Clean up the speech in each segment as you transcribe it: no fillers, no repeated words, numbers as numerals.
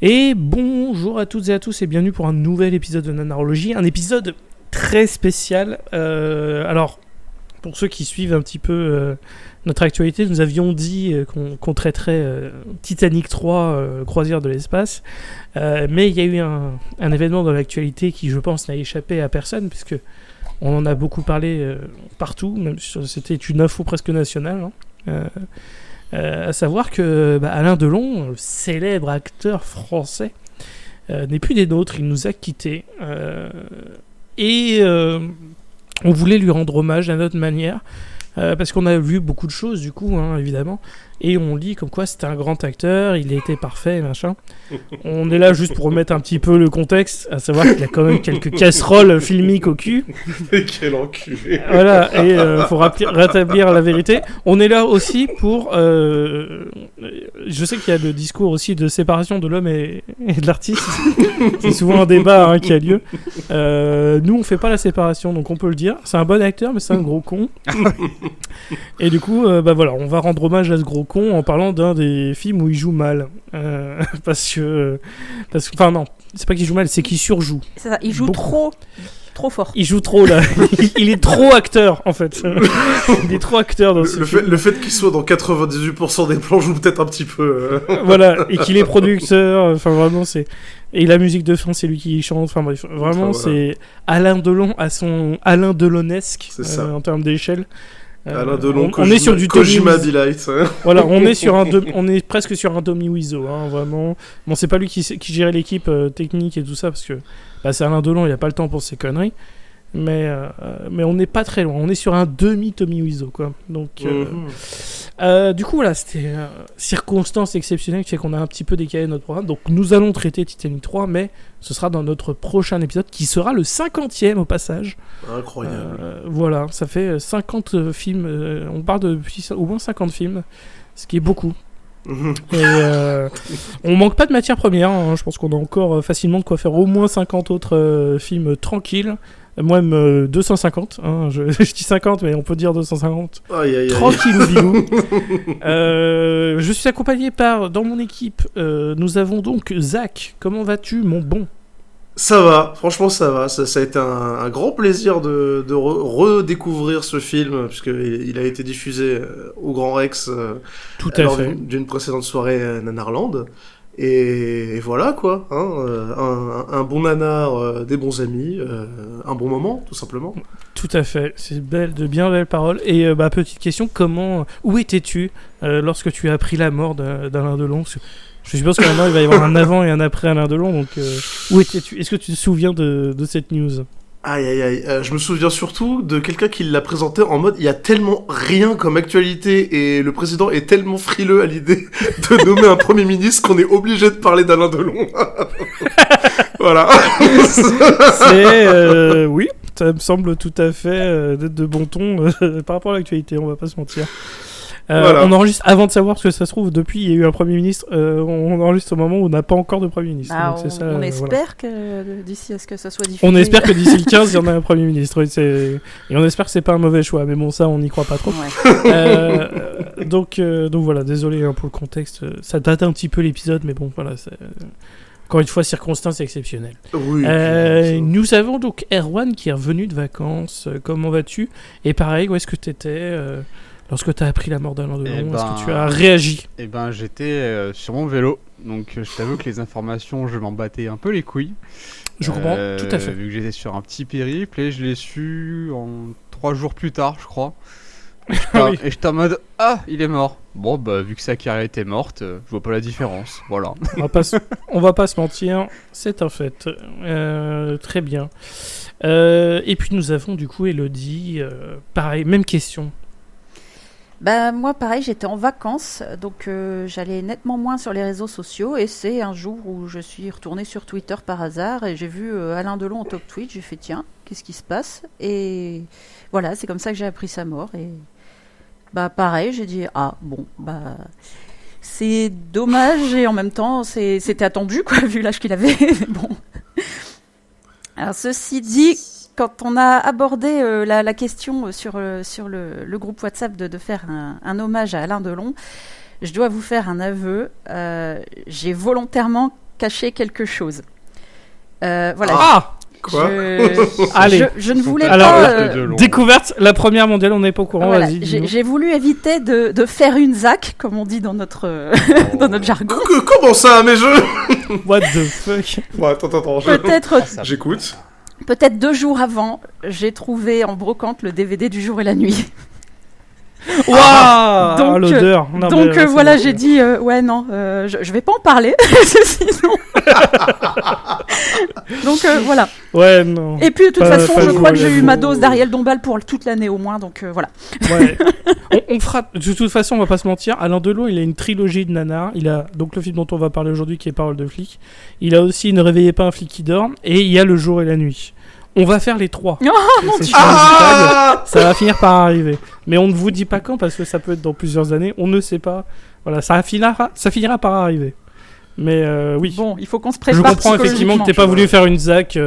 Et bonjour à toutes et à tous et bienvenue pour un nouvel épisode de Nanarologie, un épisode très spécial. Alors, pour ceux qui suivent un petit peu notre actualité, nous avions dit qu'on traiterait Titanic 3, croisière de l'espace, mais il y a eu un événement dans l'actualité qui, je pense, n'a échappé à personne, puisque on en a beaucoup parlé partout, même si c'était une info presque nationale, hein. À savoir que Alain Delon, le célèbre acteur français, n'est plus des nôtres, il nous a quittés. Et on voulait lui rendre hommage à notre manière, parce qu'on a vu beaucoup de choses, du coup, hein, évidemment. Et on lit comme quoi c'était un grand acteur, il était parfait, machin. On est là juste pour remettre un petit peu le contexte, à savoir qu'il a quand même quelques casseroles filmiques au cul. Quel enculé. Voilà, et faut rétablir la vérité. On est là aussi pour... je sais qu'il y a le discours aussi de séparation de l'homme et de l'artiste. C'est souvent un débat qui a lieu. Nous, on fait pas la séparation, donc on peut le dire. C'est un bon acteur, mais c'est un gros con. Et du coup, voilà, on va rendre hommage à ce gros con en parlant d'un des films où il joue mal. Parce que... Enfin non, c'est pas qu'il joue mal, c'est qu'il surjoue. C'est ça, il joue trop fort. Il joue trop là. Il est trop acteur en fait. Il est trop acteur dans ce film. Le fait qu'il soit dans 98% des plans joue peut-être un petit peu. Voilà, et qu'il est producteur. Enfin vraiment c'est. Et la musique de fin c'est lui qui chante. Enfin bref, vraiment c'est Alain Delon à son Alain Delonesque en termes d'échelle. Alain Delon, on est sur du Kojima Delight. Voilà, on est presque sur un Tommy Wiseau, hein, vraiment. Bon, c'est pas lui qui gérait l'équipe technique et tout ça parce que c'est Alain Delon, il a pas le temps pour ces conneries. Mais on n'est pas très loin. On est sur un demi Tommy Wiseau, quoi. Donc, du coup, voilà, c'était circonstance exceptionnelle qui fait qu'on a un petit peu décalé notre programme. Donc, nous allons traiter Titanic 3, mais ce sera dans notre prochain épisode qui sera le 50e au passage. Incroyable. Voilà, ça fait 50 films. On parle de au moins 50 films, ce qui est beaucoup. Et on manque pas de matière première, hein. Je pense qu'on a encore facilement de quoi faire au moins 50 autres films tranquilles. Moi même 250, hein. Je dis 50 mais on peut dire 250. Tranquille ou bilou. Je suis accompagné dans mon équipe, nous avons donc Zach. Comment vas-tu mon bon? Ça va, franchement ça va, ça a été un grand plaisir de redécouvrir ce film, puisqu'il a été diffusé au Grand Rex lors d'une précédente soirée Nanarland. Et voilà quoi, hein, un bon nanar, des bons amis, un bon moment tout simplement. Tout à fait, c'est de bien belles paroles. Et petite question, où étais-tu lorsque tu as appris la mort d'Alain Delon? Je suppose que maintenant il va y avoir un avant et un après Alain Delon, donc où étais-tu? Est-ce que tu te souviens de cette news? Aïe, je me souviens surtout de quelqu'un qui l'a présenté en mode il y a tellement rien comme actualité et le président est tellement frileux à l'idée de nommer un premier ministre qu'on est obligé de parler d'Alain Delon. Voilà. Oui, ça me semble tout à fait d'être de bon ton par rapport à l'actualité, on va pas se mentir. Voilà. On enregistre avant de savoir ce que ça se trouve. Depuis, il y a eu un Premier ministre. On enregistre au moment où on n'a pas encore de Premier ministre. Donc on espère que d'ici à ce que ça soit diffusé. On espère que d'ici le 15, il y en a un Premier ministre. Et on espère que c'est pas un mauvais choix. Mais bon, ça, on n'y croit pas trop. Ouais. Donc voilà, désolé pour le contexte. Ça date un petit peu l'épisode, mais bon, voilà. Encore une fois, circonstance exceptionnelle. Oui, nous avons donc Erwan qui est revenu de vacances. Comment vas-tu? Et pareil, où est-ce que tu étais lorsque tu as appris la mort d'Alain Delon? Est-ce que tu as réagi? J'étais sur mon vélo, donc je t'avoue que les informations, je m'en battais un peu les couilles. Je comprends, tout à fait. Vu que j'étais sur un petit périple, et je l'ai su 3 jours plus tard, je crois. Et j'étais en mode, il est mort. Bon, vu que sa carrière était morte, je vois pas la différence, voilà. On va pas se mentir, c'est un fait. Très bien. Et puis nous avons du coup Elodie, pareil, même question. Moi, pareil, j'étais en vacances, donc j'allais nettement moins sur les réseaux sociaux. Et c'est un jour où je suis retournée sur Twitter par hasard et j'ai vu Alain Delon en top tweet. J'ai fait tiens, qu'est-ce qui se passe? Et voilà, c'est comme ça que j'ai appris sa mort. Et pareil, j'ai dit c'est dommage et en même temps c'était attendu quoi, vu l'âge qu'il avait. Mais bon. Alors ceci dit, quand on a abordé la question sur le groupe WhatsApp de faire un hommage à Alain Delon, je dois vous faire un aveu. J'ai volontairement cacher quelque chose. Voilà. Ah Quoi Allez. Je ne voulais Alors, pas... découverte, la première mondiale, on n'est pas au courant, Voilà, vas-y. dis-nous. j'ai voulu éviter de faire une zac, comme on dit dans notre, dans notre jargon. Comment ça, mes jeux? What the fuck. Bon, attends, j'écoute. Peut-être 2 jours avant, j'ai trouvé en brocante le DVD du jour et la nuit. Waouh Donc, l'odeur. Non, Donc mais, voilà, c'est j'ai dit ouais non, je vais pas en parler, sinon. Donc voilà. Ouais, non. Et puis de toute façon, je crois que j'ai eu ma j'avoue. dose d'Ariel Dombal pour toute l'année au moins, donc voilà. Ouais. on fera. De toute façon, on va pas se mentir. Alain Delon, il a une trilogie de nanars. Il a donc le film dont on va parler aujourd'hui, qui est Parole de flic. Il a aussi Ne réveillez pas un flic qui dort. Et il y a Le jour et la nuit. On va faire les 3. Oh mon C'est Dieu. inévitable. Ça va finir par arriver. Mais on ne vous dit pas quand, parce que ça peut être dans plusieurs années. On ne sait pas. Voilà, ça finira par arriver. Mais oui. Bon, il faut qu'on se Je prépare. comprends effectivement que t'aies pas voulu faire une zac,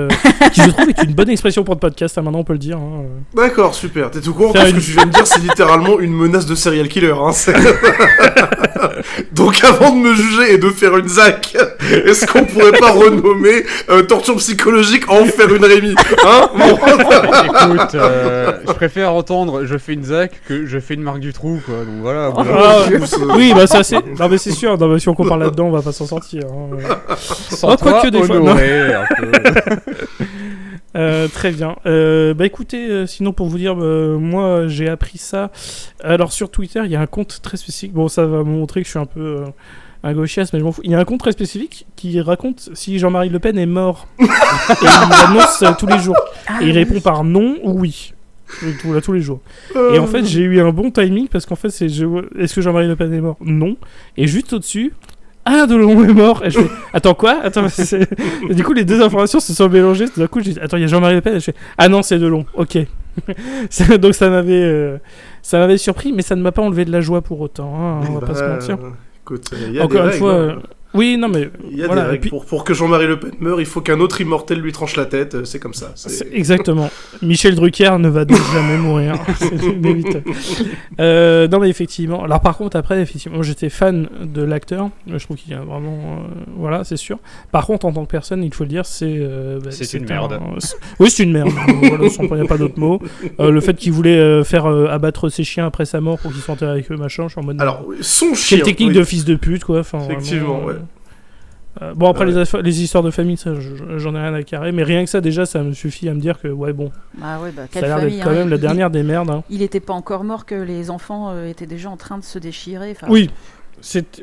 qui je trouve est une bonne expression pour le podcast, hein, maintenant on peut le dire. Hein. D'accord, super. T'es tout courant que Faire ce que tu viens de dire, c'est littéralement une menace de serial killer. Hein. Donc avant de me juger et de faire une zac, est-ce qu'on pourrait pas renommer torture psychologique en faire une Rémi, hein? Bon. Écoute, je préfère entendre je fais une zac que je fais une Marc Dutroux, quoi. Donc voilà. Oh, Ah, Dieu. oui, bah ça c'est. Non mais c'est sûr. Non mais si on compare là-dedans, on va pas s'en sortir. Hein. Sans toi, quoique des fois, honoré, un peu. Très bien. Bah écoutez, sinon pour vous dire, moi j'ai appris ça. Alors sur Twitter, il y a un compte très spécifique. Bon, ça va me montrer que je suis un peu un gauchias, mais je m'en fous. Il y a un compte très spécifique qui raconte si Jean-Marie Le Pen est mort. Et il l'annonce tous les jours. Et il répond par non ou oui. Tous les jours. Et en fait, j'ai eu un bon timing parce qu'en fait, est-ce que Jean-Marie Le Pen est mort? Non. Et juste au-dessus, Alain Delon est mort. Et je fais, attends quoi? Attends, et du coup, les deux informations se sont mélangées. Tout d'un coup, j'ai dit, attends, il y a Jean-Marie Le Pen. Et je fais, ah non, c'est Delon. Ok. Donc ça m'avait surpris, mais ça ne m'a pas enlevé de la joie pour autant. Hein, on va pas se mentir. Écoute, il y a Encore des une fois. règles, hein. Oui, non, mais. Il y a voilà, des règles. puis- Pour que Jean-Marie Le Pen meure, il faut qu'un autre immortel lui tranche la tête. C'est comme ça. Exactement. Michel Drucker ne va donc jamais mourir. C'est inévitable. Non, mais effectivement. Alors, par contre, après, effectivement, moi, j'étais fan de l'acteur. Je trouve qu'il y a vraiment. Voilà, c'est sûr. Par contre, en tant que personne, il faut le dire, c'est une merde. Oui, c'est une merde. Voilà, il n'y a pas d'autre mot. Le fait qu'il voulait faire abattre ses chiens après sa mort pour qu'ils soient enterrés avec eux, machin, je suis en mode. Alors, son chien. Quelle technique oui. de fils de pute, quoi. Enfin, Effectivement, vraiment, ouais. Bon, après, les histoires de famille, ça, j'en ai rien à carrer. Mais rien que ça, déjà, ça me suffit à me dire que, ouais, bon, Ah ouais, bah, ça quelle a l'air famille. d'être quand même la dernière des merdes. Hein. Il était pas encore mort que les enfants étaient déjà en train de se déchirer. Enfin, Oui.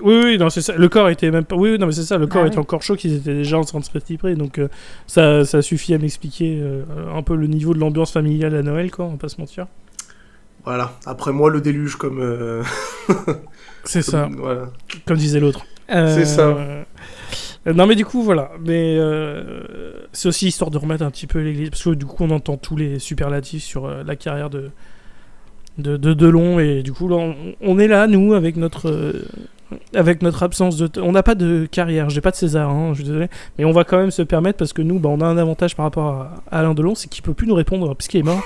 Oui, non, c'est ça. Le corps était même pas. Oui, non, mais c'est ça. Le corps Ah était oui. encore chaud, qu'ils étaient déjà en train de se récupérer. Donc, ça suffit à m'expliquer un peu le niveau de l'ambiance familiale à Noël, quoi. On va pas se mentir. Voilà. Après moi, le déluge comme. C'est ça. Voilà. Comme disait l'autre. C'est ça. Non, mais du coup, voilà. Mais c'est aussi histoire de remettre un petit peu l'église. Parce que du coup, on entend tous les superlatifs sur la carrière de Delon. Et du coup, là, on est là, nous, avec notre absence de. On n'a pas de carrière. J'ai pas de César, hein, je suis désolé. Mais on va quand même se permettre, parce que nous, bah, on a un avantage par rapport à Alain Delon, c'est qu'il peut plus nous répondre puisqu'il est mort.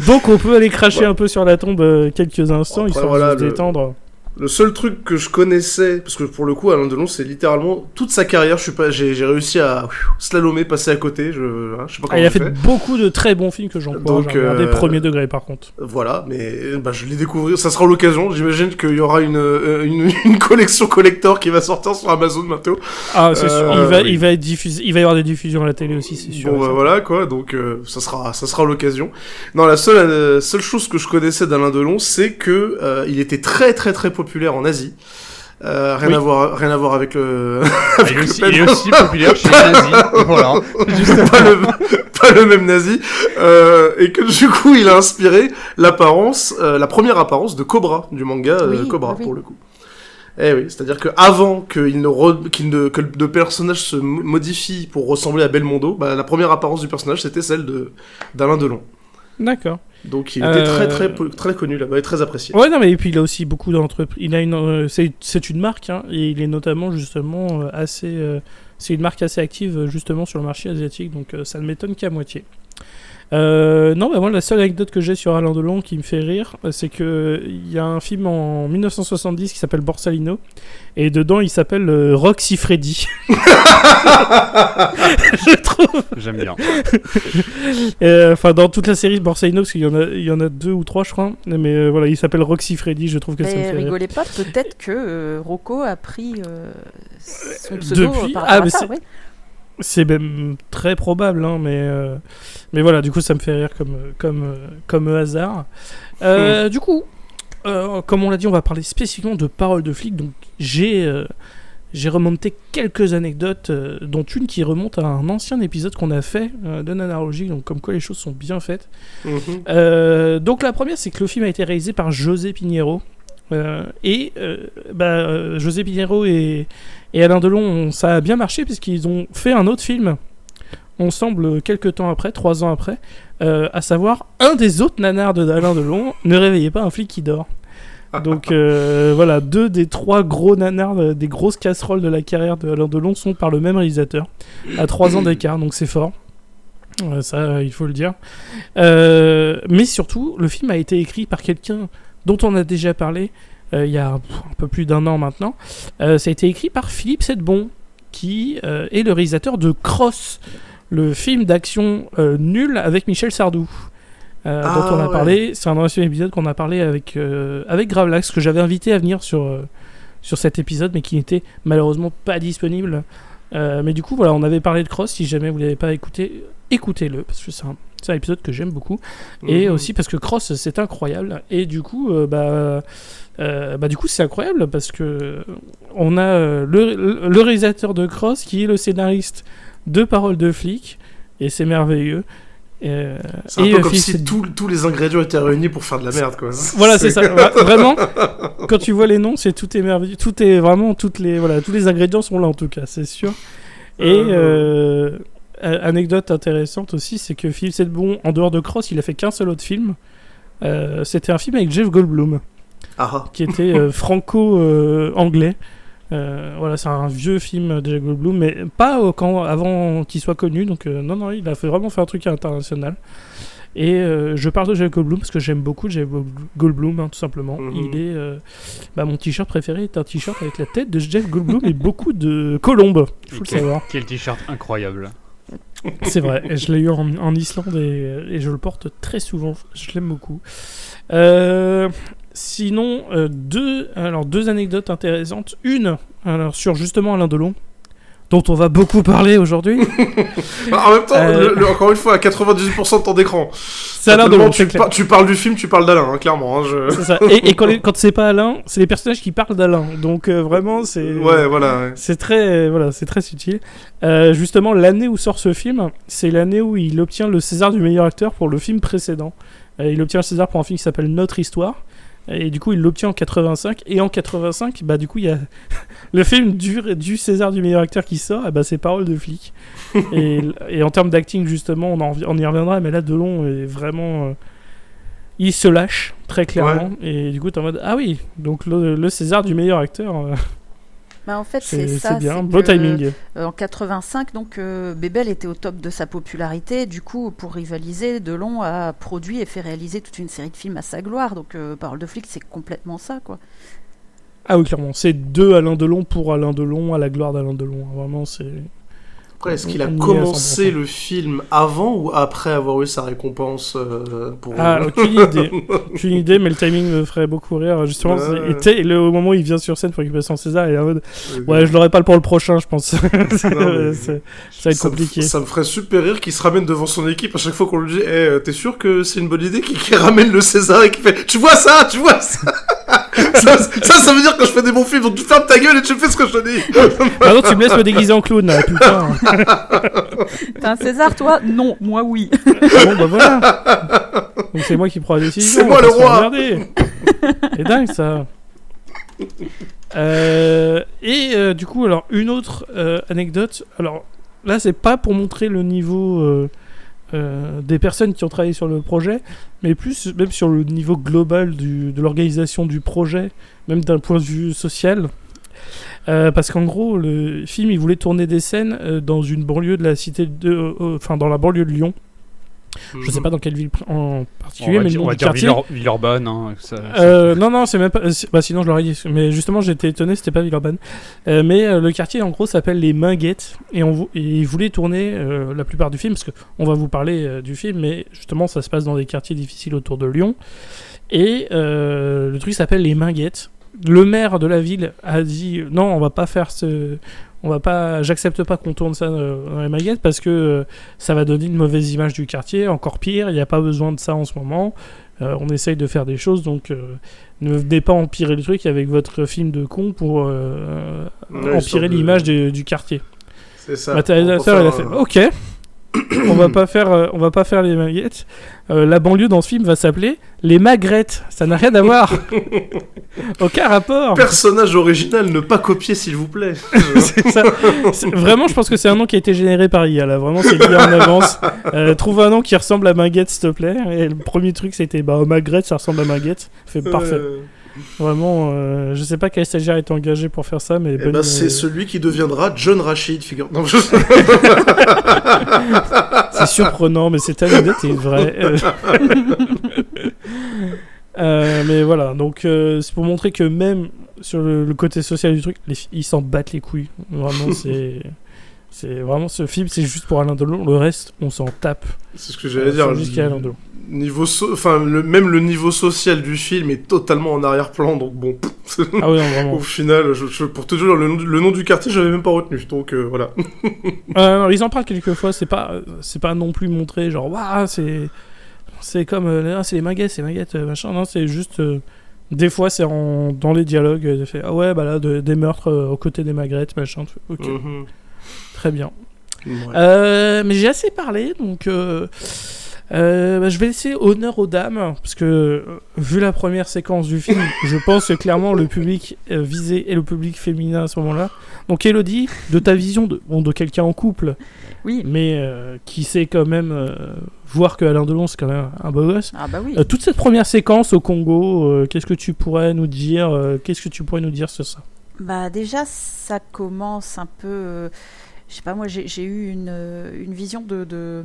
Donc, on peut aller cracher un peu sur la tombe quelques instants, Après, histoire voilà, de se détendre. Le seul truc que je connaissais, parce que pour le coup, Alain Delon, c'est littéralement toute sa carrière. J'ai réussi à slalomer, passer à côté. Je sais pas comment Il a j'ai fait beaucoup de très bons films que j'encourage Donc, à regarder premier degré, par contre. Voilà, mais je l'ai découvert. Ça sera l'occasion. J'imagine qu'il y aura une collection collector qui va sortir sur Amazon bientôt. Ah, c'est sûr. Oui. Il va être diffusé. Il va y avoir des diffusions à la télé aussi, c'est sûr. Bon, bah, voilà quoi. Donc ça sera l'occasion. Non, la seule chose que je connaissais d'Alain Delon, c'est que il était très très très populaire en Asie. Rien Oui. à voir avec le. Il est aussi populaire chez les nazis. Voilà. pas le même nazi, et que du coup il a inspiré la première apparence de Cobra, du manga Oui, Cobra oui. pour le coup. Eh oui, c'est-à-dire que avant que le personnage se modifie pour ressembler à Belmondo, bah, la première apparence du personnage c'était celle d'Alain Delon. D'accord. Donc il était très connu là-bas et très apprécié. Ouais, non, mais et puis il a aussi beaucoup d'entreprises. Il a c'est une marque, hein, et il est notamment justement assez. C'est une marque assez active justement sur le marché asiatique, donc ça ne m'étonne qu'à moitié. Non, bah moi la seule anecdote que j'ai sur Alain Delon qui me fait rire, c'est que il y a un film en 1970 qui s'appelle Borsalino, et dedans il s'appelle Roxy Freddy. Je trouve. J'aime bien. Enfin, dans toute la série Borsalino, parce qu'il y en a 2 ou 3 je crois, mais voilà, il s'appelle Roxy Freddy. Je trouve que ça me fait rire. Rigolez pas, peut-être que Rocco a pris son pseudo depuis. par rapport à ça, oui. C'est même très probable, hein, mais voilà, du coup, ça me fait rire comme hasard. Du coup, comme on l'a dit, on va parler spécifiquement de Paroles de flic. Donc, j'ai remonté quelques anecdotes, dont une qui remonte à un ancien épisode qu'on a fait de Nanarologie, donc comme quoi les choses sont bien faites. Donc, la première, c'est que le film a été réalisé par José Pinheiro. José Pinheiro et Alain Delon, ça a bien marché puisqu'ils ont fait un autre film ensemble quelques temps après, 3 ans après, à savoir un des autres nanars d'Alain Delon, Ne réveillez pas un flic qui dort. Donc voilà, 2 des 3 gros nanars, des grosses casseroles de la carrière de Alain Delon sont par le même réalisateur, à 3 ans d'écart, donc c'est fort. Ça, il faut le dire. Mais surtout, le film a été écrit par quelqu'un dont on a déjà parlé il y a un peu plus d'1 an maintenant. Ça a été écrit par Philippe Sedbon, qui est le réalisateur de Cross, le film d'action nul avec Michel Sardou, dont on a parlé. C'est un ancien épisode qu'on a parlé avec Gravelax, que j'avais invité à venir sur cet épisode, mais qui n'était malheureusement pas disponible. Mais du coup, voilà, on avait parlé de Cross. Si jamais vous ne l'avez pas écouté, écoutez-le, parce que c'est un épisode que j'aime beaucoup. Et aussi parce que Cross, c'est incroyable. Et du coup, c'est incroyable parce que on a le réalisateur de Cross qui est le scénariste de Paroles de flic, et c'est merveilleux. C'est un peu comme si tous les ingrédients étaient réunis pour faire de la merde, quoi. Voilà, c'est ça. Vraiment, quand tu vois les noms, tout est merveilleux. Tout est vraiment, tous les ingrédients sont là en tout cas, c'est sûr. Et anecdote intéressante aussi, c'est que Philippe Sedbon, en dehors de Cross, il a fait qu'un seul autre film. C'était un film avec Jeff Goldblum, qui était franco-anglais. Voilà, c'est un vieux film de Jeff Goldblum, mais pas avant qu'il soit connu. Donc non, il a vraiment fait un truc international. Et je parle de Jeff Goldblum parce que j'aime beaucoup Jeff Goldblum, hein, tout simplement. Il est mon t-shirt préféré est un t-shirt avec la tête de Jeff Goldblum et beaucoup de colombes. Il faut le savoir. Quel t-shirt incroyable. C'est vrai, je l'ai eu en Islande et je le porte très souvent. Je l'aime beaucoup. Sinon, 2 anecdotes intéressantes. Une, sur justement Alain Delon, dont on va beaucoup parler aujourd'hui. En même temps, encore une fois, à 98% de temps d'écran. C'est Alain Delon, tu parles du film, tu parles d'Alain, hein, clairement. Hein, C'est ça. Et quand c'est pas Alain, c'est les personnages qui parlent d'Alain. Donc vraiment, c'est... Ouais, voilà. Ouais. C'est très subtil. Justement, l'année où sort ce film, c'est l'année où il obtient le César du meilleur acteur pour le film précédent. Il obtient le César pour un film qui s'appelle Notre Histoire. Et du coup, il l'obtient en 85. Et en 85, du coup, il y a le film du César du meilleur acteur qui sort. C'est Paroles de flic. et en termes d'acting, justement, on y reviendra. Mais là, Delon est vraiment... il se lâche, très clairement. Ouais. Et du coup, t'es en mode... Ah oui, donc le César du meilleur acteur... en fait, c'est ça. C'est bien, beau timing. En 85, donc, Bébel était au top de sa popularité. Du coup, pour rivaliser, Delon a produit et fait réaliser toute une série de films à sa gloire. Donc, Paroles de flic, c'est complètement ça, quoi. Ah oui, clairement. C'est 2 Alain Delon pour Alain Delon, à la gloire d'Alain Delon. Vraiment, c'est... Après, est-ce qu'il a commencé le film avant ou après avoir eu sa récompense pour... Aucune idée, mais le timing me ferait beaucoup rire. Justement, au moment où il vient sur scène pour récupérer son César, il est en mode... Ouais, je l'aurai pas pour le prochain, je pense. Ça va être compliqué. Ça me ferait super rire qu'il se ramène devant son équipe à chaque fois qu'on lui dit « T'es sûr que c'est une bonne idée qu'il ramène le César et qu'il fait « Tu vois ça ?» ça veut dire que je fais des bons films, donc tu fermes ta gueule et tu fais ce que je te dis. Maintenant, tu me laisses me déguiser en clown, là, putain. T'as un César, toi ? Non, moi oui. Bon, voilà. Donc c'est moi qui prends la décision. C'est moi le roi. C'est dingue, ça. Du coup, alors, une autre anecdote. Alors, là, c'est pas pour montrer le niveau... des personnes qui ont travaillé sur le projet, mais plus même sur le niveau global de l'organisation du projet, même d'un point de vue social. Parce qu'en gros, le film, il voulait tourner des scènes dans une banlieue de la cité dans la banlieue de Lyon. Je sais pas dans quelle ville en particulier, mais le nom on va du dire quartier. Villeurbanne. Hein, Non, c'est même pas. Sinon, je l'aurais dit. Mais justement, j'étais étonné, c'était pas Villeurbanne. Mais le quartier, en gros, s'appelle les Minguettes. Et ils voulaient tourner la plupart du film, parce qu'on va vous parler du film, mais justement, ça se passe dans des quartiers difficiles autour de Lyon. Et le truc s'appelle les Minguettes. Le maire de la ville a dit non, on va pas faire j'accepte pas qu'on tourne ça dans les Minguettes parce que ça va donner une mauvaise image du quartier. Encore pire, il n'y a pas besoin de ça en ce moment. On essaye de faire des choses, donc ne venez pas empirer le truc avec votre film de con pour empirer l'image du quartier. C'est ça. L'adaptateur, il a fait OK. on va pas faire les Minguettes. La banlieue dans ce film va s'appeler les Magrettes. Ça n'a rien à voir. Aucun rapport. Personnage original, ne pas copier s'il vous plaît. C'est ça. Vraiment, je pense que c'est un nom qui a été généré par IA là. Vraiment, c'est dit en avance. Trouve un nom qui ressemble à Minguette, s'il te plaît. Et le premier truc, c'était Magrette, ça ressemble à Minguette. Fait parfait. Vraiment, je sais pas quel stagiaire est engagé pour faire ça, mais c'est celui qui deviendra John Rachid, figure. Non, c'est surprenant, mais cette anecdote est vraie. Mais voilà, donc c'est pour montrer que même sur le côté social du truc, ils s'en battent les couilles. Vraiment, c'est vraiment ce film, c'est juste pour Alain Delon. Le reste, on s'en tape. C'est ce que j'allais dire. Jusqu'à Alain Delon. Même le niveau social du film est totalement en arrière-plan, donc bon. Ah oui, non, vraiment. Au final, pour te dire, le nom du quartier, j'avais même pas retenu, donc voilà. Non, ils en parlent quelques fois, c'est pas non plus montré, genre, waouh, c'est comme, c'est les Minguettes, machin. Non, c'est juste, des fois, c'est dans les dialogues, fait, ah ouais, bah là, des meurtres aux côtés des Magrettes, machin. Ok, très bien. Ouais. Mais j'ai assez parlé, donc... je vais laisser honneur aux dames, parce que vu la première séquence du film, je pense que clairement le public visé est le public féminin à ce moment-là. Donc Elodie, de ta vision de quelqu'un en couple, oui, mais qui sait quand même voir que Alain Delon c'est quand même un beau gosse. Ah bah oui. Toute cette première séquence au Congo, qu'est-ce que tu pourrais nous dire sur ça? Bah déjà ça commence un peu, je sais pas, moi j'ai eu une vision de...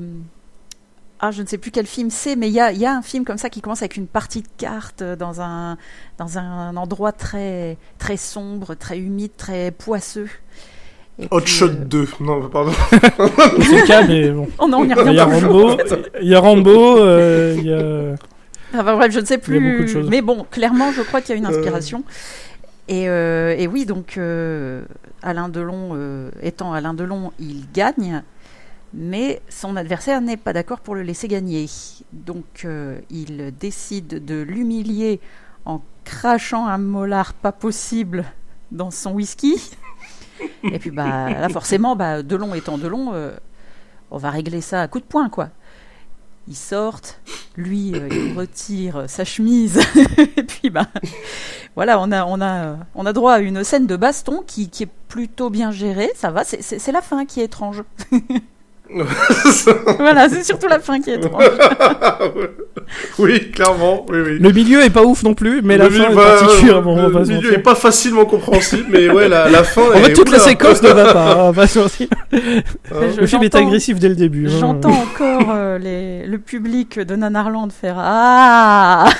Ah, je ne sais plus quel film c'est, mais il y a un film comme ça qui commence avec une partie de cartes dans un endroit très, très sombre, très humide, très poisseux. Hot Shot 2. Non, pardon. C'est le cas, mais bon. Oh non, on y revient. Il y a Rambo, il y a... Enfin bref, je ne sais plus. Il y a beaucoup de choses. Mais bon, clairement, je crois qu'il y a une inspiration. Et oui, donc, Alain Delon, étant Alain Delon, il gagne. Mais son adversaire n'est pas d'accord pour le laisser gagner. Donc il décide de l'humilier en crachant un molar pas possible dans son whisky. Et puis là forcément, Delon étant Delon, on va régler ça à coups de poing, quoi. Ils sortent, lui il retire sa chemise et puis voilà, on a droit à une scène de baston qui est plutôt bien gérée. Ça va, c'est la fin qui est étrange. Voilà, c'est surtout la fin qui est étrange. Oui, clairement. Oui. Le milieu est pas ouf non plus, mais la fin est particulièrement. Le milieu est pas facilement compréhensible, mais ouais, la fin. En fait, toute la séquence ne va pas. Pas sortir. Le film est agressif dès le début. J'entends encore le public de Nanarland faire ah.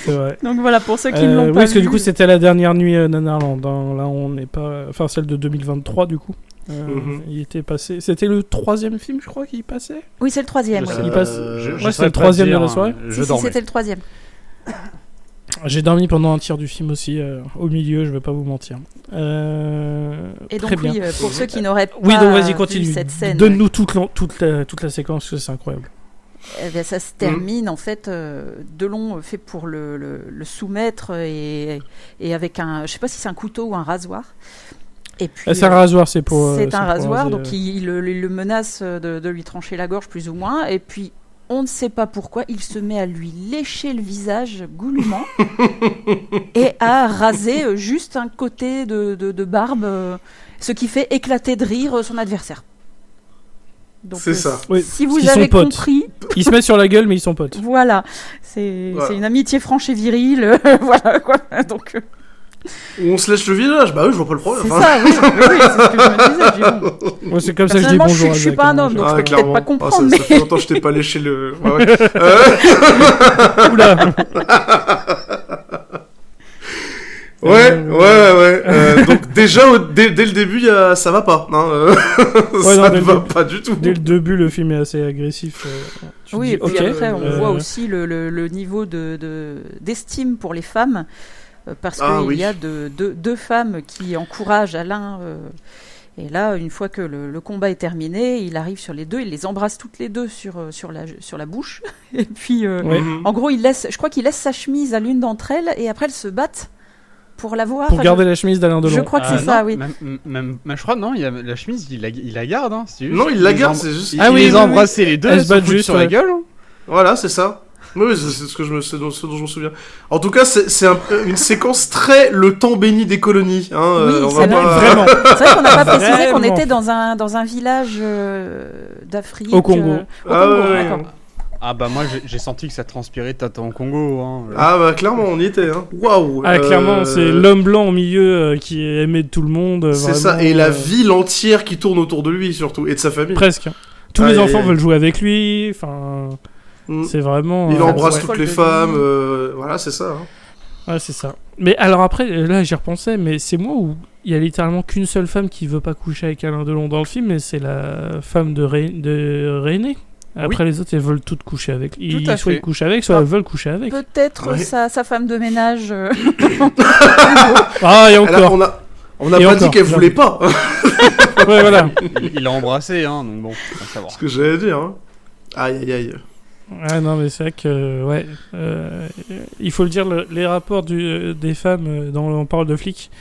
C'est vrai. Donc voilà, pour ceux qui ne l'ont pas vu. Oui, parce que du coup, c'était la dernière nuit Nanarland. Là, on n'est pas. Enfin, celle de 2023, du coup. Il était passé. C'était le 3e film, je crois, qu'il passait. Oui, c'est le 3e. Il passe. C'est le 3e de la soirée. Si, c'était le 3e. J'ai dormi pendant un tiers du film aussi, au milieu, je vais pas vous mentir. Et donc très bien. Oui, pour ceux qui n'auraient pas donc vas-y, continue. vu cette scène, donne-nous toute la séquence, c'est incroyable. Eh bien, ça se termine en fait. Delon fait pour le soumettre et avec un, je sais pas si c'est un couteau ou un rasoir. Et puis, c'est un rasoir, c'est pour. C'est un rasoir, donc il le menace de lui trancher la gorge plus ou moins, et puis on ne sait pas pourquoi il se met à lui lécher le visage goulûment et à raser juste un côté de barbe, ce qui fait éclater de rire son adversaire. Donc, c'est ça. Si vous avez compris, ils se mettent sur la gueule, mais ils sont potes. Voilà, c'est une amitié franche et virile, voilà quoi. Donc. Où on se lèche le visage. Bah oui, je vois pas le problème. C'est ça, oui, c'est ce que je me disais. Je dis, bon. Moi, c'est comme ça que je dis bonjour à je suis pas un homme, donc je peux peut-être pas comprendre. Ça fait longtemps que je t'ai pas léché le... Oula. Ouais. Donc déjà, dès le début, ça va pas. Hein, ça ne va pas du tout. Dès le début, le film est assez agressif. Oui, et puis après, on voit aussi le niveau d'estime pour les femmes, parce qu'il y a deux femmes qui encouragent Alain. Et là, une fois que le combat est terminé, il arrive sur les deux, il les embrasse toutes les deux sur la bouche. Et puis, en gros, je crois qu'il laisse sa chemise à l'une d'entre elles, et après, elles se battent pour la voir. Pour garder la chemise d'Alain Delon. Je crois que c'est ça, oui. Même, je crois, non, la chemise, il la garde. Hein, non, il la garde, c'est juste... Il les a embrassés les deux, elles se battent juste sur la gueule. Voilà, c'est ça. Oui, c'est ce dont je me souviens. En tout cas, c'est une séquence très le temps béni des colonies. Hein, oui, vraiment. C'est vrai qu'on n'a pas précisé qu'on était dans un village d'Afrique. Au Congo. D'accord. Ah bah moi j'ai senti que ça transpirait Tata en Congo. Hein. Ah bah clairement on y était. Hein. Waouh. Ah clairement c'est l'homme blanc au milieu qui est aimé de tout le monde. C'est vraiment, ça, et la ville entière qui tourne autour de lui surtout, et de sa famille. Presque. Tous les enfants veulent jouer avec lui, enfin... C'est vraiment... Il embrasse toutes les femmes, voilà c'est ça. Hein. Ouais c'est ça. Mais alors après, là j'y repensais, mais c'est moi où il y a littéralement qu'une seule femme qui veut pas coucher avec Alain Delon dans le film, et c'est la femme de René. Après, les autres, elles veulent toutes coucher avec. Soit ils couchent avec, soit elles veulent coucher avec. Peut-être sa femme de ménage. Ah, et encore. On n'a pas dit qu'elle voulait pas. Ouais, voilà. Il l'a embrassé, hein, donc bon, faut savoir. C'est ce que j'allais dire. Hein. Aïe. Ah non, mais c'est vrai que, il faut le dire, les rapports des femmes dans On parle de flics,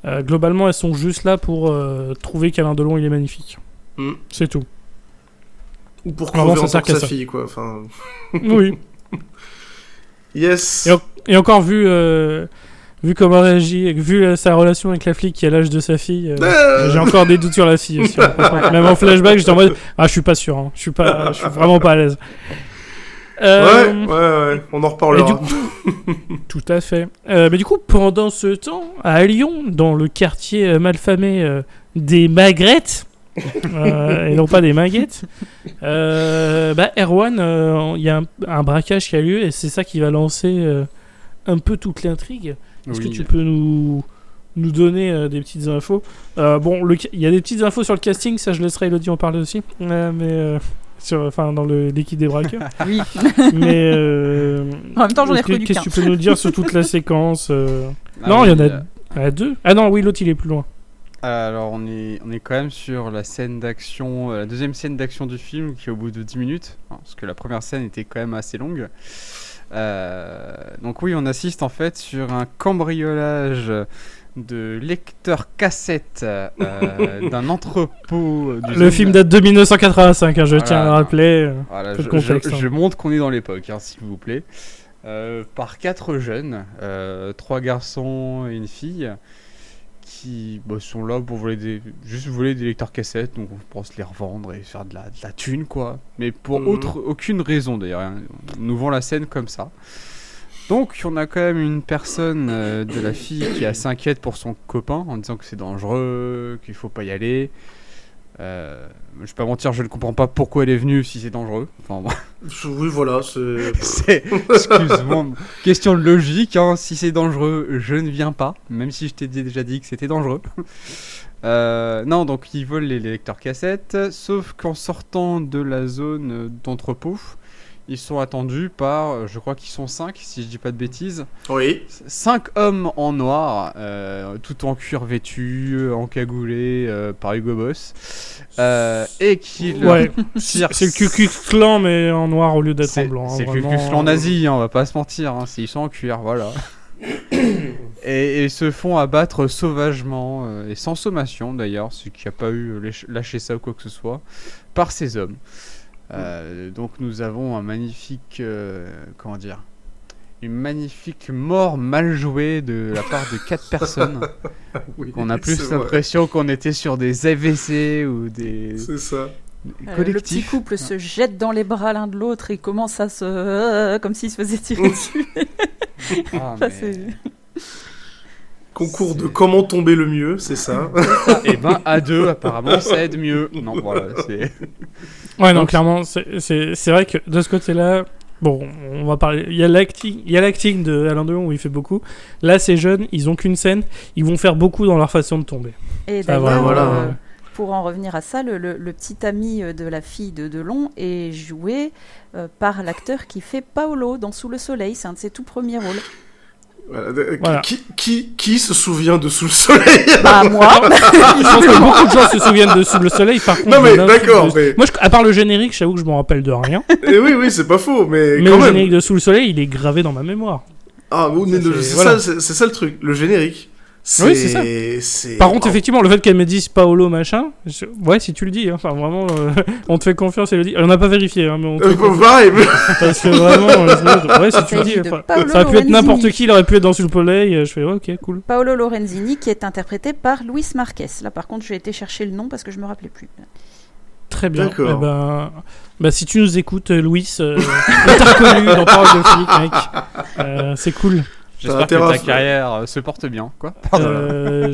globalement, elles sont juste là pour trouver qu'Alain Delon, il est magnifique. C'est tout. Ou pour crever encore sa fille, quoi. Enfin... Oui. Yes. Et encore vu comment elle réagit, vu sa relation avec la flic qui a l'âge de sa fille, j'ai encore des doutes sur la fille aussi. Même en flashback, j'étais en mode je suis pas sûr. Hein. Je suis vraiment pas à l'aise. Ouais. On en reparlera. Du coup, tout à fait. Mais du coup, pendant ce temps, à Lyon, dans le quartier malfamé des Magrettes. Et non pas des maguettes. Erwan, il y a un braquage qui a lieu et c'est ça qui va lancer un peu toute l'intrigue. Est-ce que tu peux nous donner des petites infos? Il y a des petites infos sur le casting, ça je laisserai Elodie en parler aussi. Mais dans l'équipe des braqueurs. Oui. Mais en même temps, j'en ai reconnu qu'est-ce que tu peux nous dire sur toute la séquence? Non, il y en a deux. Ah non, oui, l'autre il est plus loin. Alors on est quand même sur la scène d'action, la deuxième scène d'action du film qui est au bout de 10 minutes, parce que la première scène était quand même assez longue. Donc oui, on assiste en fait sur un cambriolage de lecteur cassette d'un entrepôt. Le film date de 1985, je tiens à rappeler. Voilà, le contexte. Je montre qu'on est dans l'époque, s'il vous plaît. Par 4 jeunes, 3 garçons et une fille, qui sont là pour voler des lecteurs cassettes, donc on pense les revendre et faire de la thune, quoi. Mais pour aucune raison d'ailleurs, hein. On nous vend la scène comme ça. Donc on a quand même une personne de la fille qui s'inquiète pour son copain en disant que c'est dangereux, qu'il faut pas y aller. Je vais pas mentir, je ne comprends pas pourquoi elle est venue si c'est dangereux. Enfin, oui, voilà, excuse-moi, question de logique, hein. Si c'est dangereux, je ne viens pas, même si je t'ai déjà dit que c'était dangereux. Non, donc ils volent les lecteurs cassettes, sauf qu'en sortant de la zone d'entrepôt, ils sont attendus par, je crois qu'ils sont 5, si je dis pas de bêtises. Oui. 5 hommes en noir, tout en cuir vêtu, encagoulés par Hugo Boss. Et qui c'est le Ku Klux Klan, mais en noir au lieu d'être en blanc. C'est le Ku Klux Klan nazi, hein, on va pas se mentir. Hein, ils sont en cuir, voilà. et se font abattre sauvagement, et sans sommation d'ailleurs, ce qui a pas eu lâché ça ou quoi que ce soit, par ces hommes. Donc nous avons un magnifique une magnifique mort mal jouée de la part de 4 personnes. Oui, on a plus l'impression qu'on était sur des AVC ou des... C'est ça. Le petit couple se jette dans les bras l'un de l'autre et commence à se... comme s'il se faisait tirer dessus. Concours de comment tomber le mieux, c'est ça. Et ben à 2 apparemment ça aide mieux. Non voilà, c'est. Ouais non clairement c'est vrai que de ce côté-là, bon on va parler. Il y a l'acting de Alain Delon où il fait beaucoup. Là ces jeunes ils ont qu'une scène, ils vont faire beaucoup dans leur façon de tomber. Et Ça, d'ailleurs, voilà. pour en revenir à ça, le petit ami de la fille de Delon est joué par l'acteur qui fait Paolo dans Sous le soleil. C'est un de ses tout premiers rôles. Voilà. Qui se souvient de Sous le soleil? Bah moi. Je pense que beaucoup de gens se souviennent de Sous le soleil. Par contre, non mais d'accord. Mais... Moi, à part le générique, j'avoue que je m'en rappelle de rien. Et oui, c'est pas faux, mais le quand même. générique de Sous le soleil, il est gravé dans ma mémoire. Ah, mais c'est ça le truc. Le générique. Oui, c'est ça. Par contre, effectivement, le fait qu'elle me dise Paolo machin, ouais, si tu le dis, hein, enfin vraiment, on te fait confiance et le dit. On n'a pas vérifié, hein, mais on te pareil. Parce que vraiment, ouais, si tu le dis, ça aurait pu être n'importe qui, il aurait pu être dans Sous le soleil. Je fais ouais, ok, cool. Paolo Lorenzini, qui est interprété par Luis Marquez. Là, par contre, j'ai été chercher le nom parce que je me rappelais plus. Très bien. Eh ben, si tu nous écoutes, Louis, on t'a reconnu dans Parole de flic, mec. C'est cool. J'espère que ta carrière se porte bien, quoi. Ouais,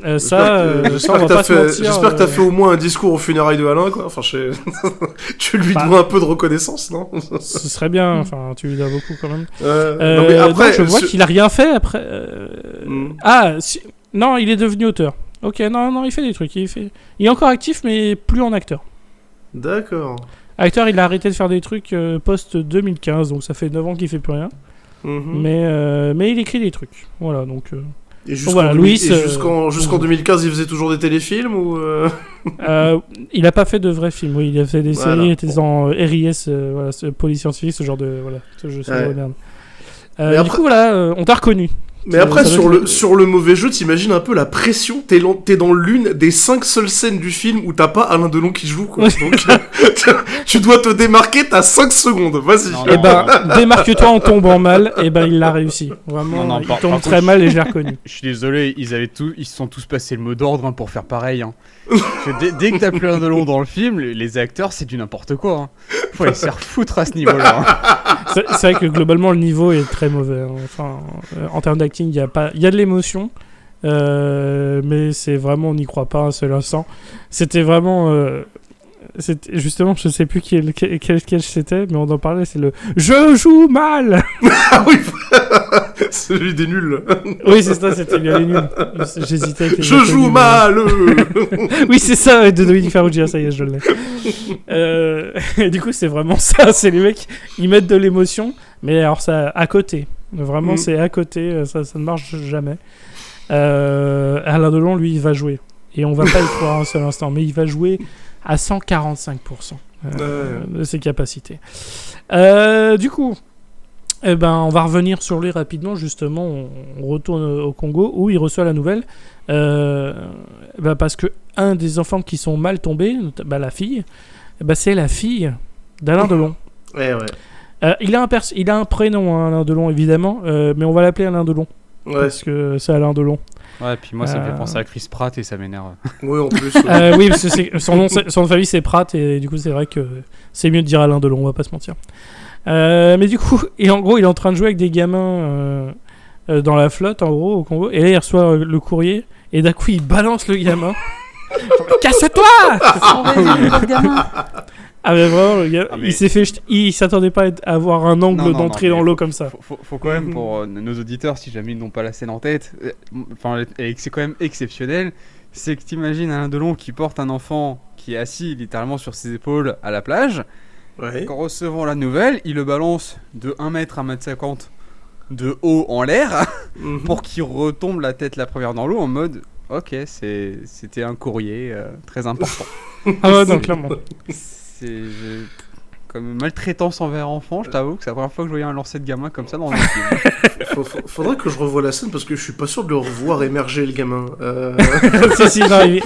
j'espère que t'as fait au moins un discours aux funérailles de Alain, quoi. Enfin, tu lui dois un peu de reconnaissance, non? Ce serait bien, enfin, tu lui dois beaucoup quand même. Non, mais après, je vois qu'il a rien fait après. Non, il est devenu auteur. Ok, non, il fait des trucs. Il est encore actif, mais plus en acteur. D'accord. Acteur, il a arrêté de faire des trucs post-2015, donc ça fait 9 ans qu'il fait plus rien. Mais il écrit des trucs. Voilà, donc... Et jusqu'en 2015, il faisait toujours des téléfilms ou il a pas fait de vrais films, oui. Il a fait des séries, il était dans RIS, Police Scientifique, ce genre de... Voilà, ce jeu, c'est merde. Du coup, voilà, on t'a reconnu. Mais après, sur le mauvais jeu, t'imagines un peu la pression. T'es dans l'une des 5 seules scènes du film où t'as pas Alain Delon qui joue, quoi. Donc, tu dois te démarquer, t'as 5 secondes. Vas-y. Et démarque-toi en tombant mal. Et il l'a réussi. Vraiment, il tombe très mal et je l'ai reconnu. Je suis désolé, ils se sont tous passé le mot d'ordre pour faire pareil. Dès que t'as plus Alain Delon dans le film, les acteurs, c'est du n'importe quoi. Faut les faire foutre à ce niveau-là. C'est vrai que globalement, le niveau est très mauvais. Enfin, en termes d'acting, il y a de l'émotion, mais c'est vraiment, on n'y croit pas un seul instant. C'était vraiment, justement, je sais plus quel c'était, mais on en parlait. C'est le je joue mal. Ah oui, celui des nuls. Oui, c'est ça, c'était bien les nuls. J'hésitais. Avec je joue mal. Oui, c'est ça, de Dominique Farrugia, ça y est, je l'ai. Et du coup, c'est vraiment ça. C'est les mecs, ils mettent de l'émotion, mais alors ça à côté. Vraiment, c'est à côté, ça ne marche jamais. Alain Delon, lui, il va jouer. Et on va pas y croire un seul instant, mais il va jouer à 145% de ses capacités. Du coup, on va revenir sur lui rapidement. Justement, on retourne au Congo où il reçoit la nouvelle. Parce que un des enfants qui sont mal tombés, la fille, c'est la fille d'Alain Delon. Ouais. Il a un prénom, Alain Delon, évidemment, mais on va l'appeler Alain Delon. Ouais. Parce que c'est Alain Delon. Ouais, puis moi, ça me fait penser à Chris Pratt et ça m'énerve. Oui, en plus. Oui, parce que son nom de famille, c'est Pratt, et du coup, c'est vrai que c'est mieux de dire Alain Delon, on va pas se mentir. Mais du coup, en gros, il est en train de jouer avec des gamins dans la flotte, en gros, au Congo, et là, il reçoit le courrier, et d'un coup, il balance le gamin. Casse-toi! Ah mais vraiment, le gars, il s'est fait il s'attendait pas à avoir un angle d'entrée dans l'eau comme ça. Faut quand même, pour nos auditeurs, si jamais ils n'ont pas la scène en tête, et que c'est quand même exceptionnel, c'est que t'imagines Alain Delon qui porte un enfant qui est assis littéralement sur ses épaules à la plage. Ouais. Qu'en recevant la nouvelle, il le balance de 1 mètre à 1m50 de haut en l'air pour qu'il retombe la tête la première dans l'eau en mode ok, c'était un courrier très important. Ah ouais, donc clairement. Comme maltraitance envers enfants, je t'avoue que c'est la première fois que je voyais un lancer de gamin comme ça dans un film. Faudrait que je revoie la scène parce que je suis pas sûr de le revoir émerger le gamin. Si, non, il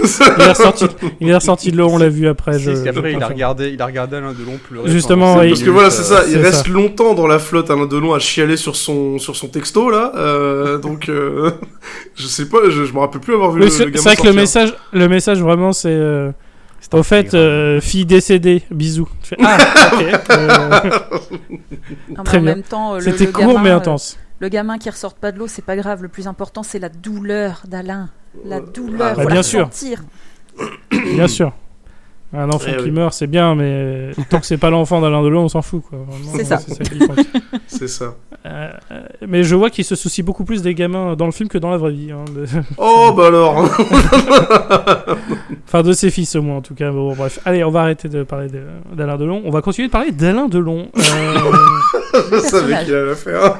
est ressorti de l'eau, on l'a vu après. Après, il a regardé Alain Delon pleurer. Justement, parce que voilà, c'est ça. Il reste longtemps dans la flotte, Alain Delon, à chialer sur son texto là. Donc, je sais pas, je me rappelle plus avoir vu le gamin. C'est vrai que le message vraiment, c'est. Au fait, fille décédée, bisous. Ok. Très bien. En même temps, c'était court mais intense. le gamin qui ressort pas de l'eau, c'est pas grave. Le plus important, c'est la douleur d'Alain. La douleur, bah, faut bien la sûr. sentir. Bien sûr. Un enfant qui meurt, c'est bien, mais tant que c'est pas l'enfant d'Alain Delon, on s'en fout, quoi. Vraiment, C'est ça. qui compte. C'est ça. Mais je vois qu'il se soucie beaucoup plus des gamins dans le film que dans la vraie vie. Hein, Oh, bah alors. Enfin, de ses fils au moins, en tout cas. Bon, bref. Allez, on va arrêter de parler d'Alain Delon. On va continuer de parler d'Alain Delon. Je savais qu'il allait faire.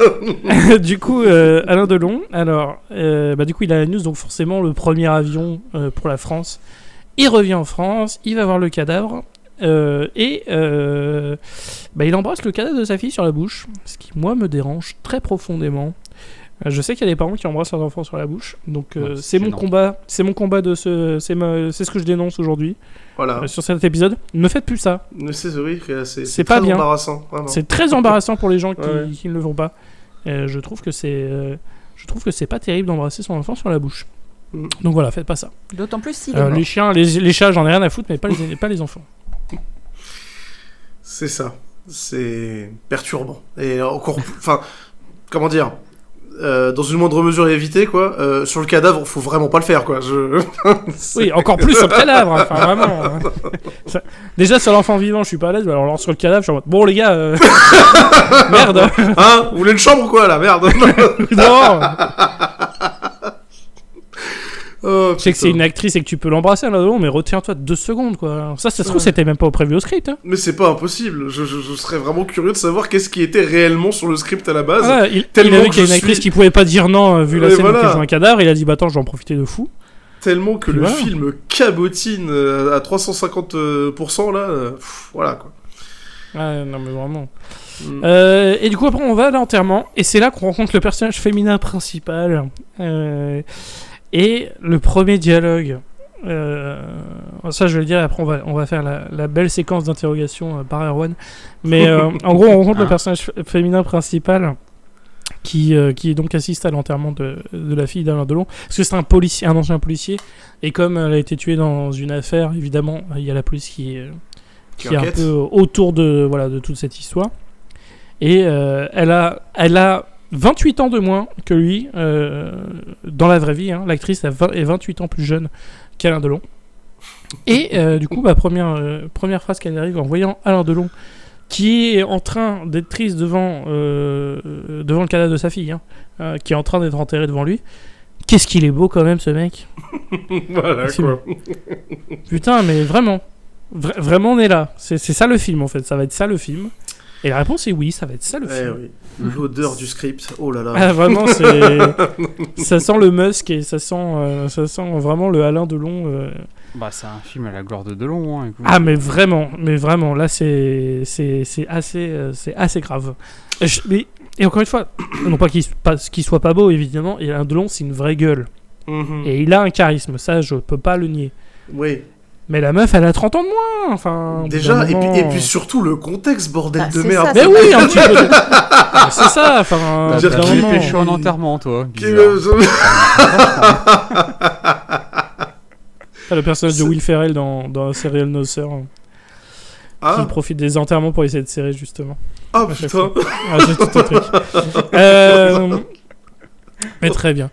Du coup, Alain Delon, alors, du coup, il a la news, donc forcément, le premier avion pour la France. Il revient en France, il va voir le cadavre, et il embrasse le cadavre de sa fille sur la bouche, ce qui, moi, me dérange très profondément. Je sais qu'il y a des parents qui embrassent leurs enfants sur la bouche, donc c'est mon combat de c'est ce que je dénonce aujourd'hui. Voilà. Sur cet épisode. Ne faites plus ça. C'est pas très bien. Embarrassant, vraiment. C'est très embarrassant pour les gens qui ne le font pas. Je trouve que c'est pas terrible d'embrasser son enfant sur la bouche. Donc voilà, faites pas ça. D'autant plus s'il est mort. Les chiens, les chats, j'en ai rien à foutre, mais pas les enfants. C'est ça. C'est perturbant. Et encore, enfin, comment dire, dans une moindre mesure à éviter, quoi. Sur le cadavre, faut vraiment pas le faire, quoi. Oui, encore plus sur le cadavre. Enfin, vraiment. Déjà sur l'enfant vivant, je suis pas à l'aise. Alors sur le cadavre, je suis en mode, bon les gars, merde. Hein, vous voulez une chambre ou quoi, là, merde. Non. Oh, je sais que c'est une actrice et que tu peux l'embrasser à mais retiens-toi 2 secondes, quoi. Ça se trouve, c'était même pas prévu au script. Hein. Mais c'est pas impossible. Je serais vraiment curieux de savoir qu'est-ce qui était réellement sur le script à la base. Ouais, il a vu qu'il y a une actrice qui pouvait pas dire non vu la scène où il joue un cadavre. Il a dit, bah attends, je vais en profiter de fou. Tellement que le film cabotine à 350%, là. Voilà, quoi. Ouais, non, mais vraiment. Et du coup, après, on va à l'enterrement. Et c'est là qu'on rencontre le personnage féminin principal. Et le premier dialogue, ça je vais le dire, après on va faire la belle séquence d'interrogation par Erwan. Mais en gros, on rencontre le personnage féminin principal qui est donc assiste à l'enterrement de la fille d'Alain Delon. Parce que c'est un ancien policier. Et comme elle a été tuée dans une affaire, évidemment, il y a la police qui est un peu autour de toute cette histoire. Et elle a 28 ans de moins que lui dans la vraie vie. Hein. L'actrice est 28 ans plus jeune qu'Alain Delon. Et du coup, première phrase qu'elle arrive en voyant Alain Delon qui est en train d'être triste devant le cadavre de sa fille, hein, qui est en train d'être enterré devant lui. Qu'est-ce qu'il est beau quand même, ce mec. Voilà, quoi. Putain, mais vraiment. Vraiment, on est là. C'est ça le film, en fait. Ça va être ça le film. Et la réponse est oui, ça va être ça le film. Oui. L'odeur du script, oh là là. Ah, vraiment, ça sent le Musk et ça sent vraiment le Alain Delon. C'est un film à la gloire de Delon. Hein, ah, mais vraiment, là, c'est assez grave. Et encore une fois, non pas qu'il soit pas beau, évidemment, et Alain Delon, c'est une vraie gueule. Mm-hmm. Et il a un charisme, ça, je peux pas le nier. Oui. Mais la meuf, elle a 30 ans de moins, enfin... Déjà, et puis surtout le contexte, bordel de merde. Ça, mais oui, un petit peu... c'est ça, enfin... Qui pécho en enterrement, toi. Le personnage de Will Ferrell dans la série No Sir, qui profite des enterrements pour essayer de serrer, justement. Ah, putain. J'ai tout un truc. Mais très bien.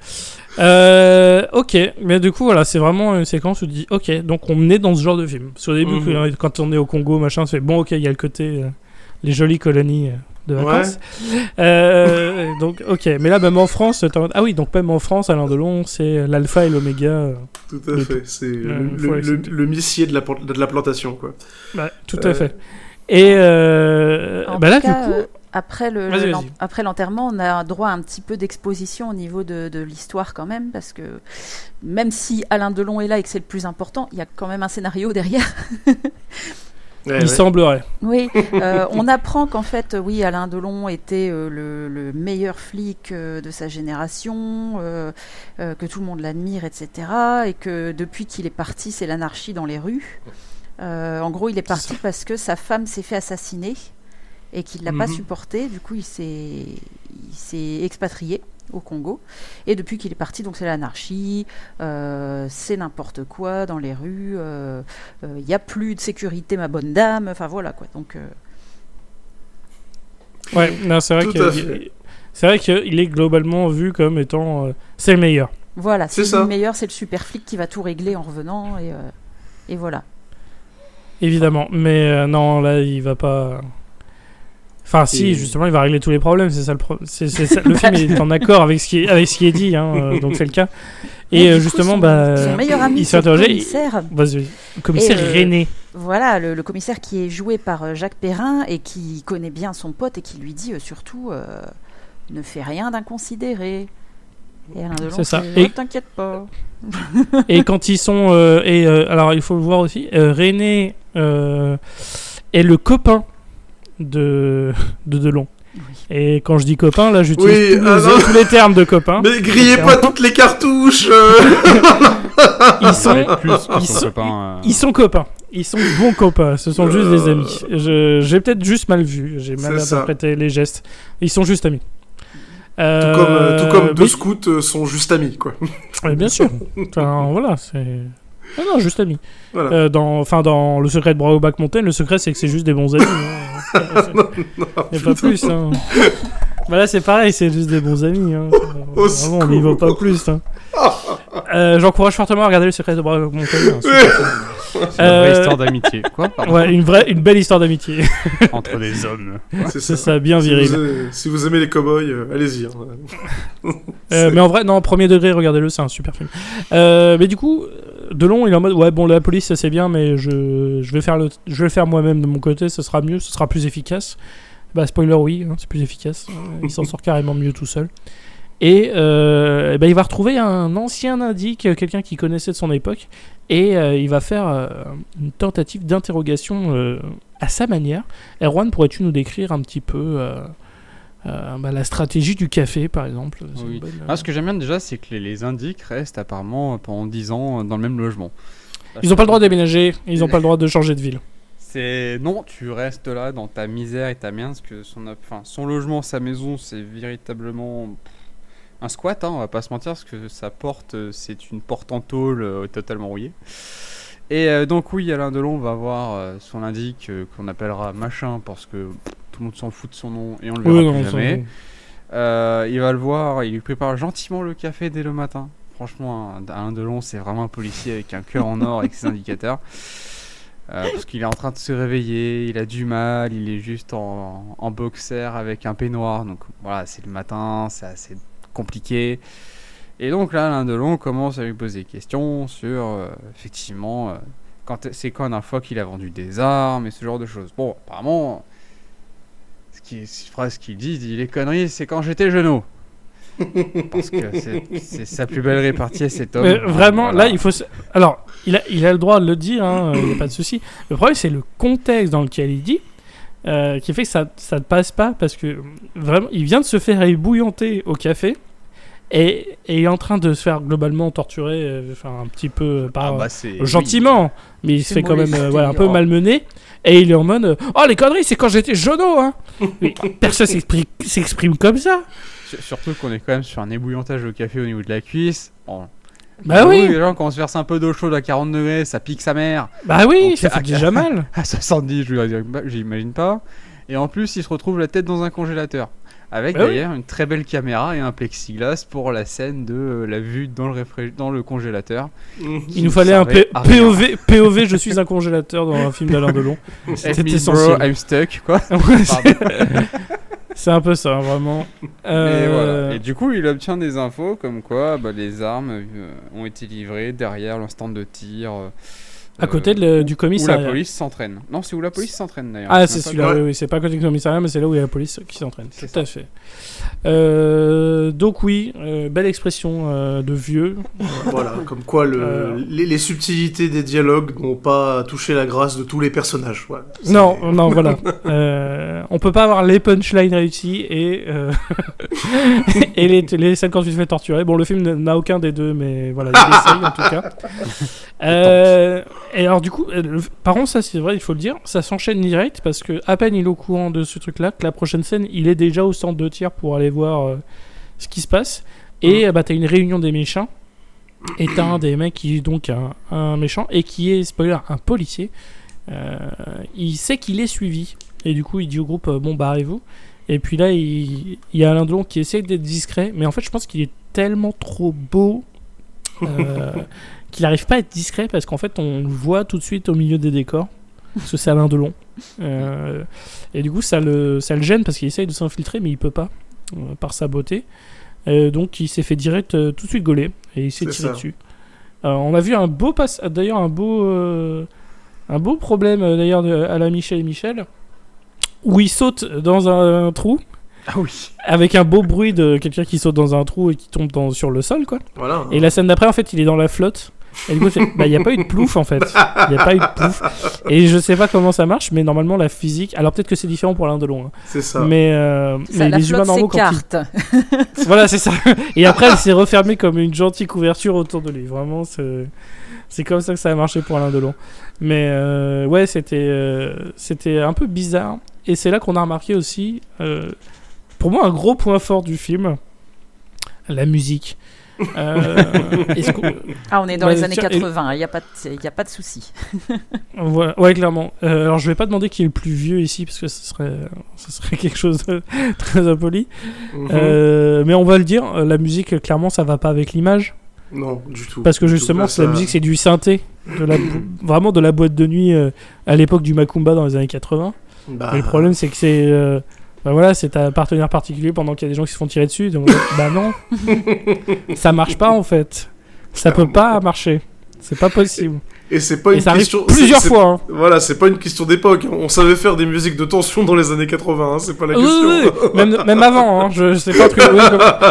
Ok, mais du coup voilà, c'est vraiment une séquence où tu dis ok, donc on est dans ce genre de film. Parce qu'au début, quand on est au Congo, machin, c'est bon, ok, il y a le côté les jolies colonies de vacances. Ouais. Donc ok, mais là même en France, ah oui, donc même en France, Alain Delon, c'est l'alpha et l'oméga. Tout à fait, c'est le missier de la plantation, quoi. Bah, tout à fait. Et là, du coup. Après l'enterrement, on a droit à un petit peu d'exposition au niveau de l'histoire quand même, parce que même si Alain Delon est là et que c'est le plus important, il y a quand même un scénario derrière. Il semblerait. Oui, on apprend qu'en fait, oui, Alain Delon était le meilleur flic de sa génération, que tout le monde l'admire, etc. Et que depuis qu'il est parti, c'est l'anarchie dans les rues. En gros, il est parti parce que sa femme s'est fait assassiner. Et qu'il ne l'a pas supporté, du coup il s'est expatrié au Congo, et depuis qu'il est parti, donc c'est l'anarchie, c'est n'importe quoi dans les rues, il n'y a plus de sécurité ma bonne dame, enfin voilà quoi, donc... Ouais, non, c'est vrai c'est vrai qu'il est globalement vu comme étant c'est le meilleur. Voilà, c'est le meilleur, c'est le super flic qui va tout régler en revenant et voilà. Évidemment, mais non, là il va pas. Enfin, si, justement, il va régler tous les problèmes, c'est ça le problème. Le film est en accord avec ce qui est dit, donc c'est le cas. Et justement, son meilleur ami, il s'est interrogé. Le commissaire René. Voilà, le commissaire qui est joué par Jacques Perrin et qui connaît bien son pote et qui lui dit surtout ne fais rien d'inconsidéré. Et Alain Delon, c'est ça. T'inquiète pas. Et quand ils sont. Alors, il faut le voir aussi, René est le copain de Delon. Oui. Et quand je dis copain, là j'utilise tous les termes de copain. Mais grillez pas toutes les cartouches. Ils sont copains. Ils sont bons copains. Ce sont juste des amis. J'ai peut-être juste mal vu. J'ai mal interprété les gestes. Ils sont juste amis. Tout comme deux scouts sont juste amis, quoi. Bien sûr. Enfin, voilà, c'est... Non, juste amis. Voilà. Dans Le Secret de Brokeback Mountain, le secret c'est que c'est juste des bons amis. Il n'y a pas plus. Hein. Là c'est pareil, c'est juste des bons amis. Hein. Vraiment, on n'y va pas plus. Hein. J'encourage fortement à regarder Le Secret de Brokeback Mountain. C'est une vraie histoire d'amitié. Quoi, ouais, une belle histoire d'amitié. Entre des hommes. C'est ça, bien viril. Si vous aimez les cow-boys, allez-y. Hein. Mais en vrai, non, premier degré, regardez-le, c'est un super film. Mais du coup, Delon, il est en mode, ouais, bon, la police, ça c'est bien, mais je vais le faire moi-même de mon côté, ce sera mieux, ce sera plus efficace. Bah, spoiler, oui, hein, c'est plus efficace. Il s'en sort carrément mieux tout seul. Et il va retrouver un ancien indique, quelqu'un qu'il connaissait de son époque, et il va faire une tentative d'interrogation à sa manière. Erwan, pourrais-tu nous décrire un petit peu la stratégie du café, par exemple? Oui. Ce que j'aime bien déjà, c'est que les indiques restent apparemment pendant 10 ans dans le même logement. Ils n'ont pas le droit de déménager, ils n'ont pas le droit de changer de ville. Non, tu restes là dans ta misère et ta merde, parce que son logement, sa maison, c'est véritablement... un squat, hein, on va pas se mentir, parce que sa porte, c'est une porte en tôle totalement rouillée. Et donc oui, Alain Delon va voir son indique qu'on appellera machin, parce que tout le monde s'en fout de son nom et on le verra plus jamais. Il va le voir, il lui prépare gentiment le café dès le matin. Franchement, Alain Delon, c'est vraiment un policier avec un cœur en or avec ses indicateurs. Parce qu'il est en train de se réveiller, il a du mal, il est juste en boxer avec un peignoir. Donc voilà, c'est le matin, c'est assez compliqué. Et donc là, Alain Delon commence à lui poser des questions sur effectivement c'est quand la dernière fois qu'il a vendu des armes et ce genre de choses. Bon, apparemment, ce qu'il dit les conneries, c'est quand j'étais genou. Parce que c'est sa plus belle répartie à cet homme. Mais vraiment, voilà. Là, il faut. Alors, il a le droit de le dire, il n'y a pas de souci. Le problème, c'est le contexte dans lequel il dit. Qui fait que ça ne passe pas parce que vraiment il vient de se faire ébouillanter au café et il est en train de se faire globalement torturer un petit peu gentiment mais il se fait quand même un peu malmené et il est en mode oh les conneries c'est quand j'étais jeuneau hein. Personne s'exprime comme ça, surtout qu'on est quand même sur un ébouillantage au café au niveau de la cuisse. Bah oui, les gens quand on se verse un peu d'eau chaude à 40 degrés, ça pique sa mère. Bah oui, donc, ça fait déjà mal. À 70, j'imagine pas. Et en plus, il se retrouve la tête dans un congélateur. Avec d'ailleurs une très belle caméra et un plexiglas pour la scène de la vue dans le congélateur. Il nous fallait un POV, je suis un congélateur dans un film d'Alain Delon. C'était essentiel. Bro, I'm stuck, quoi. C'est un peu ça, vraiment. Et, voilà. Et du coup, il obtient des infos comme quoi les armes ont été livrées derrière le stand de tir. À côté du commissariat. Où la police s'entraîne. Non, c'est où la police s'entraîne d'ailleurs. Ah, c'est celui-là, oui, c'est pas à côté du commissariat, mais c'est là où il y a la police qui s'entraîne. Tout à fait. Donc oui, belle expression de vieux. Voilà, comme quoi les subtilités des dialogues n'ont pas touché la grâce de tous les personnages. Ouais, non, voilà. On peut pas avoir les punchlines réussies et les scènes quand tu te fais torturer. Bon, le film n'a aucun des deux, mais voilà, il essaye en tout cas. Et alors du coup, par contre ça c'est vrai, il faut le dire, ça s'enchaîne direct parce que à peine il est au courant de ce truc-là, que la prochaine scène, il est déjà au centre de tir pour aller voir ce qui se passe. Et t'as une réunion des méchants. Et t'as un des mecs qui est donc un méchant et qui est, spoiler, un policier. Il sait qu'il est suivi. Et du coup il dit au groupe, bon barrez-vous. Et puis là, il y a Alain Delon qui essaie d'être discret, mais en fait, je pense qu'il est tellement trop beau qu'il n'arrive pas à être discret parce qu'en fait, on le voit tout de suite au milieu des décors. Parce que c'est Alain Delon. Et du coup, ça le gêne parce qu'il essaye de s'infiltrer, mais il peut pas par sa beauté. Donc, il s'est fait direct tout de suite gauler et il s'est tiré dessus. On a vu un beau problème d'ailleurs à la Michel et Michel où il saute dans un trou. Ah oui. Avec un beau bruit de quelqu'un qui saute dans un trou et qui tombe sur le sol, quoi. Voilà. Et la scène d'après, en fait, il est dans la flotte. Et du coup, il n'y a pas eu de plouf, en fait. Il n'y a pas eu de plouf. Et je sais pas comment ça marche, mais normalement, la physique... Alors, peut-être que c'est différent pour Alain Delon. Hein. C'est ça. Mais les humains normaux, quand ils... Voilà, c'est ça. Et après, elle s'est refermée comme une gentille couverture autour de lui. Vraiment, c'est comme ça que ça a marché pour Alain Delon. Mais ouais, c'était un peu bizarre. Et c'est là qu'on a remarqué aussi... pour moi, un gros point fort du film, la musique. On est dans les années 80, il n'y a pas de souci. Voilà, ouais, clairement. Alors, je vais pas demander qui est le plus vieux ici, parce que ce serait quelque chose de très impoli. Mais on va le dire, la musique, clairement, ça va pas avec l'image. Non, du tout. Parce que justement, la musique, c'est du synthé. Vraiment de la boîte de nuit à l'époque du Macumba dans les années 80. Mais le problème, c'est que c'est... c'est un partenaire particulier pendant qu'il y a des gens qui se font tirer dessus. Donc, non, ça marche pas en fait. Ça peut pas marcher. C'est pas possible. Et c'est pas une question. Plusieurs fois. Hein. Voilà, c'est pas une question d'époque. On savait faire des musiques de tension dans les années 80. Hein, c'est pas la question. Oui. Même avant. Hein, je sais pas un truc.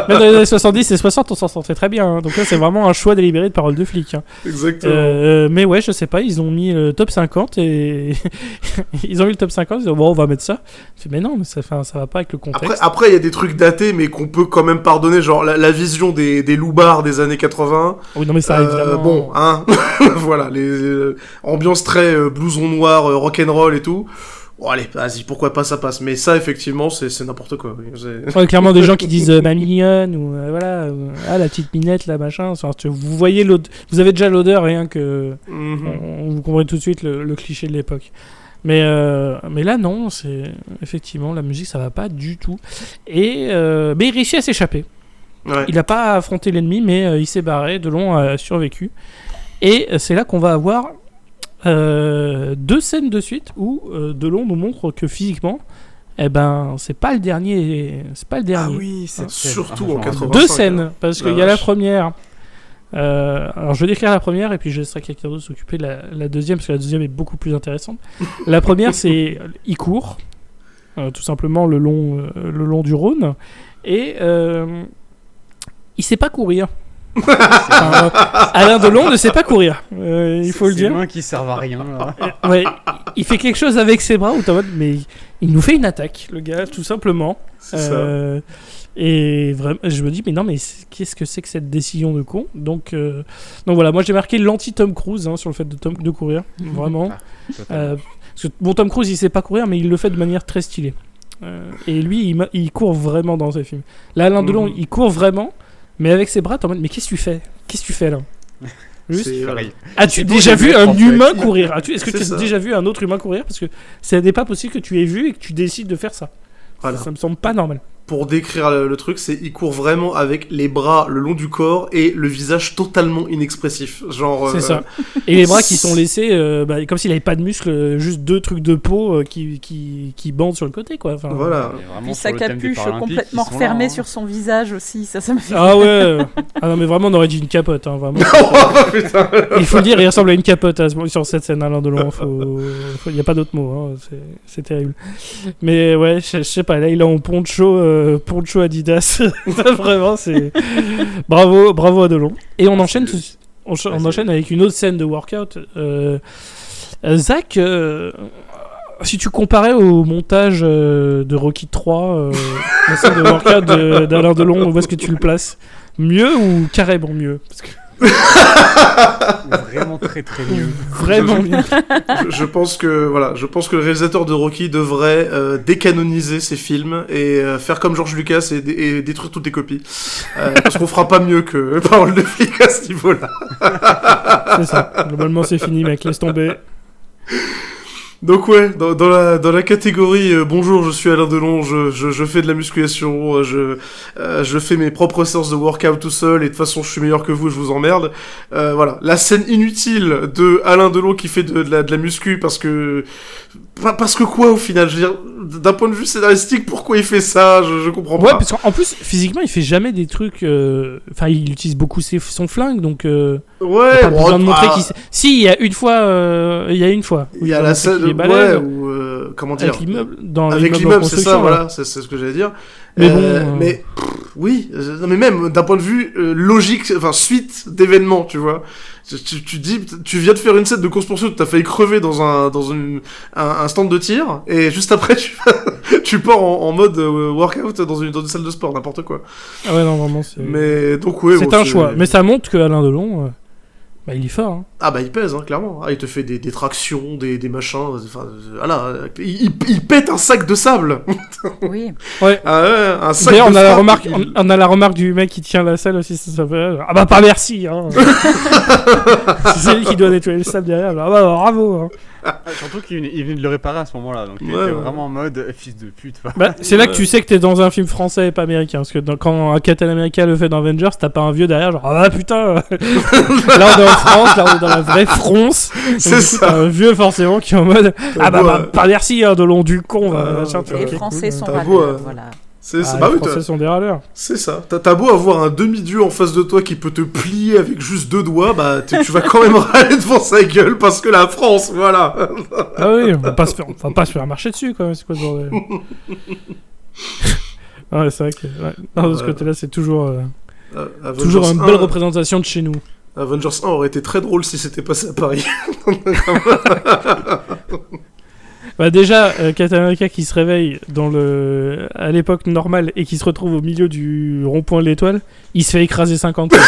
Même dans les années 70 et 60, on s'en sortait très bien. Hein. Donc là, c'est vraiment un choix délibéré de parole de flic. Hein. Exactement. Mais ouais, je sais pas. Ils ont mis le top 50 et ils ont mis le top 50. Ils ont dit, bon, on va mettre ça. Mais non, mais ça va pas avec le contexte. Après, il y a des trucs datés, mais qu'on peut quand même pardonner, genre la vision des loupards des années 80. Oui, non, mais ça évidemment. Bon, hein. Voilà, ambiance très blouson noir, rock'n'roll et tout. Bon, allez, vas-y, pourquoi pas, ça passe. Mais ça, effectivement, c'est n'importe quoi. Ouais, clairement, des gens qui disent ma mignonne, ou voilà, la petite minette, là, machin. Enfin, vous voyez vous avez déjà l'odeur, rien que. Vous comprenez tout de suite le cliché de l'époque. Mais là, non, c'est. Effectivement, la musique, ça va pas du tout. Mais il réussit à s'échapper. Ouais. Il n'a pas affronté l'ennemi, mais il s'est barré. Delon a survécu. Et c'est là qu'on va avoir 2 scènes de suite où Delon nous montre que physiquement, c'est pas le dernier. C'est pas le dernier. Ah oui, c'est surtout en 85. 2 scènes, parce qu'il y a la première. Alors je vais décrire la première et puis je laisserai quelqu'un d'autre s'occuper de la deuxième, parce que la deuxième est beaucoup plus intéressante. La première, c'est il court, tout simplement le long du Rhône, et il sait pas courir. Alain Delon ne sait pas courir, il faut le dire. C'est les mains qui servent à rien. Ouais, il fait quelque chose avec ses bras où t'es en mode, mais il nous fait une attaque, le gars, tout simplement. C'est ça. Et vraiment, je me dis, mais non, mais qu'est-ce que c'est que cette décision de con? Donc voilà, moi j'ai marqué l'anti-Tom Cruise sur le fait de courir, vraiment. Parce que bon, Tom Cruise il sait pas courir, mais il le fait de manière très stylée. Et lui, il court vraiment dans ses films. Là, Alain Delon, il court vraiment. Mais avec ses bras, t'es en mode, mais qu'est-ce que tu fais? Qu'est-ce que tu fais là? Juste. As-tu déjà vu un humain courir? Est-ce que tu as déjà vu un autre humain courir? Parce que ce n'est pas possible que tu aies vu et que tu décides de faire ça. Voilà. Ça me semble pas normal. Pour décrire le truc, il court vraiment avec les bras le long du corps et le visage totalement inexpressif. Genre. C'est ça. Et les bras qui sont laissés, comme s'il avait pas de muscles, juste 2 trucs de peau qui bandent sur le côté, quoi. Enfin, voilà. Puis sa capuche complètement refermée sur son visage aussi, ça me fait. Ah ouais. Ah non, mais vraiment, on aurait dit une capote, hein, vraiment. Putain. Il faut le dire, il ressemble à une capote sur cette scène, Alain Delon. Il y a pas d'autre mot, hein. C'est terrible. Mais ouais, je sais pas, là il est en poncho Adidas. Vraiment, c'est bravo à Delon. Et on enchaîne avec une autre scène de workout. Zach, si tu comparais au montage de Rocky 3, la scène de workout d'Alain Delon, où est-ce que tu le places? Mieux ou carrément mieux? Parce que... Vraiment très très mieux. Vraiment mieux. Je pense que le réalisateur de Rocky devrait décanoniser ses films et faire comme George Lucas et détruire toutes les copies. Parce qu'on fera pas mieux que Parole de flic à ce niveau-là. C'est ça. Globalement, c'est fini, mec. Laisse tomber. Donc ouais, dans la catégorie bonjour, je suis Alain Delon, je fais de la musculation, je fais mes propres séances de workout tout seul et de toute façon je suis meilleur que vous, je vous emmerde. Voilà, la scène inutile de Alain Delon qui fait de la muscu parce que quoi au final, je veux dire, d'un point de vue scénaristique, pourquoi il fait ça, je comprends pas. Ouais, parce qu'en plus physiquement il fait jamais des trucs, enfin il utilise beaucoup son flingue donc. Ouais, pas besoin de montrer qu'il. Si, il y a une fois. Il y a la scène où comment dire, avec l'immeuble, c'est ça, voilà, c'est ce que j'allais dire. Mais bon. Oui, non, mais même d'un point de vue logique, enfin suite d'événements, tu vois. Tu dis, tu viens de faire une scène de course-poursuite, t'as failli crever dans un stand de tir, et juste après tu pars en mode workout dans une salle de sport, n'importe quoi. Ah ouais, non, vraiment, c'est. Mais donc ouais. C'est un choix, mais ça montre que Alain Delon. Bah, il est fort. Hein. Ah bah il pèse, hein, clairement. Ah, il te fait des tractions, des machins. Enfin, voilà. Il pète un sac de sable. Oui. Ouais. Ah ouais, un sac d'ailleurs, de sable. On a la remarque du mec qui tient la salle aussi. Ça fait... Ah bah pas merci. Hein. C'est lui qui doit nettoyer le sable derrière. Ah bah bravo. Hein. Surtout qu'il venait de le réparer à ce moment-là. Donc il était vraiment en mode fils de pute. Bah, c'est là que tu sais que t'es dans un film français et pas américain. Parce que quand un Captain America le fait dans Avengers, t'as pas un vieux derrière genre ah bah putain. Là on est en France, là on est dans la vraie France. C'est ça. T'as un vieux forcément qui est en mode ah bah pas merci hein, de long du con. Les Français sont pas voilà. Les Français sont des râleurs. C'est ça. T'as beau avoir un demi-dieu en face de toi qui peut te plier avec juste 2 doigts, bah tu vas quand même râler devant sa gueule parce que la France, voilà. Ah oui, on va pas se faire marcher dessus quoi. C'est quoi ce bordel? Ouais, c'est vrai que non, de ce côté-là, c'est toujours une belle représentation de chez nous. Avengers 1 aurait été très drôle si c'était passé à Paris. Bah déjà, Captain America qui se réveille à l'époque normale et qui se retrouve au milieu du rond-point de l'étoile, il se fait écraser 50 fois.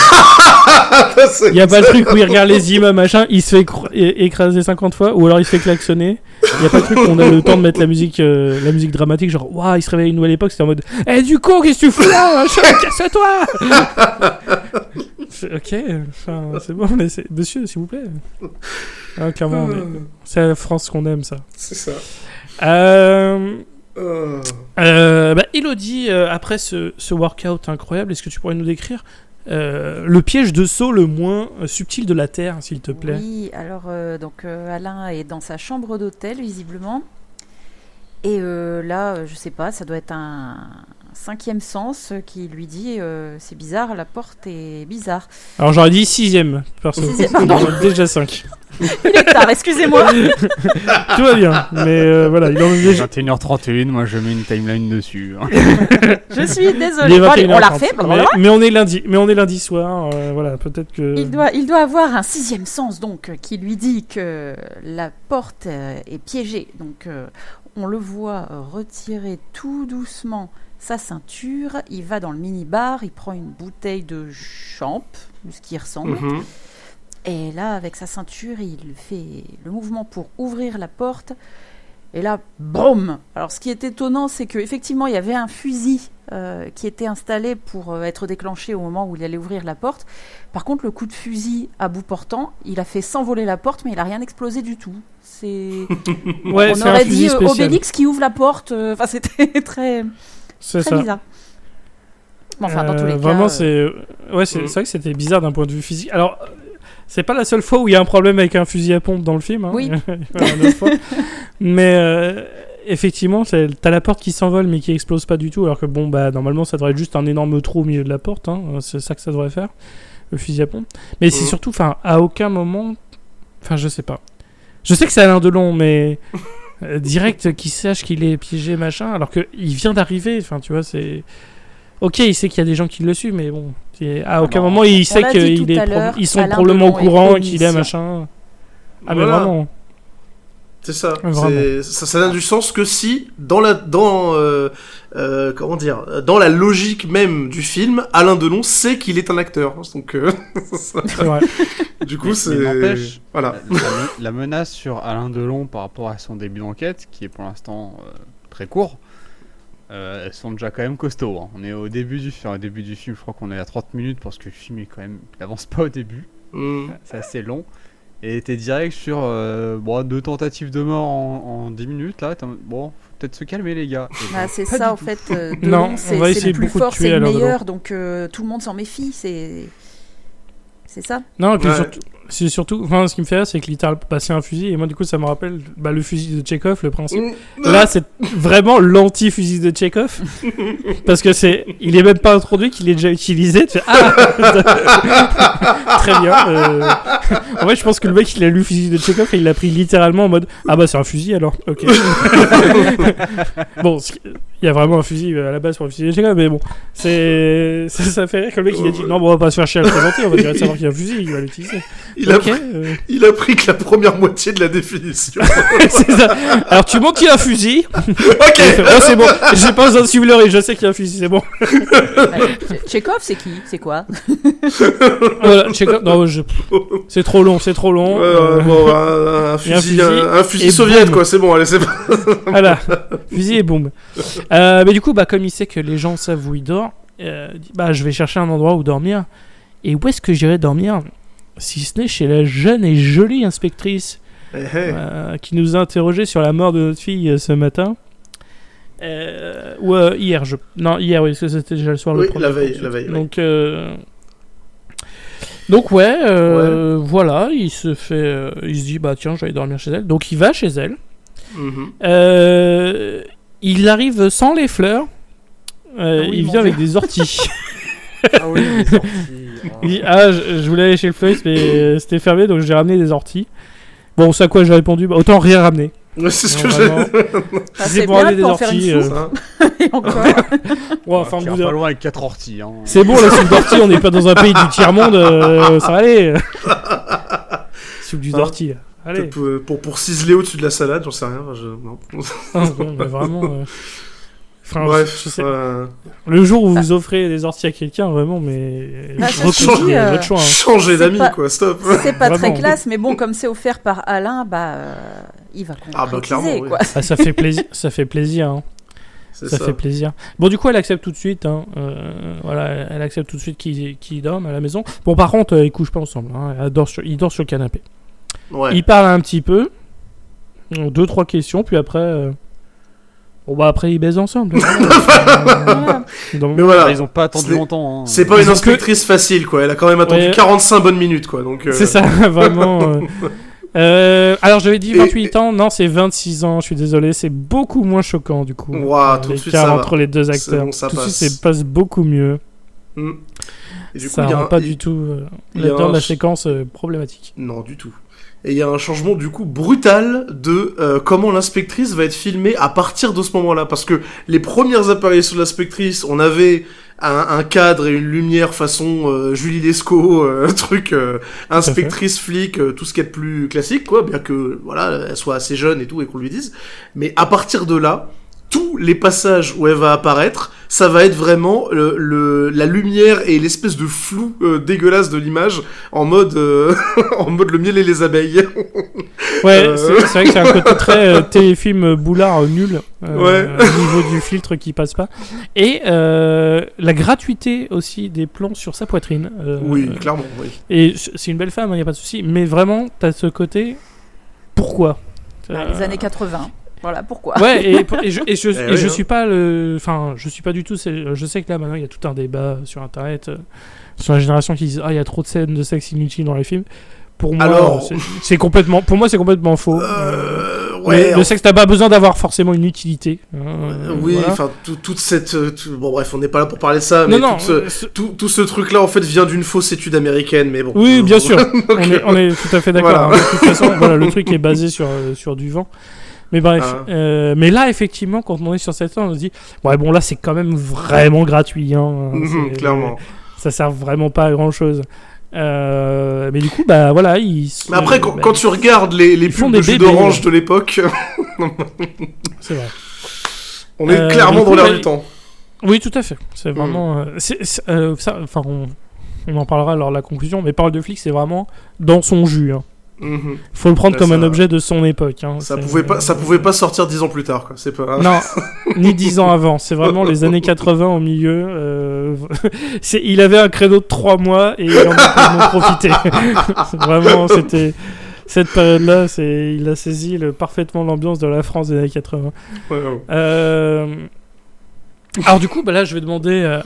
Il y a pas le truc où il regarde les immeubles machin, il se fait écraser 50 fois ou alors il se fait klaxonner. Il y a pas le truc où on a le temps de mettre la musique dramatique genre waouh, il se réveille une nouvelle époque, c'était en mode du con, qu'est-ce que tu fous là, casse-toi. Ok, enfin, c'est bon, mais monsieur, s'il vous plaît. Ah, clairement, c'est la France qu'on aime, ça. C'est ça. Elodie, après ce workout incroyable, est-ce que tu pourrais nous décrire le piège de saut le moins subtil de la Terre, s'il te plaît? Oui, alors Alain est dans sa chambre d'hôtel, visiblement. Et là, je sais pas, ça doit être un 5e sens qui lui dit c'est bizarre, la porte est bizarre. Alors j'aurais dit 6e, perso. 6e, pardon. Déjà 5. Il est tard, excusez-moi. Tout va bien, mais voilà, il en est déjà 21h31, moi je mets une timeline dessus. Je suis désolé. Bon, allez, on l'a refait. Mais on est lundi soir, voilà, peut-être que... Il doit avoir un 6e sens, donc, qui lui dit que la porte est piégée. Donc, on le voit retirer tout doucement sa ceinture, il va dans le mini-bar, il prend une bouteille de champ, ce qui ressemble, et là, avec sa ceinture, il fait le mouvement pour ouvrir la porte, et là, boum! Alors, ce qui est étonnant, c'est qu'effectivement, il y avait un fusil qui était installé pour être déclenché au moment où il allait ouvrir la porte. Par contre, le coup de fusil à bout portant, il a fait s'envoler la porte, mais il n'a rien explosé du tout. On aurait dit Obélix qui ouvre la porte, enfin, c'était très... C'est très ça. bizarre. Bon, enfin, dans tous les vraiment, cas... c'est vrai que c'était bizarre d'un point de vue physique. Alors, c'est pas la seule fois où il y a un problème avec un fusil à pompe dans le film. Hein. Oui. Mais effectivement, t'as la porte qui s'envole mais qui explose pas du tout. Alors que bon, bah normalement, ça devrait être juste un énorme trou au milieu de la porte. Hein. C'est ça que ça devrait faire, le fusil à pompe. Mais c'est surtout, enfin, à aucun moment... Enfin, je sais pas. Je sais que c'est Alain Delon, mais... direct qu'il sache qu'il est piégé machin alors qu'il vient d'arriver, enfin tu vois, c'est ok, il sait qu'il y a des gens qui le suivent, mais bon, à aucun moment il sait qu'ils sont probablement au courant qu'il est machin. Ah mais vraiment, c'est ça. Ça n'a du sens que si dans la logique même du film, Alain Delon sait qu'il est un acteur. Donc c'est vrai. Du coup, c'est n'empêche, voilà. La menace sur Alain Delon par rapport à son début d'enquête, qui est pour l'instant très court, elles sont déjà quand même costauds. Hein. On est au début du film. Je crois qu'on est à 30 minutes parce que le film est quand même, il avance pas au début. C'est assez long. Et t'es direct sur 2 tentatives de mort en 10 minutes, là. Bon, faut peut-être se calmer, les gars. Bah, c'est ça, en fait. Non, c'est on va essayer le plus beaucoup de fort, tuer c'est à le l'heure de meilleur, donc tout le monde s'en méfie, c'est ça. Non, et puis surtout, enfin, ce qui me fait rire, c'est que littéralement, c'est un fusil, et moi, du coup, ça me rappelle le fusil de Tchekhov, le principe. Là, c'est vraiment l'anti-fusil de Tchekhov, parce que il est même pas introduit, qu'il est déjà utilisé. Tu fais, très bien. En fait, je pense que le mec, il a lu le fusil de Tchekhov et il l'a pris littéralement en mode, c'est un fusil alors, ok. Bon, il y a vraiment un fusil à la base pour le fusil de Tchekhov, mais bon, ça fait rire que le mec, il a dit, non, bon, on va pas se faire chier à le présenter, on va direct savoir qu'il y a un fusil, il va l'utiliser. Il a pris que la première moitié de la définition. C'est ça. Alors tu montres qu'il y a un fusil. Ok. C'est bon. J'ai pas besoin de suivre et je sais qu'il y a un fusil, c'est bon. Tchekhov, c'est qui? C'est quoi? Voilà, Tchekhov. Non, c'est trop long. Un fusil soviète, quoi. C'est bon, allez, c'est pas. Voilà. Fusil et bombe. Mais du coup, comme il sait que les gens savent où il dort, je vais chercher un endroit où dormir. Et où est-ce que j'irai dormir? Si ce n'est chez la jeune et jolie inspectrice qui nous a interrogé sur la mort de notre fille ce matin. Ou hier, hier, oui, parce que c'était déjà le soir. Oui, le la veille. Donc voilà, il se dit, tiens, je vais aller dormir chez elle. Donc il va chez elle. Il arrive sans les fleurs. Il vient avec des orties. Ah oui, les orties. Il dit, je voulais aller chez le fleuriste, mais c'était fermé, donc j'ai ramené des orties. Bon, c'est à quoi j'ai répondu? Autant rien ramener. C'est ce que j'ai. C'est pour ramener des orties. Et encore. Enfin, pas loin avec 4 orties. Hein. C'est bon, la soupe d'ortie, on n'est pas dans un pays du tiers-monde, ça va aller. Soupe du d'ortie. Allez. Pour ciseler au-dessus de la salade, j'en sais rien. Non. Mais vraiment. Bref, je sais. Le jour où vous offrez des orties à quelqu'un, vraiment, mais reconsidérez votre choix. Changer d'amis, quoi, stop. C'est pas très classe, mais bon, comme c'est offert par Alain, il va concrétiser, quoi. Oui. Ça fait plaisir, ça fait plaisir. Hein. Ça fait plaisir. Bon, du coup, elle accepte tout de suite. Hein. Elle accepte tout de suite qu'il dorme à la maison. Bon, par contre, ils couchent pas ensemble. Hein. Il dort sur le canapé. Ouais. Ils parlent un petit peu. 2-3 questions, puis après. Après, ils baisent ensemble. Mais voilà. Ils ont pas attendu longtemps. Hein. C'est pas une inspectrice facile, quoi. Elle a quand même attendu 45 bonnes minutes, quoi. Donc, C'est ça, vraiment. Alors, j'avais dit 28 ans. Non, c'est 26 ans. Je suis désolé. C'est beaucoup moins choquant, du coup. Tout de suite, ça va. Entre les deux acteurs. Bon, ça tout de passe. suite, ça passe beaucoup mieux. Et du coup, ça rend pas du tout la séquence problématique. Non, du tout. Et il y a un changement du coup brutal de comment l'inspectrice va être filmée à partir de ce moment-là. Parce que les premières apparitions de l'inspectrice, on avait un cadre et une lumière façon Julie Lescaut, inspectrice, flic, tout ce qu'il y a de plus classique, quoi. Bien que, voilà, elle soit assez jeune et tout et qu'on lui dise. Mais à partir de là, tous les passages où elle va apparaître, ça va être vraiment la lumière et l'espèce de flou dégueulasse de l'image en mode le miel et les abeilles. Ouais, c'est vrai que c'est un côté très téléfilm boulard nul au niveau du filtre qui passe pas. Et la gratuité aussi des plans sur sa poitrine. Oui, clairement, oui. Et c'est une belle femme, y a pas de souci. Mais vraiment, t'as ce côté... Pourquoi les années 80. Voilà pourquoi. Ouais, je suis pas je suis pas du tout. Je sais que là maintenant il y a tout un débat sur internet sur la génération qui disent il y a trop de scènes de sexe inutiles dans les films. Pour moi, c'est complètement faux. Le sexe n'a pas besoin d'avoir forcément une utilité. Enfin toute cette bon bref, on n'est pas là pour parler de ça, mais tout ce truc là en fait vient d'une fausse étude américaine, mais bon. Oui, bien sûr. on est tout à fait d'accord. Voilà. Hein. De toute façon, le truc est basé sur du vent. Mais bref, mais là effectivement quand on est sur cette scène on se dit là c'est quand même vraiment gratuit clairement. Ça sert vraiment pas à grand chose. Mais du coup mais après quand tu regardes les pubs de jus d'orange de l'époque c'est vrai. On est clairement dans l'air du temps. Oui, tout à fait. C'est vraiment on en parlera lors de la conclusion, mais Parole de flic c'est vraiment dans son jus. Faut le prendre comme un objet de son époque. Ça pouvait pas sortir 10 ans plus tard, quoi. C'est pas... Non, ni 10 ans avant. C'est vraiment les années 80 au milieu. Il avait un créneau de 3 mois et il en a pleinement profité. Vraiment, c'était... Cette période-là, il a saisi parfaitement l'ambiance de la France des années 80. Alors du coup, là, je vais demander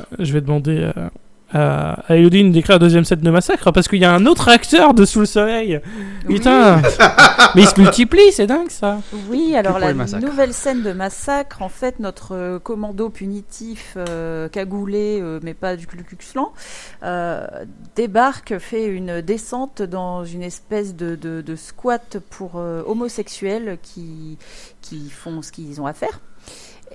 à Elodie d'écrire la deuxième scène de massacre parce qu'il y a un autre acteur de Sous le Soleil. Oui. Putain, mais il se multiplie, c'est dingue ça. Oui, alors la nouvelle scène de massacre, en fait, notre commando punitif cagoulé, mais pas du Ku Klux Klan, débarque, fait une descente dans une espèce de squat pour homosexuels qui font ce qu'ils ont à faire.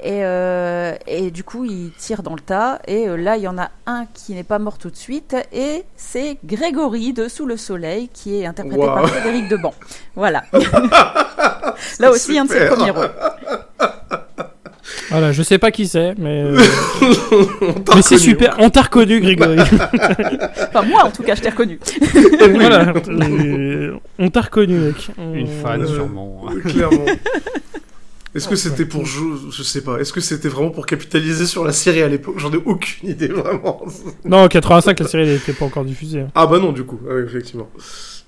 Et du coup, il tire dans le tas. Et là, il y en a un qui n'est pas mort tout de suite. Et c'est Grégory de Sous le Soleil, qui est interprété par Frédéric Deban. Voilà. Là aussi, super. Un de ses premiers rôles. Voilà, je sais pas qui c'est, mais c'est super. On t'a reconnu, Grégory. Enfin, moi, en tout cas, je t'ai reconnu. Voilà. On t'a reconnu, mec. Une fan, sûrement. Clairement. Est-ce que c'était pour jouer, je sais pas, est-ce que c'était vraiment pour capitaliser sur la série à l'époque? J'en ai aucune idée, vraiment. Non, en 85, la série n'était pas encore diffusée. Ah bah non, du coup, effectivement.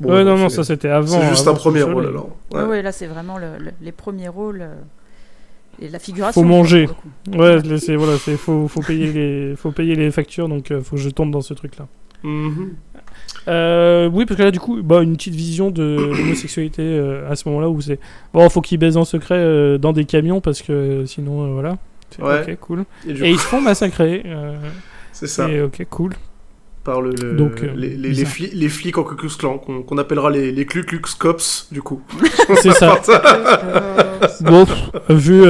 Bon, ouais, non, ça c'était avant. C'est juste avant un premier rôle, alors. Ouais, là c'est vraiment les premiers rôles et la figuration. Faut manger. Ouais, faut payer les factures, donc faut que je tombe dans ce truc-là. Oui, parce que là, du coup, une petite vision de l'homosexualité à ce moment-là où c'est faut qu'ils baisent en secret dans des camions parce que sinon, voilà. Ouais. Ok, cool. Et ils se font massacrer. C'est ça. Et ok, cool. Par les flics en Ku Klux Klan, qu'on appellera les Ku Klux Cops, du coup. C'est ça. Bon, vu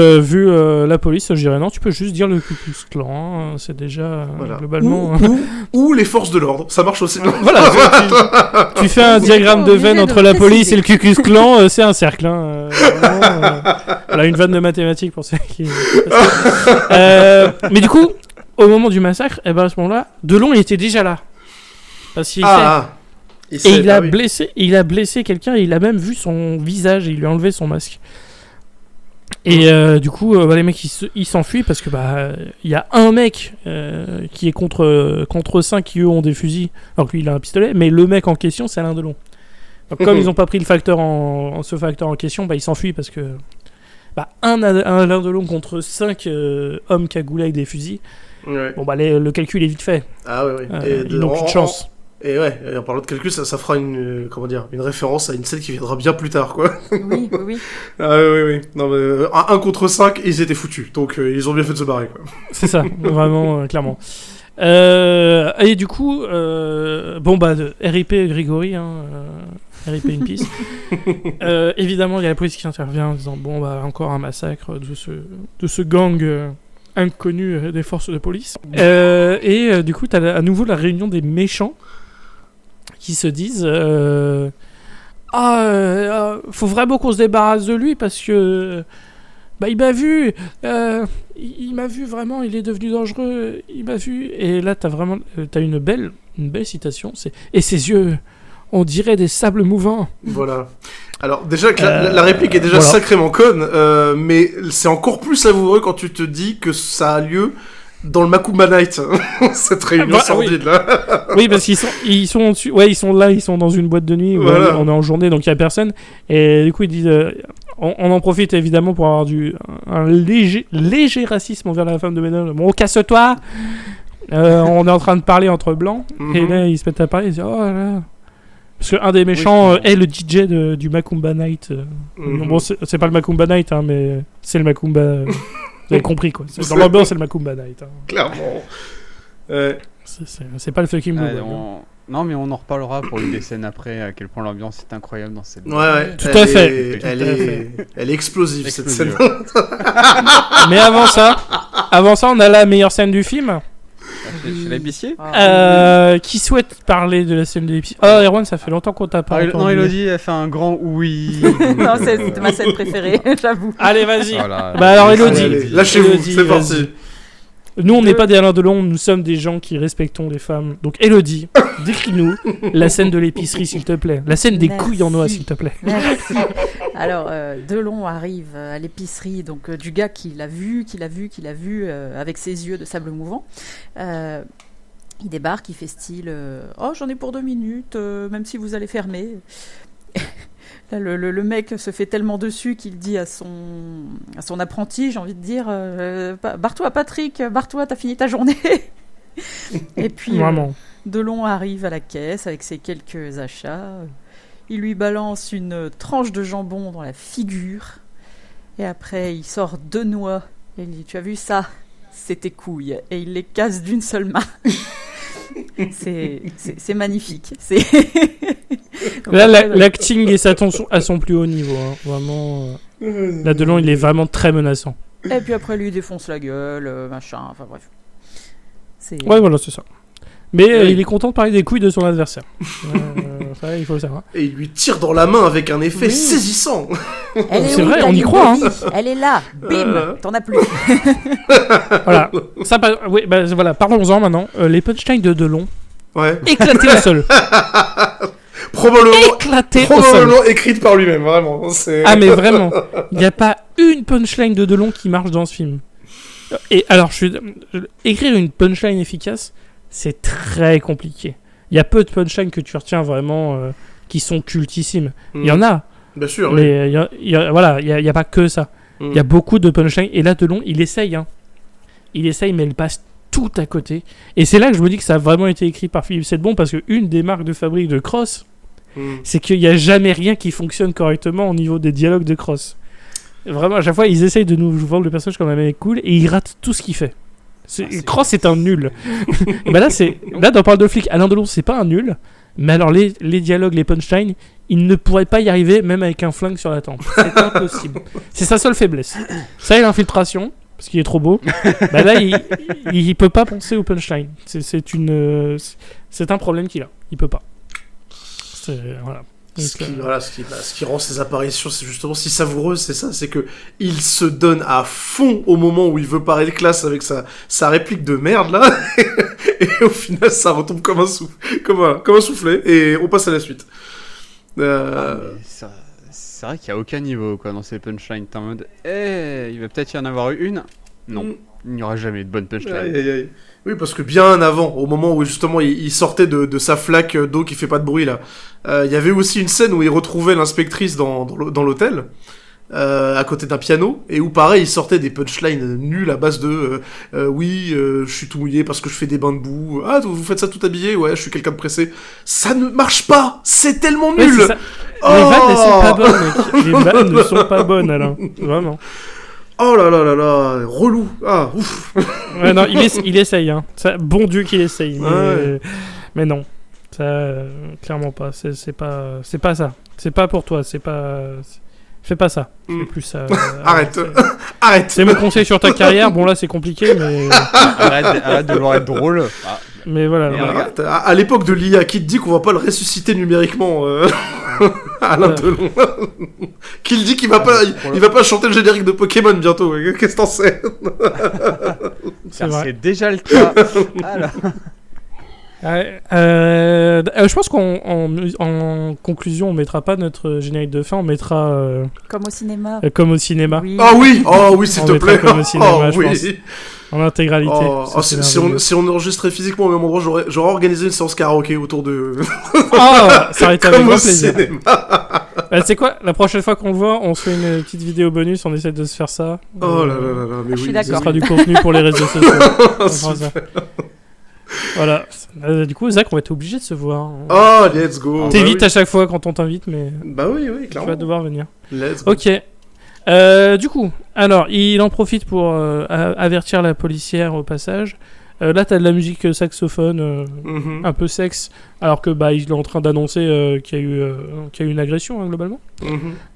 la police, je dirais non, tu peux juste dire le Ku Klux Klan, c'est déjà globalement... Ou les forces de l'ordre, ça marche aussi. Voilà, tu fais un diagramme de veine entre la police et le Ku Klux Klan, c'est un cercle. Voilà, une vanne de mathématiques pour ceux qui... mais du coup... Au moment du massacre, à ce moment-là, Delon il était déjà là. Parce qu'il il a blessé quelqu'un et il a même vu son visage et il lui a enlevé son masque. Et du coup, les mecs ils s'enfuient parce que il y a un mec qui est contre 5 qui eux ont des fusils, alors que lui il a un pistolet, mais le mec en question c'est Alain Delon. Donc comme ils n'ont pas pris ce facteur en question, ils s'enfuient parce que un Alain Delon contre 5 hommes cagoulés avec des fusils. Ouais. Bon le calcul est vite fait. Ah ouais. Ils n'ont plus de chance. Et en parlant de calcul, ça fera une référence à une scène qui viendra bien plus tard, quoi. Oui. Ah oui. Non mais 1 contre 5, ils étaient foutus. Donc ils ont bien fait de se barrer, quoi. C'est ça, vraiment clairement. Et du coup RIP Grégory RIP in peace. Évidemment, il y a la police qui intervient en disant encore un massacre de ce gang inconnu des forces de police. Et du coup, tu as à nouveau la réunion des méchants qui se disent faut vraiment qu'on se débarrasse de lui parce que il m'a vu, il m'a vu vraiment, il est devenu dangereux, il m'a vu. Et là, t'as une belle citation, c'est et ses yeux, on dirait des sables mouvants. Voilà. Alors déjà que la réplique est déjà sacrément conne, mais c'est encore plus savoureux quand tu te dis que ça a lieu dans le Macumba Night, cette réunion sordide là. Oui, parce qu'ils sont dessus. Ouais, ils sont là, ils sont dans une boîte de nuit où on est en journée, donc il y a personne. Et du coup, ils disent, on en profite évidemment pour avoir un léger racisme envers la femme de ménage. Bon, casse-toi. On est en train de parler entre blancs, et là ils se mettent à parler. Ils disent, oh là. Parce qu'un des méchants est le DJ du Macumba Night. Bon, c'est pas le Macumba Night, mais c'est le Macumba. Vous avez compris, quoi. Dans l'ambiance, c'est le Macumba Night. Clairement. C'est pas le fucking Blue. Non, mais on en reparlera pour une des scènes après, à quel point l'ambiance est incroyable dans cette... Ouais. Tout à fait. Elle est explosive, cette scène. Mais avant ça, on a la meilleure scène du film. Chez l'épicier qui souhaite parler de la scène de l'épicier? Erwan, ça fait longtemps qu'on t'a pas entendu. Non, Elodie, elle fait un grand oui. Non, c'est ma scène préférée, j'avoue. Allez, vas-y. Voilà. Alors, Elodie, lâchez-vous, c'est parti. Nous, on n'est pas des Alain Delon, nous sommes des gens qui respectons les femmes. Donc, Elodie, décris-nous la scène de l'épicerie, s'il te plaît. La scène des couilles en noix, s'il te plaît. Merci. Alors, Delon arrive à l'épicerie donc du gars qu'il a vu avec ses yeux de sable mouvant. Il débarque, il fait style « Oh, j'en ai pour 2 minutes, même si vous allez fermer. » Là, le mec se fait tellement dessus qu'il dit à son apprenti, j'ai envie de dire, barre-toi Patrick, barre-toi, t'as fini ta journée. Et puis Delon arrive à la caisse avec ses quelques achats, il lui balance une tranche de jambon dans la figure, et après il sort 2 noix, et il dit, tu as vu ça, c'est tes couilles, et il les casse d'une seule main. C'est magnifique. Là, l'acting et sa tension à son plus haut niveau. Hein. Vraiment. Là, Delon, il est vraiment très menaçant. Et puis après, lui, il défonce la gueule, machin. Enfin bref. Ouais, voilà, c'est ça. Mais il est content de parler des couilles de son adversaire. Ça, il faut le savoir. Et il lui tire dans la main avec un effet saisissant. C'est vrai, on y croit. Hein. Elle est là. Bim, t'en as plus. Voilà. Ça, oui, voilà. Parlons-en maintenant. Les punchlines de Delon. Ouais. Éclatés au sol. Probablement écrite par lui-même, vraiment. Ah, mais vraiment. Il n'y a pas une punchline de Delon qui marche dans ce film. Et alors, écrire une punchline efficace, c'est très compliqué. Il y a peu de punchlines que tu retiens vraiment qui sont cultissimes. Il y en a. Bien sûr. Mais voilà, il y a pas que ça. Il y a beaucoup de punchlines. Et là, Delon, il essaye. Hein. Il essaye, mais il passe tout à côté. Et c'est là que je me dis que ça a vraiment été écrit par Philippe Sedbon, parce qu'une des marques de fabrique de Cross, c'est qu'il n'y a jamais rien qui fonctionne correctement au niveau des dialogues de Cross. Vraiment, à chaque fois, ils essayent de nous vendre le personnage comme un mec cool, et ils ratent tout ce qu'il fait. Cross est un nul. Et là, dans Parle de flic, Alain Delon, c'est pas un nul, mais alors les dialogues, les punchlines, il ne pourrait pas y arriver même avec un flingue sur la tempe. C'est impossible. C'est sa seule faiblesse. Ça et l'infiltration, parce qu'il est trop beau. Là, il peut pas penser au punchline. C'est un problème qu'il a. Il peut pas. Voilà. Ce qui rend ses apparitions, c'est justement si savoureuses, c'est ça, c'est que il se donne à fond au moment où il veut paraître classe avec sa réplique de merde là, et au final ça retombe comme un soufflet, et on passe à la suite. C'est vrai qu'il n'y a aucun niveau quoi, dans ces punchlines. T'es en mode, il va peut-être y en avoir une. Non, il n'y aura jamais de bonne punchline. Oui, parce que bien avant, au moment où justement il sortait de sa flaque d'eau qui fait pas de bruit là, il y avait aussi une scène où il retrouvait l'inspectrice dans l'hôtel, à côté d'un piano, et où pareil il sortait des punchlines nulles à base de je suis tout mouillé parce que je fais des bains de boue. Ah, vous faites ça tout habillé? Ouais, je suis quelqu'un de pressé. Ça ne marche pas, c'est tellement nul. Les vannes elles sont pas bonnes, mec. Les vannes ne sont pas bonnes, Alain, vraiment. Oh là là là là, relou. Ah, ouf. Ouais, non, il essaye, hein. Ça, bon Dieu qu'il essaye, mais non. Ça, clairement pas. C'est pas ça. C'est pas pour toi. Fais pas ça. Fais plus ça. Arrête. C'est mon conseil sur ta carrière. Bon, là, c'est compliqué, mais. Arrête de vouloir être drôle. Mais voilà. À l'époque de l'IA, qui te dit qu'on va pas le ressusciter numériquement, Alain Delon. Qui le dit qu'il va pas chanter le générique de Pokémon bientôt. Qu'est-ce que t'en sais? C'est déjà le cas. Alors. Je pense qu'en conclusion, on mettra pas notre générique de fin, on mettra comme au cinéma. Comme au cinéma. Oui. Oh oui, s'il te plaît. Comme au cinéma, je pense. En intégralité. Si on enregistrait physiquement au même endroit, j'aurais organisé une séance karaoké autour de. Ça aurait été avec grand plaisir. C'est quoi? La prochaine fois qu'on le voit, on se fait une petite vidéo bonus, on essaie de se faire ça. Oh là là là, mais je suis oui. d'accord. Ce sera du contenu pour les réseaux sociaux. Voilà. Du coup, Zach, on va être obligé de se voir. Oh, let's go. T'évites à chaque fois quand on t'invite, mais. Bah oui, clairement. Tu vas devoir venir. Let's go. Ok. Du coup, alors, il en profite pour avertir la policière au passage. Là, t'as de la musique saxophone, un peu sexe, alors que il est en train d'annoncer qu'il y a eu une agression, hein, globalement.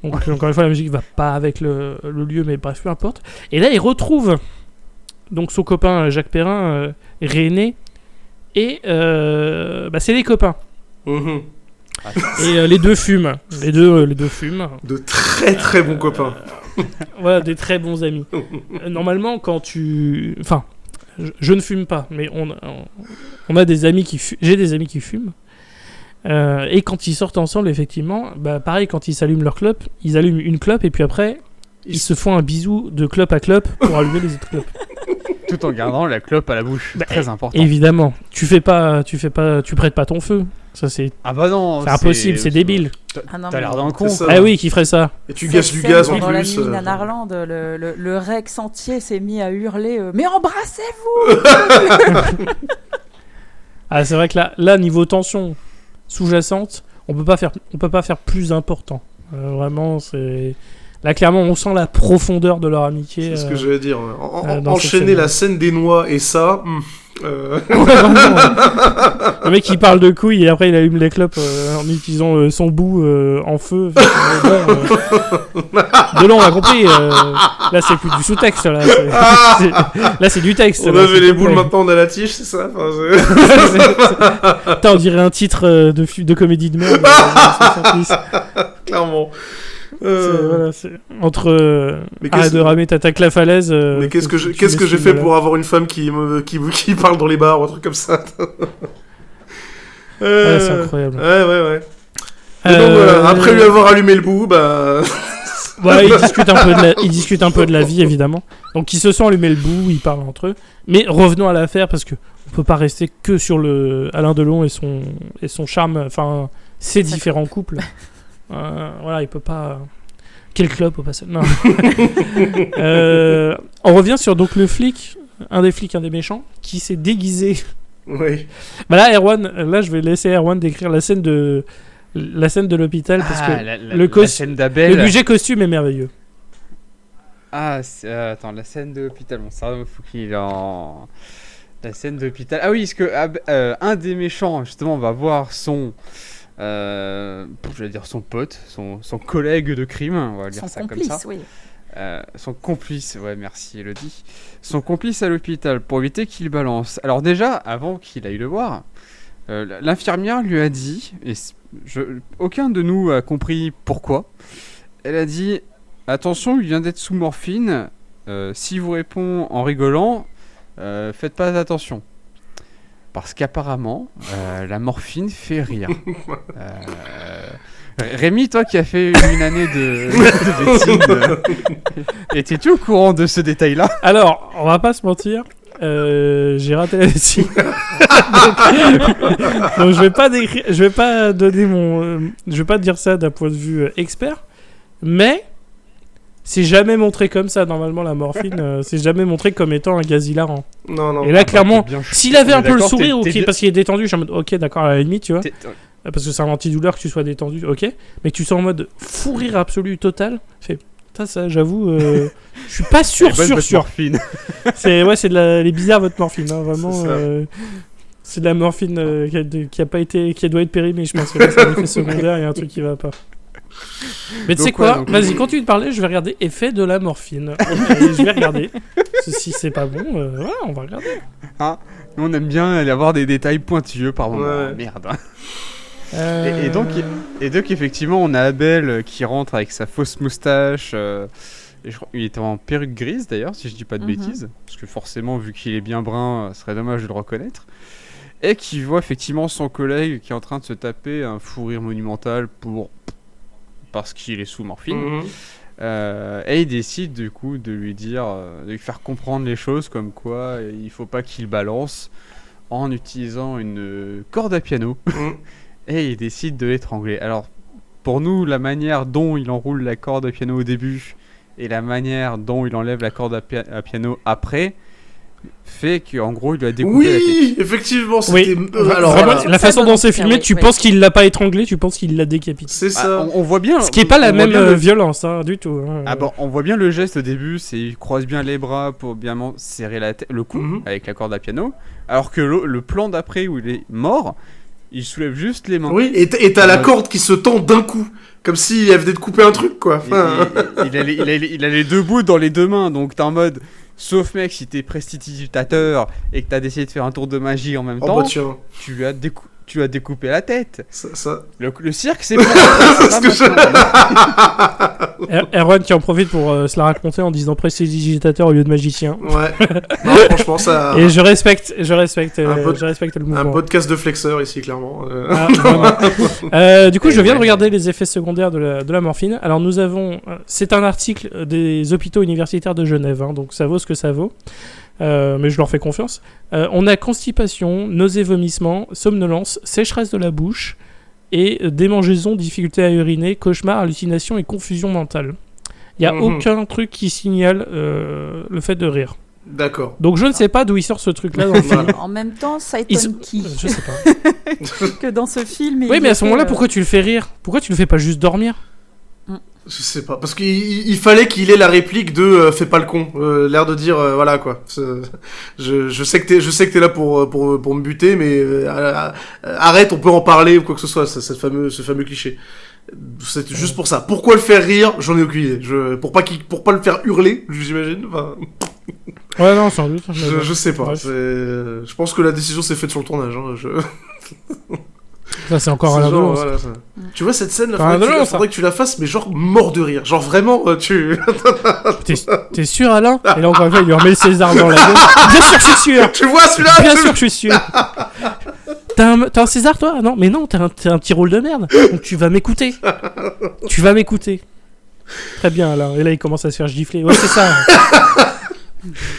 Donc, encore une fois, la musique va pas avec le lieu, mais bref, peu importe. Et là, il retrouve donc son copain Jacques Perrin, René, et c'est les copains. Et les deux fument. Les deux fument. De très très bons copains. Voilà, des très bons amis. Normalement, quand tu... Enfin, je ne fume pas, mais on a des amis qui fument. J'ai des amis qui fument. Et quand ils sortent ensemble, effectivement, pareil, quand ils s'allument leur clope, ils allument une clope et puis après, ils se font un bisou de clope à clope pour allumer les autres clopes. Tout en gardant la clope à la bouche. Très important. Évidemment. Tu prêtes pas ton feu. Ça, c'est... Ah bah non, c'est impossible, c'est débile. T'as l'air d'un con. Ah oui, qui ferait ça. Et tu gasses du gaz en pendant la plus. nuit, Nanarland, le Rex entier s'est mis à hurler mais embrassez-vous. Ah, c'est vrai que là, niveau tension sous-jacente, on peut pas faire plus important. Vraiment, c'est... Là, clairement, on sent la profondeur de leur amitié. C'est ce que je vais dire. Enchaîner scène. la scène des noix et ça... Ouais, vraiment, le mec, il parle de couilles et après, il allume les clopes en utilisant son bout en feu. Delon, on a compris. Là, c'est plus du sous-texte. Là, c'est du texte. On avait les boules, maintenant on a la tige, c'est ça Putain, on dirait un titre de comédie de merde. Clairement. Voilà, entre arrête de ramer, t'attaques la falaise. Mais qu'est-ce que j'ai fait pour avoir une femme qui parle dans les bars ou un truc comme ça? Ouais, c'est incroyable. Ouais. Et donc voilà, après lui avoir allumé le bout, bah. Ouais, ils discutent un peu de la vie, évidemment. Donc ils se sont allumés le bout, ils parlent entre eux. Mais revenons à l'affaire, parce que on peut pas rester que sur Alain Delon et son charme, enfin ses différents couples. Voilà, il peut pas. Quel club au passage. Non. On revient sur donc le flic, un des méchants, qui s'est déguisé. Oui. Bah là, je vais laisser Erwan décrire la scène de l'hôpital parce que la scène d'Abel. Le budget costume est merveilleux. Attends, la scène de l'hôpital. Bon, ça faut qu'il est en. La scène de l'hôpital. Ah oui, parce que un des méchants, justement, va voir son. J'allais dire son pote, son collègue de crime, on va dire son ça complice, comme ça. Oui. Son complice, ouais, merci Elodie. Son complice à l'hôpital pour éviter qu'il balance. Alors déjà, avant qu'il aille le voir, l'infirmière lui a dit, et aucun de nous a compris pourquoi, elle a dit « Attention, il vient d'être sous morphine, s'il vous répond en rigolant, faites pas attention. » Parce qu'apparemment, la morphine fait rire. Rémi, toi qui as fait une année de médecine, étais-tu au courant de ce détail-là? Alors, on va pas se mentir, j'ai raté la médecine. donc je vais pas dire ça d'un point de vue expert, mais c'est jamais montré comme ça. Normalement, la morphine, c'est jamais montré comme étant un gaz hilarant. Non. Et là, clairement, s'il avait un peu le sourire, parce qu'il est détendu, je suis en mode, ok, d'accord, à la limite, tu vois. Parce que c'est un antidouleur que tu sois détendu, ok. Mais que tu sois en mode fou rire absolu, total. Ça, j'avoue, je suis pas sûr. Morphine. C'est les bizarres, votre morphine, hein, vraiment. C'est de la morphine qui doit être périmée, je pense. Que là, c'est un effet secondaire, il y a un truc qui va pas. Mais tu sais quoi, vas-y, continue de parler, je vais regarder effet de la morphine. Je vais regarder. Si c'est pas bon, voilà, on va regarder. Ah, nous on aime bien aller avoir des détails pointilleux par moment. Ouais. Merde. Et donc effectivement, on a Abel qui rentre avec sa fausse moustache. Et je crois, il était en perruque grise d'ailleurs, si je dis pas de bêtises. Parce que forcément, vu qu'il est bien brun, ce serait dommage de le reconnaître. Et qui voit effectivement son collègue qui est en train de se taper un fou rire monumental parce qu'il est sous morphine. Et il décide du coup de lui dire, de lui faire comprendre les choses comme quoi il faut pas qu'il balance en utilisant une corde à piano. Et il décide de l'étrangler. Alors pour nous, la manière dont il enroule la corde à piano au début et la manière dont il enlève la corde à piano après fait qu'en gros il lui a découpé la tête. Oui, effectivement, c'était... Alors, vraiment, la façon dont c'est filmé, tu penses qu'il l'a pas étranglé, tu penses qu'il l'a décapité. C'est ça. On voit bien. Ce qui est pas la même violence, hein, du tout. Hein. Ah bon, on voit bien le geste au début, c'est il croise bien les bras pour bien serrer le cou avec la corde à piano, alors que le plan d'après où il est mort, il soulève juste les mains. Oui, et t'as la corde qui se tend d'un coup, comme s'il venait de couper un truc, quoi. Enfin... il a les deux bouts dans les deux mains, donc t'es en mode... Sauf mec, si t'es prestidigitateur et que t'as décidé de faire un tour de magie en même temps, bah tiens. tu as découpé la tête. Ça... Le cirque, c'est pas Erwan qui en profite pour se la raconter en disant prestidigitateur au lieu de magicien. Ouais. Non, franchement, ça... Et je respecte le mouvement. Un podcast de flexeur ici, clairement. Du coup, je viens de regarder les effets secondaires de la morphine. Alors, nous avons... c'est un article des hôpitaux universitaires de Genève, hein, donc ça vaut ce que ça vaut. mais je leur fais confiance. On a constipation, nausées, vomissements, somnolence, sécheresse de la bouche et démangeaison, difficulté à uriner, cauchemar, hallucination et confusion mentale. Il n'y a aucun truc qui signale le fait de rire. D'accord. Donc je ne sais pas d'où il sort ce truc-là dans le film. En même temps, ça étonne qui Je sais pas. que dans ce film. Oui, mais à ce moment-là, pourquoi tu le fais rire ? Pourquoi tu le fais pas juste dormir ? Je sais pas, parce qu'il fallait qu'il ait la réplique de fais pas le con, l'air de dire voilà quoi. Je sais que t'es là pour me buter, mais arrête, on peut en parler ou quoi que ce soit, ce fameux cliché. C'est juste pour ça. Pourquoi le faire rire ? J'en ai aucune idée. Pour pas le faire hurler, j'imagine. Enfin... Ouais, non, sans doute. Je sais pas. Je pense que la décision s'est faite sur le tournage. Ça, c'est encore un genre, voilà, ça. Tu vois cette scène là, faudrait que tu la fasses, mais genre mort de rire. Genre vraiment, tu. T'es sûr, Alain ? Et là, encore une fois, il lui remet le César dans la gueule. Bien sûr, je suis sûr ! Tu vois celui-là ? Bien sûr que je suis sûr ! T'as un César, toi ? Non, mais non, t'as un petit rôle de merde. Donc tu vas m'écouter. Très bien, Alain. Et là, il commence à se faire gifler. Ouais, c'est ça.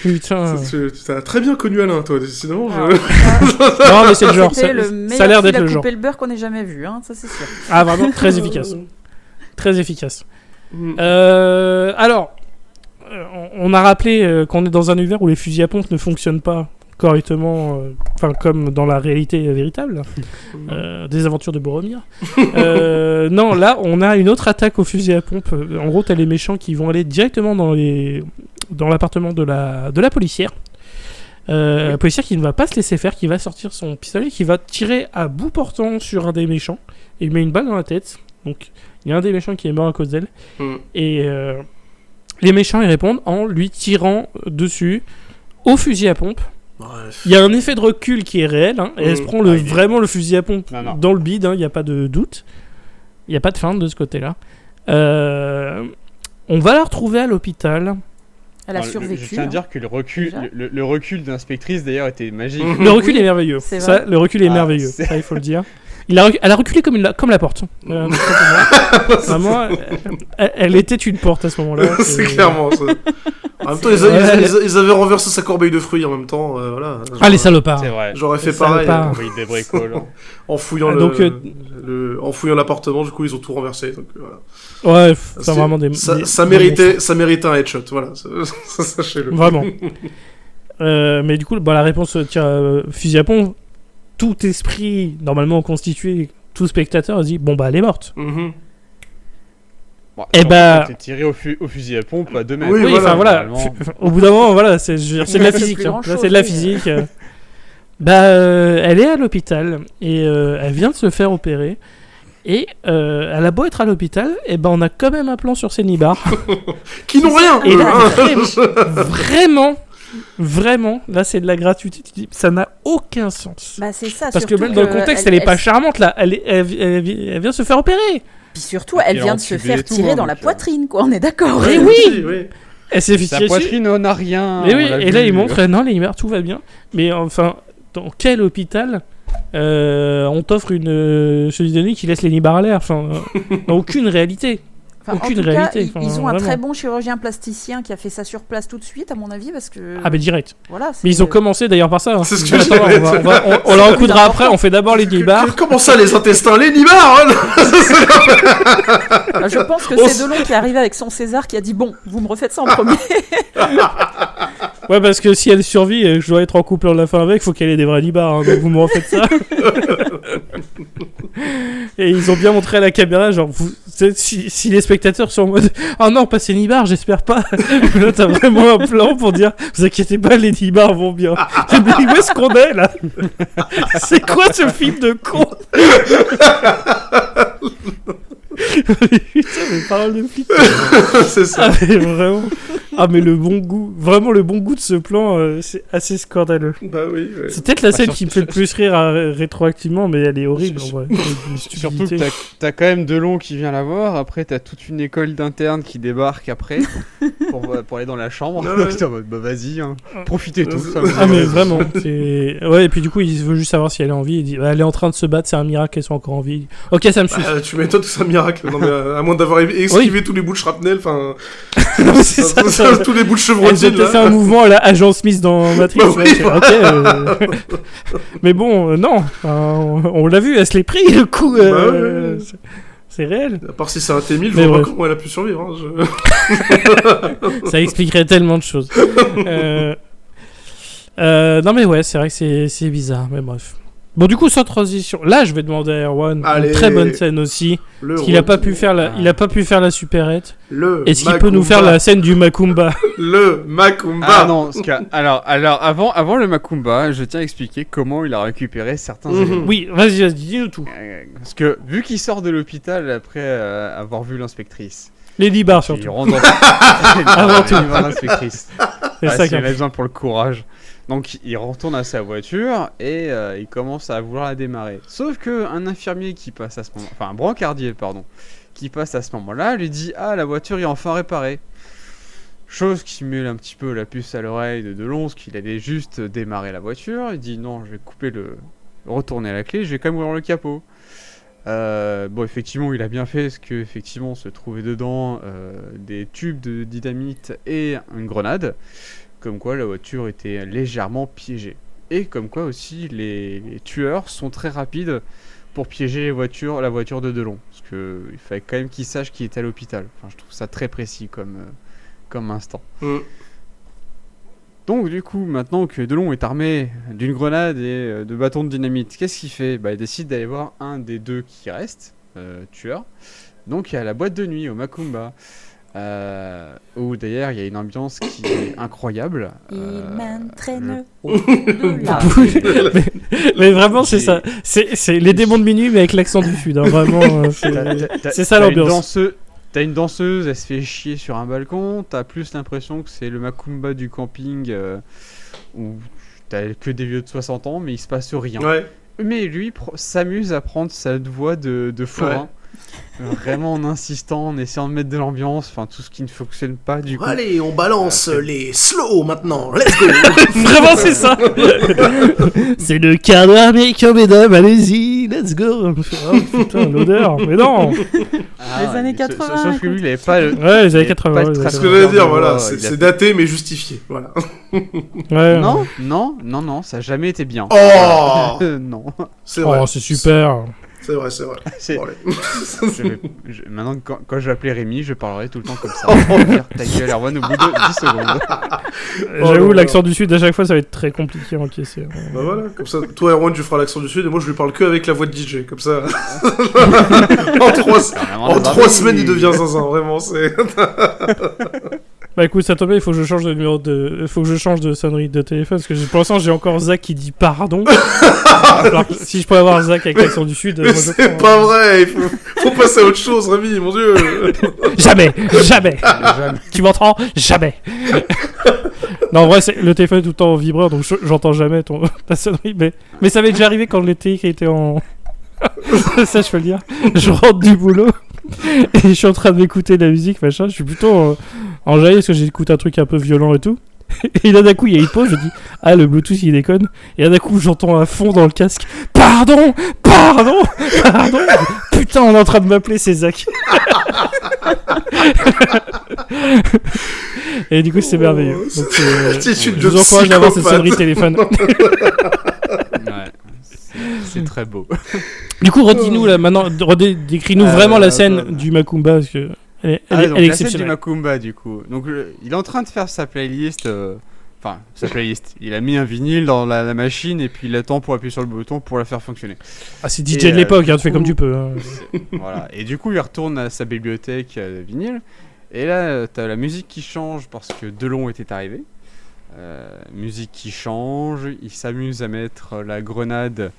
Putain. Tu as très bien connu Alain, toi, décidément. Non, mais c'est le genre. Ça a l'air d'être le genre. C'était le meilleur qu'on ait jamais vu, hein, ça c'est sûr. Ah, vraiment, très efficace. Très efficace. Alors, on a rappelé qu'on est dans un univers où les fusils à pompe ne fonctionnent pas correctement, comme dans la réalité véritable, des aventures de Boromir. Non, là, on a une autre attaque au fusil à pompe. En gros, t'as les méchants qui vont aller directement dans l'appartement de la policière. La policière qui ne va pas se laisser faire, qui va sortir son pistolet, qui va tirer à bout portant sur un des méchants, et il met une balle dans la tête. Donc, il y a un des méchants qui est mort à cause d'elle. Et les méchants, ils répondent en lui tirant dessus au fusil à pompe. Bref. Il y a un effet de recul qui est réel, hein, et elle se prend vraiment le fusil à pompe dans le bide, il n'y a pas de doute. Il n'y a pas de feinte de ce côté-là. On va la retrouver à l'hôpital. Elle a survécu. Je tiens à dire que le recul de l'inspectrice, d'ailleurs, était magique. Le recul est merveilleux. Le recul est merveilleux, ça, il faut le dire. Elle a reculé comme la porte. Vraiment, elle était une porte à ce moment-là. C'est clairement ça. En même temps, ils avaient renversé sa corbeille de fruits en même temps. Voilà. Ah, les salopards. C'est vrai. J'aurais fait pareil. Oui, des bricoles. En fouillant en fouillant l'appartement, du coup, ils ont tout renversé. Donc, voilà. Ouais, c'est vraiment ça méritait un headshot. Voilà, ça sachez-le. Vraiment. Mais du coup, la réponse fusil à pompe. Tout esprit normalement constitué, tout spectateur se dit bon bah elle est morte. Bon, et t'es tiré au fusil à pompe à 2 mètres. Oui, voilà. Au bout d'un moment, voilà, c'est de la physique. Là, c'est de la physique. Elle est à l'hôpital et elle vient de se faire opérer. Et elle a beau être à l'hôpital, et on a quand même un plan sur ses nibards. Qui n'ont rien. Et là, Vraiment, là c'est de la gratuité, ça n'a aucun sens. Bah c'est ça. Parce que même dans le contexte, elle est pas charmante là, elle vient se faire opérer. Puis surtout, elle vient de se faire tirer dans la poitrine, quoi, on est d'accord. Et oui. Elle s'est fait tirer. Sa poitrine n'a rien. Et oui, et là il montre, non les nibards, tout va bien. Mais enfin, dans quel hôpital on t'offre une solidonique qui laisse les nibards à l'air, enfin, dans aucune réalité. Aucune réalité. Ils ont un très bon chirurgien plasticien qui a fait ça sur place tout de suite, à mon avis, parce que. Ah, mais direct. Voilà, mais ils ont commencé d'ailleurs par ça. Hein. C'est ce que je on leur recoudra après, on fait d'abord les nibards. Comment ça, les intestins? Les nibards Je pense que c'est Delon qui est arrivé avec son César qui a dit bon, vous me refaites ça en premier. Ouais, parce que si elle survit et que je dois être en couple à la fin avec, il faut qu'elle ait des vrais nibards, hein, donc vous me refaites ça. Et ils ont bien montré à la caméra, genre, si les spectateurs sont en mode oh non, pas ces nibards, j'espère pas. Là, t'as vraiment un plan pour dire vous inquiétez pas, les nibards vont bien. Mais où est-ce qu'on est là? C'est quoi ce film de con? Putain, mais parole de flic. C'est ça. Ah, mais vraiment. Ah, mais le bon goût, vraiment le bon goût de ce plan, c'est assez scandaleux. Bah oui. Ouais. C'est peut-être la scène qui me fait le plus rire rétroactivement, mais elle est horrible en vrai. Surtout que t'as quand même Delon qui vient la voir, après t'as toute une école d'internes qui débarque après pour aller dans la chambre. T'es en mode bah vas-y, hein, profitez tous. Ah mais vraiment, c'est... Ouais, et puis du coup il veut juste savoir si elle est en vie, il dit bah, elle est en train de se battre, c'est un miracle qu'elle soit encore en vie. Ok, ça me suffit. Tu m'étonnes que c'est un miracle, non mais à moins d'avoir esquivé tous les bouts de shrapnel, enfin... c'est ça. tous les bouts de Elle chevrotine, a fait un mouvement à la Agent Smith dans Matrix. Bah oui, ok. Mais bon, non. On l'a vu, elle se l'est pris, le coup. Ouais. C'est réel. À part si c'est un T-1000, je Mais vois pas bref. comment elle a pu survivre. Hein, Ça expliquerait tellement de choses. Non mais ouais, c'est vrai que c'est bizarre, mais bref. Bon, du coup, sans transition, là je vais demander à Erwan Allez. une très bonne scène aussi. Le Parce qu'il a pas pu retour. faire il a pas pu faire la supérette. Est-ce qu'il peut nous faire la scène du Macumba? Le Macumba. Ah non, alors avant le Macumba, je tiens à expliquer comment il a récupéré certains éléments. Oui, vas-y, dis-nous tout. Parce que vu qu'il sort de l'hôpital après avoir vu l'inspectrice, Lady Bar il surtout. rentre dans... Avant tout. Il va voir l'inspectrice. C'est ça Il qui a besoin pour le courage. Donc il retourne à sa voiture et il commence à vouloir la démarrer. Sauf que un infirmier qui passe à ce moment, enfin un brancardier pardon, qui passe à ce moment-là lui dit ah la voiture est enfin réparée. Chose qui met un petit peu la puce à l'oreille de Delon, parce qu'il allait juste démarrer la voiture. Il dit non, je vais couper retourner la clé, je vais quand même ouvrir le capot. Bon, effectivement, il a bien fait, parce que effectivement, se trouvait dedans des tubes de dynamite et une grenade, comme quoi la voiture était légèrement piégée. Et comme quoi aussi, les tueurs sont très rapides pour piéger la voiture de Delon, parce que il fallait quand même qu'il sache qu'il était à l'hôpital. Enfin, je trouve ça très précis comme instant. Donc du coup, maintenant que Delon est armé d'une grenade et de bâtons de dynamite, qu'est-ce qu'il fait ? Il décide d'aller voir un des deux qui reste, tueur. Donc il y a la boîte de nuit au Macumba, où d'ailleurs il y a une ambiance qui est incroyable. Il m'entraîne au-delà. Mais vraiment, c'est ça. C'est les démons de minuit, mais avec l'accent du Sud. Hein. Vraiment, c'est ça l'ambiance. T'as une danseuse, elle se fait chier sur un balcon, t'as plus l'impression que c'est le Macumba du camping où t'as que des vieux de 60 ans mais il se passe rien. Ouais. Mais lui s'amuse à prendre sa voix de forain, vraiment en insistant, en essayant de mettre de l'ambiance, enfin tout ce qui ne fonctionne pas du coup. Allez, on balance les slow maintenant, let's go. Vraiment, c'est ça. C'est le cadre américain, mesdames, allez-y, let's go. Oh putain, l'odeur, mais non. Les années 80, Sauf que lui, il avait pas le. Ouais, les années 80. ouais, C'est ce que j'allais dire, voilà, c'est daté mais justifié, voilà. Ouais. Non, ça a jamais été bien. Oh, non. c'est vrai. Oh, c'est super. C'est vrai. C'est- Bon, allez. Maintenant, quand je vais appeler Rémi, je parlerai tout le temps comme ça. Je vais dire, ta gueule, Erwan, au bout de 10 secondes. J'avoue, là, l'accent du Sud, à chaque fois, ça va être très compliqué à encaisser. Bah voilà, comme ça, toi Erwan tu feras l'accent du Sud et moi je lui parle que avec la voix de DJ, comme ça. en 3 semaines il devient zinzin, vraiment, c'est... Bah écoute, ça tombe bien, il faut que je change de numéro faut que je change de sonnerie de téléphone, parce que pour l'instant, j'ai encore Zach qui dit pardon. Alors, si je pourrais avoir Zach avec l'accent du Sud, Mais moi, je c'est prends, pas vrai, il faut passer à autre chose, Rémi, mon dieu. Jamais. Tu m'entends? Jamais. Non, en vrai, le téléphone est tout le temps en vibreur, donc j'entends jamais ta sonnerie. Mais ça m'est déjà arrivé quand le TX était en... Ça, je peux le dire. Je rentre du boulot et je suis en train d'écouter de la musique, machin. Je suis plutôt en jaillit parce que j'écoute un truc un peu violent et tout. Et là, d'un coup, il y a une pause. Je dis, ah, le Bluetooth, il déconne. Et là, d'un coup, j'entends à fond dans le casque, pardon. Putain, on est en train de m'appeler, c'est Zach. Et du coup, c'est merveilleux. Donc, je vous encourage d'avoir cette sonnerie de téléphone. Ouais, c'est très beau. Du coup, redis-nous là maintenant, décris-nous vraiment la scène du Macumba, parce que elle est Donc la scène du exceptionnelle. Macumba, du coup. Donc il est en train de faire sa playlist. Enfin, sa playlist. Il a mis un vinyle dans la machine et puis il attend pour appuyer sur le bouton pour la faire fonctionner. Ah, c'est DJ de l'époque, hein, tu fais comme tu peux. Hein. Voilà. Et du coup, il retourne à sa bibliothèque de vinyle. Et là, t'as la musique qui change parce que Delon était arrivé. Musique qui change. Il s'amuse à mettre la grenade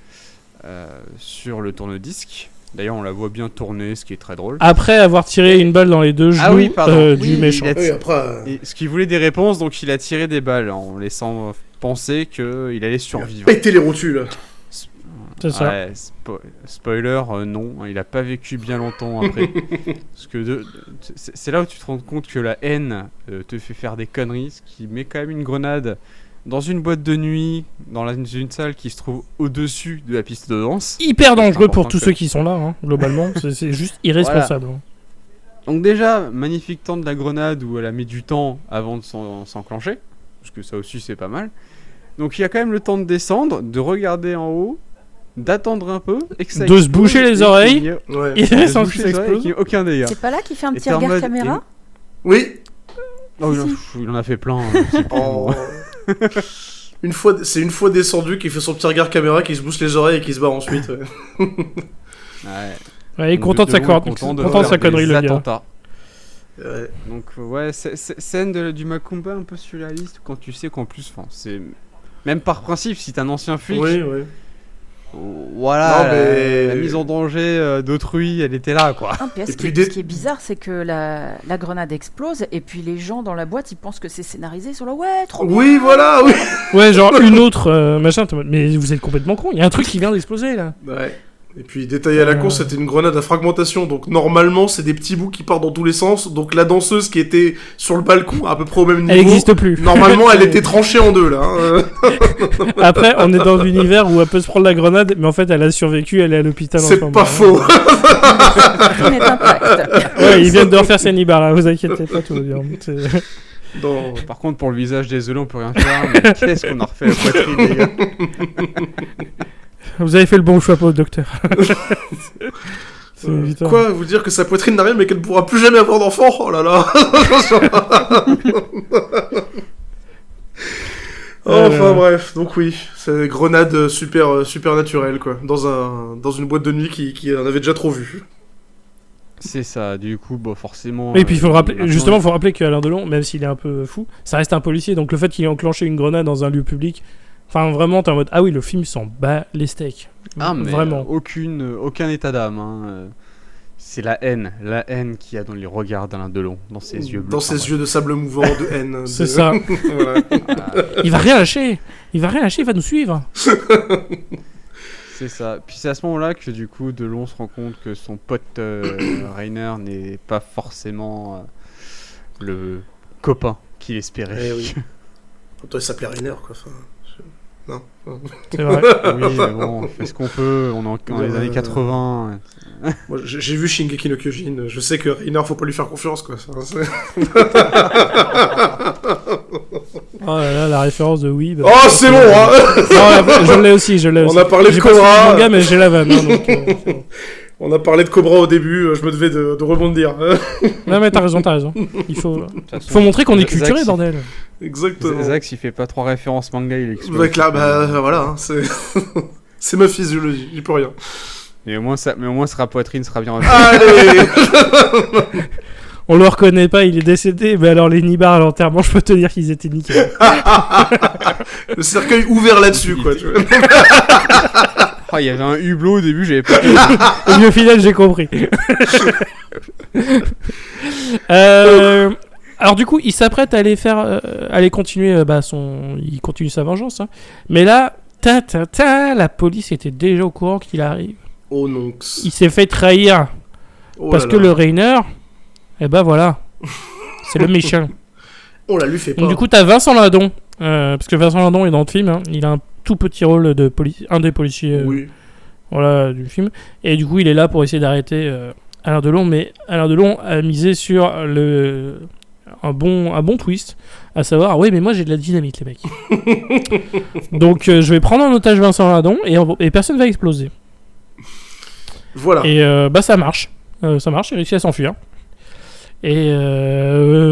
sur le tourne-disque. D'ailleurs, on la voit bien tourner, ce qui est très drôle. Après avoir tiré une balle dans les deux genoux du méchant. Oui, après... Et ce qu'il voulait des réponses, donc il a tiré des balles en laissant penser qu'il allait survivre. Péter les rotules, là. C'est ça. Ouais, spoiler, non, il a pas vécu bien longtemps après. Parce que c'est là où tu te rends compte que la haine te fait faire des conneries, ce qui met quand même une grenade dans une boîte de nuit, dans une salle qui se trouve au-dessus de la piste de danse. Hyper dangereux pour tous ceux qui sont là, hein, globalement. C'est juste irresponsable. Voilà. Donc déjà, magnifique temps de la grenade où elle a mis du temps avant de s'enclencher, parce que ça aussi c'est pas mal. Donc il y a quand même le temps de descendre, de regarder en haut, d'attendre un peu, et que ça de se boucher les oreilles, et sans que ça explose. Et aucun dégât. C'est pas là qu'il fait un petit regard caméra ? Oui. Oh, il en a fait plein. C'est une fois descendu qu'il fait son petit regard caméra, qu'il se bouche les oreilles et qu'il se barre ensuite. Ouais, il est content de sa connerie, le gars. Ouais. Donc ouais, scène du Macumba un peu surréaliste quand tu sais qu'en plus, c'est même par principe, si t'es un ancien flic, voilà, la mise en danger d'autrui, elle était là, quoi. Ce qui est bizarre, c'est que la grenade explose et puis les gens dans la boîte, ils pensent que c'est scénarisé sur trop bien. Oui, voilà, oui. Ouais, genre une autre machin. Mais vous êtes complètement con. Il y a un truc qui vient d'exploser là. Ouais. Et puis, détail à la con, c'était une grenade à fragmentation, donc normalement, c'est des petits bouts qui partent dans tous les sens, donc la danseuse qui était sur le balcon, à peu près au même niveau... Elle n'existe plus. Normalement, elle était tranchée en deux, là. Après, on est dans l'univers où elle peut se prendre la grenade, mais en fait, elle a survécu, elle est à l'hôpital. C'est pas faux. Ouais, ils viennent de refaire Sanibara, hein, vous inquiétez pas, tout va bien. Non. Par contre, pour le visage, désolé, on peut rien faire, mais qu'est-ce qu'on a refait la poitrine, les gars. Vous avez fait le bon choix pour le docteur. Quoi, vous dire que sa poitrine n'a rien mais qu'elle pourra plus jamais avoir d'enfant? Oh là là. Enfin bref, donc oui, c'est grenade super naturelle quoi, dans une boîte de nuit qui en avait déjà trop vu. C'est ça, du coup, forcément... Et puis il faut faut rappeler qu'Alain Delon, même s'il est un peu fou, ça reste un policier, donc le fait qu'il ait enclenché une grenade dans un lieu public... Enfin, vraiment, t'es en mode, ah oui, le film s'en bat les steaks. Ah, mais vraiment. Aucun état d'âme. Hein. C'est la haine qu'il y a dans les regards d'Alain Delon, dans ses yeux bleus. Dans ses yeux de sable mouvant, de haine. C'est ça. Voilà. Il va rien lâcher, il va nous suivre. C'est ça. Puis c'est à ce moment-là que, du coup, Delon se rend compte que son pote Rainer n'est pas forcément le copain qu'il espérait. Eh oui. Pourtant, il s'appelait Rainer, quoi. Enfin... Non. C'est vrai. Oui, mais bon, fait ce qu'on peut, on est dans les années 80. Moi, j'ai vu Shingeki no Kyojin, je sais que Rainer, faut pas lui faire confiance, quoi. Oh là là, la référence de Weeb. Oh, c'est bon, hein. Non, je l'ai aussi. On a parlé de Cobra. J'ai manga, mais j'ai la vanne, hein, donc, c'est bon. On a parlé de Cobra au début, je me devais de rebondir. Non mais t'as raison. Il faut montrer qu'on est culturé, bordel. Exactement. Zax, il fait pas 3 références manga, il explose. Avec là, voilà, hein, c'est ma physiologie, j'y peux rien. Mais au moins, sa poitrine sera bien... Allez. On le reconnaît pas, il est décédé, mais alors les nibards à l'enterrement, je peux te dire qu'ils étaient nickels. Le cercueil ouvert là-dessus, quoi. Tu vois. Il y avait un hublot au début, j'avais pas... Et au final, j'ai compris. Alors du coup, il s'apprête à aller continuer il continue sa vengeance. Hein. Mais là, la police était déjà au courant qu'il arrive. Oh non. Il s'est fait trahir parce que le Rainer, voilà, c'est le méchant. On la lui fait pas. Donc du coup, t'as Vincent Lindon, parce que Vincent Lindon est dans le film. Hein. Il a un tout petit rôle de un des policiers. Voilà, du film. Et du coup, il est là pour essayer d'arrêter Alain Delon, mais Alain Delon a misé sur un bon twist, à savoir, oui, mais moi j'ai de la dynamite, les mecs. Donc, je vais prendre en otage Vincent Lindon et personne va exploser. Voilà. Et ça marche. Il réussit à s'enfuir. Et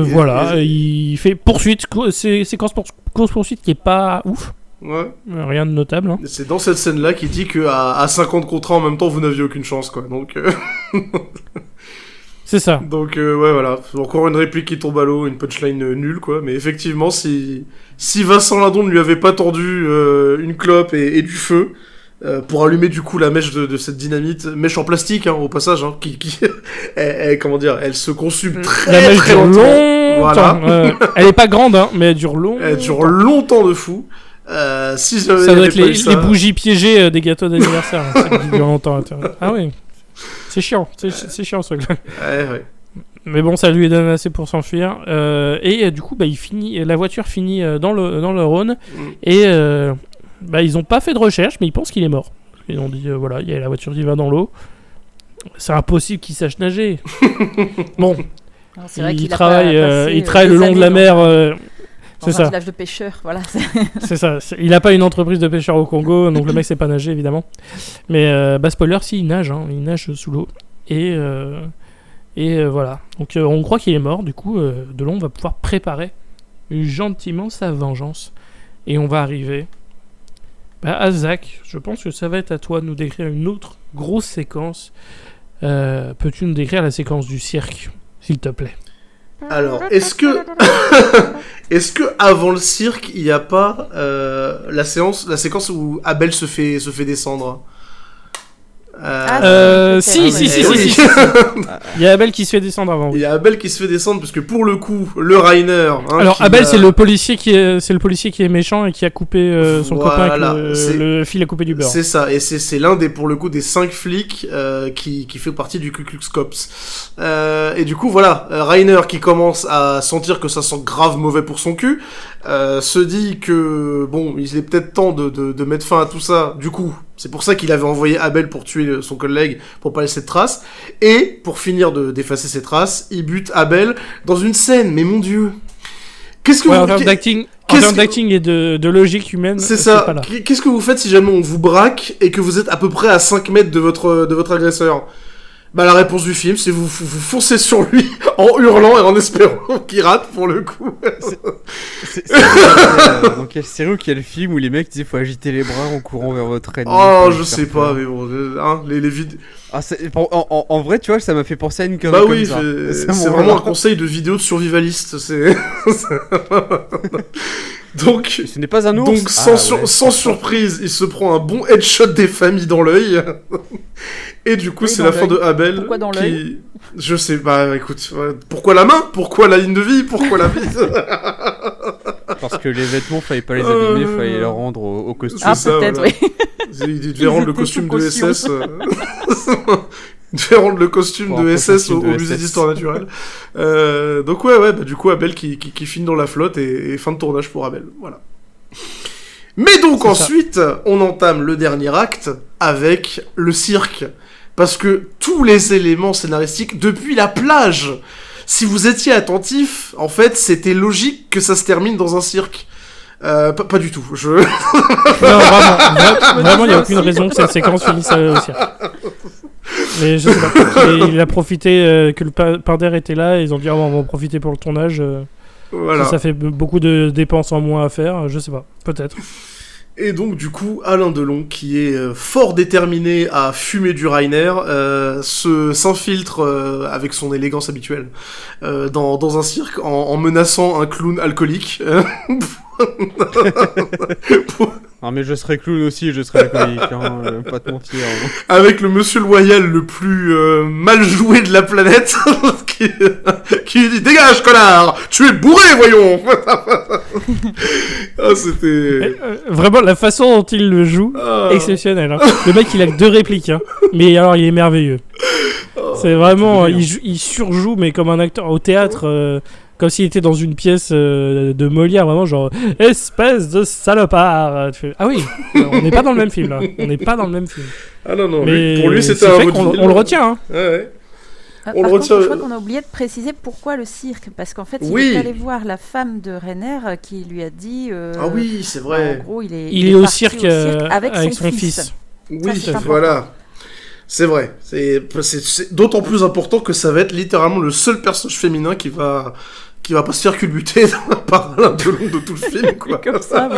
voilà, il fait poursuite, séquence course-poursuite qui est pas ouf. Ouais. Rien de notable. Hein. C'est dans cette scène-là qu'il dit qu'à 50 contre 1 en même temps, vous n'aviez aucune chance, quoi. Donc. C'est ça. Donc, ouais, voilà. Encore une réplique qui tombe à l'eau, une punchline nulle, quoi. Mais effectivement, si Vincent Lindon ne lui avait pas tordu une clope et du feu, pour allumer du coup la mèche de cette dynamite, mèche en plastique, hein, au passage, hein, qui comment dire, elle se consume très très longtemps. Voilà. Elle est pas grande, hein, mais elle dure longtemps. Elle dure longtemps de fou. Si ça doit être les bougies piégées des gâteaux d'anniversaire, hein, qui durent longtemps. Ah oui, c'est chiant, c'est chiant ce truc. Ouais. Mais bon, ça lui donne assez pour s'enfuir. Et du coup, la voiture finit dans le Rhône. Et ils ont pas fait de recherche, mais ils pensent qu'il est mort. Ils ont dit, voilà, il y a la voiture qui va dans l'eau. c'est impossible qu'il sache nager. Bon, Non, c'est vrai il qu'il a travaille, pas passé, il travaille le des long de la années mer. dans C'est un ça. village de pêcheurs, voilà. C'est ça. Il a pas une entreprise de pêcheurs au Congo, donc le mec sait pas nager évidemment. Mais spoiler, si il nage, il nage sous l'eau. Et voilà. Donc on croit qu'il est mort. Du coup, Delon va pouvoir préparer gentiment sa vengeance. Et on va arriver à Zach. Je pense que ça va être à toi de nous décrire une autre grosse séquence. Peux-tu nous décrire la séquence du cirque, s'il te plaît? Alors, est-ce que avant le cirque, il n'y a pas la séquence où Abel se fait descendre? Si. Il y a Abel qui se fait descendre avant. Il y a Abel qui se fait descendre parce que pour le coup, le Rainer. Alors Abel, c'est le policier qui est méchant et qui a coupé son copain avec le fil à couper du beurre. C'est ça, et c'est l'un des 5 flics qui fait partie du Ku Klux Cops. Et du coup, voilà, Rainer qui commence à sentir que ça sent grave mauvais pour son cul, se dit que bon, il est peut-être temps de mettre fin à tout ça. Du coup, c'est pour ça qu'il avait envoyé Abel pour tuer son collègue, pour pas laisser de traces. Et pour finir d'effacer ses traces, il bute Abel dans une scène. Mais mon Dieu, qu'est-ce que en termes d'acting et de logique humaine, c'est ça. Qu'est-ce que vous faites si jamais on vous braque et que vous êtes à peu près à 5 mètres de votre agresseur? Bah la réponse du film, c'est vous foncez sur lui en hurlant et en espérant qu'il rate pour le coup. C'est dans quelle série ou quel film où les mecs disent faut agiter les bras en courant vers votre ennemi? Oh, je sais pas, mais bon, les vidéos. Ah, en vrai, tu vois, ça m'a fait penser à une connerie bah comme oui, ça. C'est vraiment un conseil de vidéo de survivaliste. C'est. Donc, ce n'est pas un ours. Donc sans surprise, il se prend un bon headshot des familles dans l'œil. Et du coup, oui, c'est la fin de Abel. Pourquoi dans l'œil? Je sais, bah écoute, pourquoi la main? Pourquoi la ligne de vie? Pourquoi la vie? Parce que les vêtements, fallait pas les abîmer, fallait les rendre au costume. Ah, peut-être, voilà. Oui. Il devait rendre le costume de SS. Il devait rendre le costume de SS au musée d'histoire naturelle. Donc ouais, bah du coup Abel qui finit dans la flotte et fin de tournage pour Abel. Voilà. Mais donc ensuite, on entame le dernier acte avec le cirque. Parce que tous les éléments scénaristiques, depuis la plage, si vous étiez attentif, en fait, c'était logique que ça se termine dans un cirque. Pas du tout. Non, vraiment, il n'y a aucune raison que cette séquence finisse au cirque. Mais je sais pas. Il a profité que le Pinder était là et ils ont dit on va en profiter pour le tournage. Voilà. Ça fait beaucoup de dépenses en moins à faire. Je sais pas. Peut-être. Et donc du coup, Alain Delon, qui est fort déterminé à fumer du Rainer, s'infiltre avec son élégance habituelle dans un cirque en menaçant un clown alcoolique. Non mais je serais clown aussi, je serais alcoolique, pas te mentir. Avec le monsieur loyal le plus mal joué de la planète, qui dit dégage connard, tu es bourré voyons. Ah c'était vraiment la façon dont il le joue, exceptionnel. Hein. Le mec il a que 2 répliques, mais alors il est merveilleux. C'est vraiment, il surjoue mais comme un acteur au théâtre. Comme s'il était dans une pièce de Molière, vraiment genre espèce de salopard. Ah oui, on n'est pas dans le même film là. On n'est pas dans le même film. Ah non, mais pour lui c'était un vaudeville. On le retient. Hein. Ouais. On le retient. Je crois qu'on a oublié de préciser pourquoi le cirque, parce qu'en fait, il est allé voir la femme de Rainer qui lui a dit. Ah oui, c'est vrai. En gros, il est au cirque avec son fils. Oui, voilà. C'est vrai. C'est d'autant plus important que ça va être littéralement le seul personnage féminin qui va pas se faire culbuter par Alain Delon de tout le film, quoi. Comme ça, oui.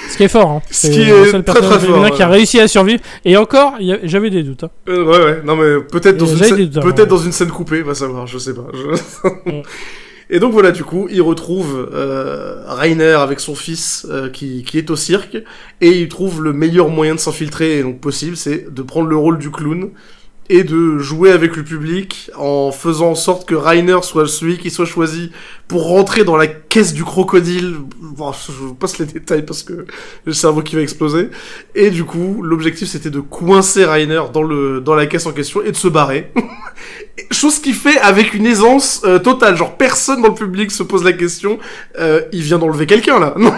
Ce qui est fort, hein. Ce qui est seul très très fort. Qui a réussi à survivre. Et encore, j'avais des doutes. Hein. Ouais. Non mais peut-être dans une scène coupée, va savoir. Je sais pas. Et donc voilà, du coup, il retrouve Rainer avec son fils qui est au cirque, et il trouve le meilleur moyen de s'infiltrer donc possible, c'est de prendre le rôle du clown et de jouer avec le public en faisant en sorte que Rainer soit celui qui soit choisi pour rentrer dans la caisse du crocodile. Bon, je vous passe les détails parce que j'ai le cerveau qui va exploser. Et du coup, l'objectif c'était de coincer Rainer dans la caisse en question et de se barrer. Chose qu'il fait avec une aisance totale. Genre personne dans le public se pose la question il vient d'enlever quelqu'un là. Non.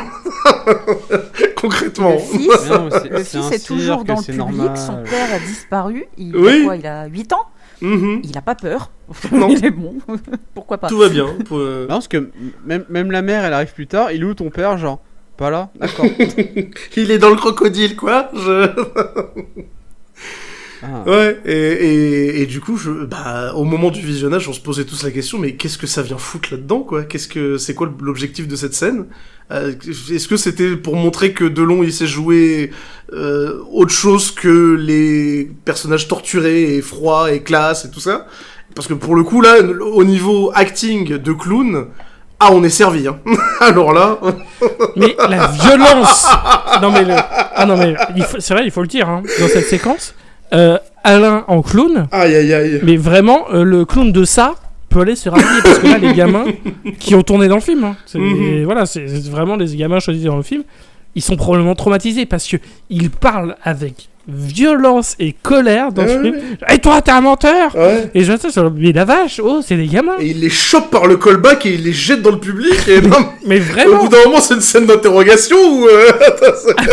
concrètement. Le fils est toujours dans le public, normal. Son père a disparu, il a 8 ans. Il a pas peur. Il est bon. Pourquoi pas. Tout va bien. Non, parce que même la mère, elle arrive plus tard. Il est où ton père, genre pas là. D'accord. Il est dans le crocodile, quoi. Ouais. Et du coup, au moment du visionnage, on se posait tous la question, mais qu'est-ce que ça vient foutre là-dedans, quoi ? C'est quoi l'objectif de cette scène ? Est-ce que c'était pour montrer que Delon il sait jouer autre chose que les personnages torturés et froids et classe et tout ça ? Parce que pour le coup là, au niveau acting de clown, on est servi. Hein. Alors là, mais la violence. C'est vrai, il faut le dire. Hein, dans cette séquence, Alain en clown. Aïe. Mais vraiment, le clown de ça peut aller se rhabiller parce que là les gamins qui ont tourné dans le film c'est vraiment les gamins choisis dans le film, ils sont probablement traumatisés parce que ils parlent avec violence et colère dans ce film. Et toi t'es un menteur. Et je sais, mais la vache, c'est des gamins, et il les chope par le callback et il les jette dans le public et mais vraiment au bout d'un moment c'est une scène d'interrogation où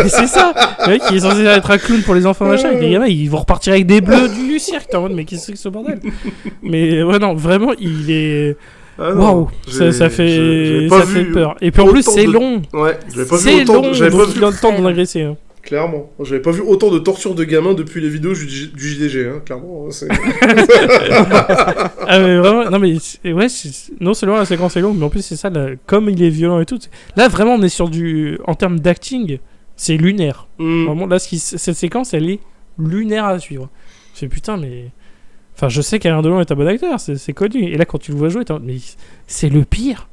mais c'est ça, le mec qui est censé être un clown pour les enfants machin, avec des gamins ils vont repartir avec des bleus du cirque, t'es en mode mais qu'est-ce que ce bordel. Mais non vraiment il est waouh, ça fait peur. Et puis en plus c'est long. J'avais pas vu autant. J'avais pas vu le temps de l'agresser. Hein. Clairement, j'avais pas vu autant de torture de gamins depuis les vidéos du JDG, hein, clairement. C'est... mais vraiment, non mais non seulement la séquence est longue, mais en plus c'est ça, là, comme il est violent et tout. Là vraiment on est sur en termes d'acting, c'est lunaire. Vraiment là cette séquence elle est lunaire à suivre. Je fais putain mais, enfin je sais qu'Alain Delon est un bon acteur, c'est connu. Et là quand tu le vois jouer, mais c'est le pire.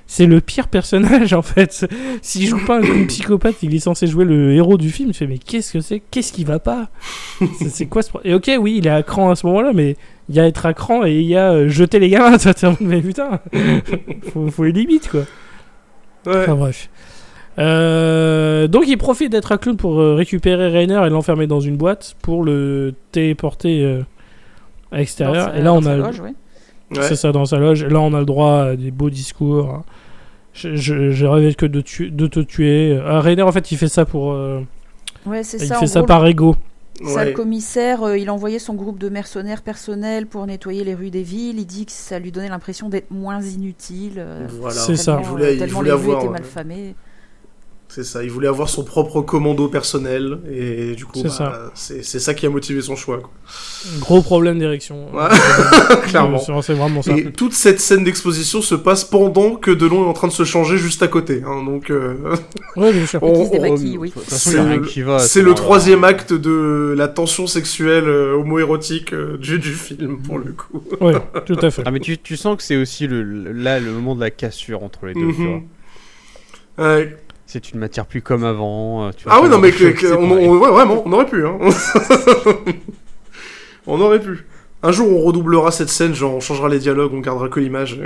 C'est le pire personnage en fait. S'il joue pas un psychopathe, il est censé jouer le héros du film. Je fais mais qu'est-ce que c'est ? Qu'est-ce qui va pas ? C'est quoi ce problème ? Et ok, oui, il est à cran à ce moment-là, mais il y a être à cran et il y a jeter les gamins. Mais putain, faut les limites quoi. Enfin bref. Donc il profite d'être un clown pour récupérer Rainer et l'enfermer dans une boîte pour le téléporter à l'extérieur. Et là on a loge, c'est ça, dans sa loge. Et là on a le droit à des beaux discours. Je rêvais que de te tuer. Rainer en fait il fait ça pour c'est il ça, fait ça par ego. Ça, le commissaire, il a envoyé son groupe de mercenaires personnels pour nettoyer les rues des villes. Il dit que ça lui donnait l'impression d'être moins inutile. Voilà. C'est ça. Il voulait les rues étaient mal famées. C'est ça, il voulait avoir son propre commando personnel, et du coup, c'est ça qui a motivé son choix, quoi. Gros problème d'érection. Clairement. C'est vraiment ça. Et toute cette scène d'exposition se passe pendant que Delon est en train de se changer juste à côté, hein, donc... Ouais, bien sûr. C'est le troisième acte de la tension sexuelle homo-érotique du film, pour le coup. Ouais, tout à fait. Ah, mais tu sens que c'est aussi le moment de la cassure entre les deux, tu vois. Ouais. C'est une matière plus comme avant. Oui, non, mais vraiment, on aurait pu. Hein. On aurait pu. Un jour, on redoublera cette scène, genre on changera les dialogues, on gardera que l'image.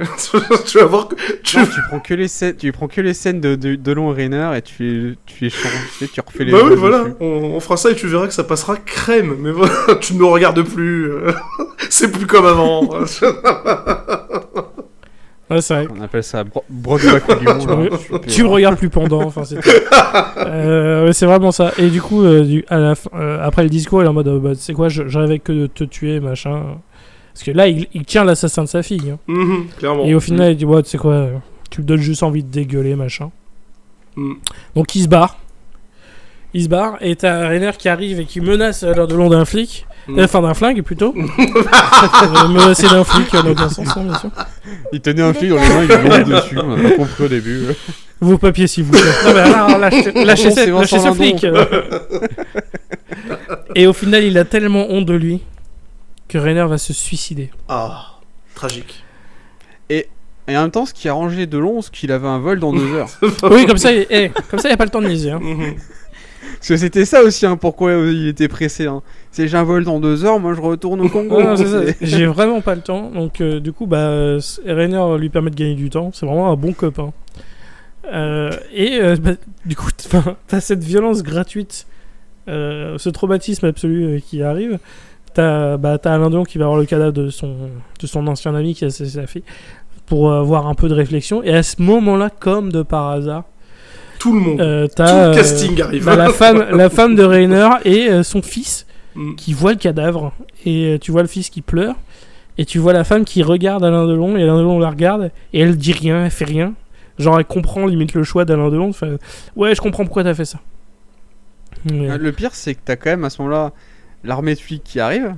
Tu vas voir que... Non, tu prends que les scènes de Delon et Rainer et tu les changes, tu refais les... Bah oui, voilà, on fera ça et tu verras que ça passera crème. Mais voilà, tu ne me regardes plus. C'est plus comme avant. Ouais, c'est vrai. On appelle ça Broadway. Tu me regardes plus pendant. Enfin, c'est vraiment ça. Et du coup, après le discours, il est en mode c'est quoi, je rêvais que de te tuer, machin. Parce que là, il tient l'assassin de sa fille. Hein. Clairement. Et au final, il dit tu sais quoi, tu me donnes juste envie de dégueuler, machin. Donc il se barre. Et t'as Rainer qui arrive et qui menace Alain Delon d'un flic. Enfin d'un flingue plutôt. Menacé d'un flic dans aucun sens, hein, bien sûr. Il tenait un flic dans les mains, il lui monte dessus, on n'a pas compris au début. Vos papiers s'il vous plaît. Non mais alors lâchez ce flic. Et au final il a tellement honte de lui que Rainer va se suicider. Ah, tragique. Et en même temps, ce qui a arrangé Delon, c'est qu'il avait un vol dans 2 heures. Oui, comme ça il n'y a pas le temps de niaiser. Hein. Parce que c'était ça aussi, hein, pourquoi il était pressé. Hein. C'est j'ai un vol dans 2 heures, moi je retourne au Congo. Non, c'est ça. J'ai vraiment pas le temps. Donc du coup, Rainer lui permet de gagner du temps. C'est vraiment un bon copain. Du coup, t'as cette violence gratuite, ce traumatisme absolu qui arrive. T'as Alain Delon qui va avoir le cadavre de son ancien ami qui a assassiné sa fille pour avoir un peu de réflexion. Et à ce moment-là, comme de par hasard, Tout le monde. Tout le casting arrive. La femme de Rainer et son fils qui voit le cadavre. Et tu vois le fils qui pleure. Et tu vois la femme qui regarde Alain Delon. Et Alain Delon la regarde. Et elle dit rien, elle fait rien. Genre, elle comprend limite le choix d'Alain Delon. Enfin, ouais, je comprends pourquoi t'as fait ça. Mais... Le pire, c'est que t'as quand même à ce moment-là l'armée de flics qui arrive,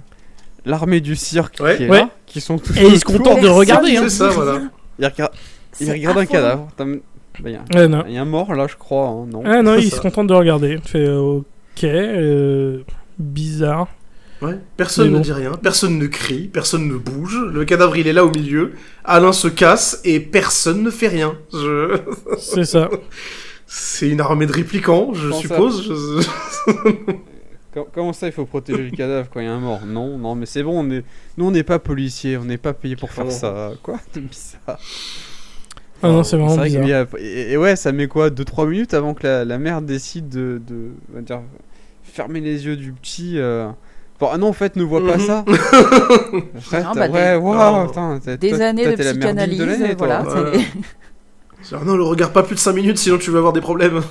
l'armée du cirque qui est là, qui sont tous. Et ils se contentent de regarder. C'est ça, voilà. Ils regardent un cadavre. Il y a un mort là, je crois. Hein, non. Ah non, ils se contentent de regarder. Fait ok, bizarre. Ouais. Personne ne dit rien, personne ne crie, personne ne bouge. Le cadavre, il est là au milieu. Alain se casse et personne ne fait rien. C'est ça. C'est une armée de réplicants, je suppose. Comment ça, il faut protéger le cadavre quand il y a un mort? Non, mais c'est bon. Nous, on n'est pas policiers, on n'est pas payés pour faire ça. Quoi? C'est bizarre. Ah non, c'est vraiment bizarre. Et ouais, ça met quoi 2-3 minutes avant que la mère décide de on va dire, fermer les yeux du petit. Bon, non, en fait, ne vois pas ça. Des années de psychanalyse, voilà. Non, le regarde pas plus de 5 minutes, sinon tu vas avoir des problèmes.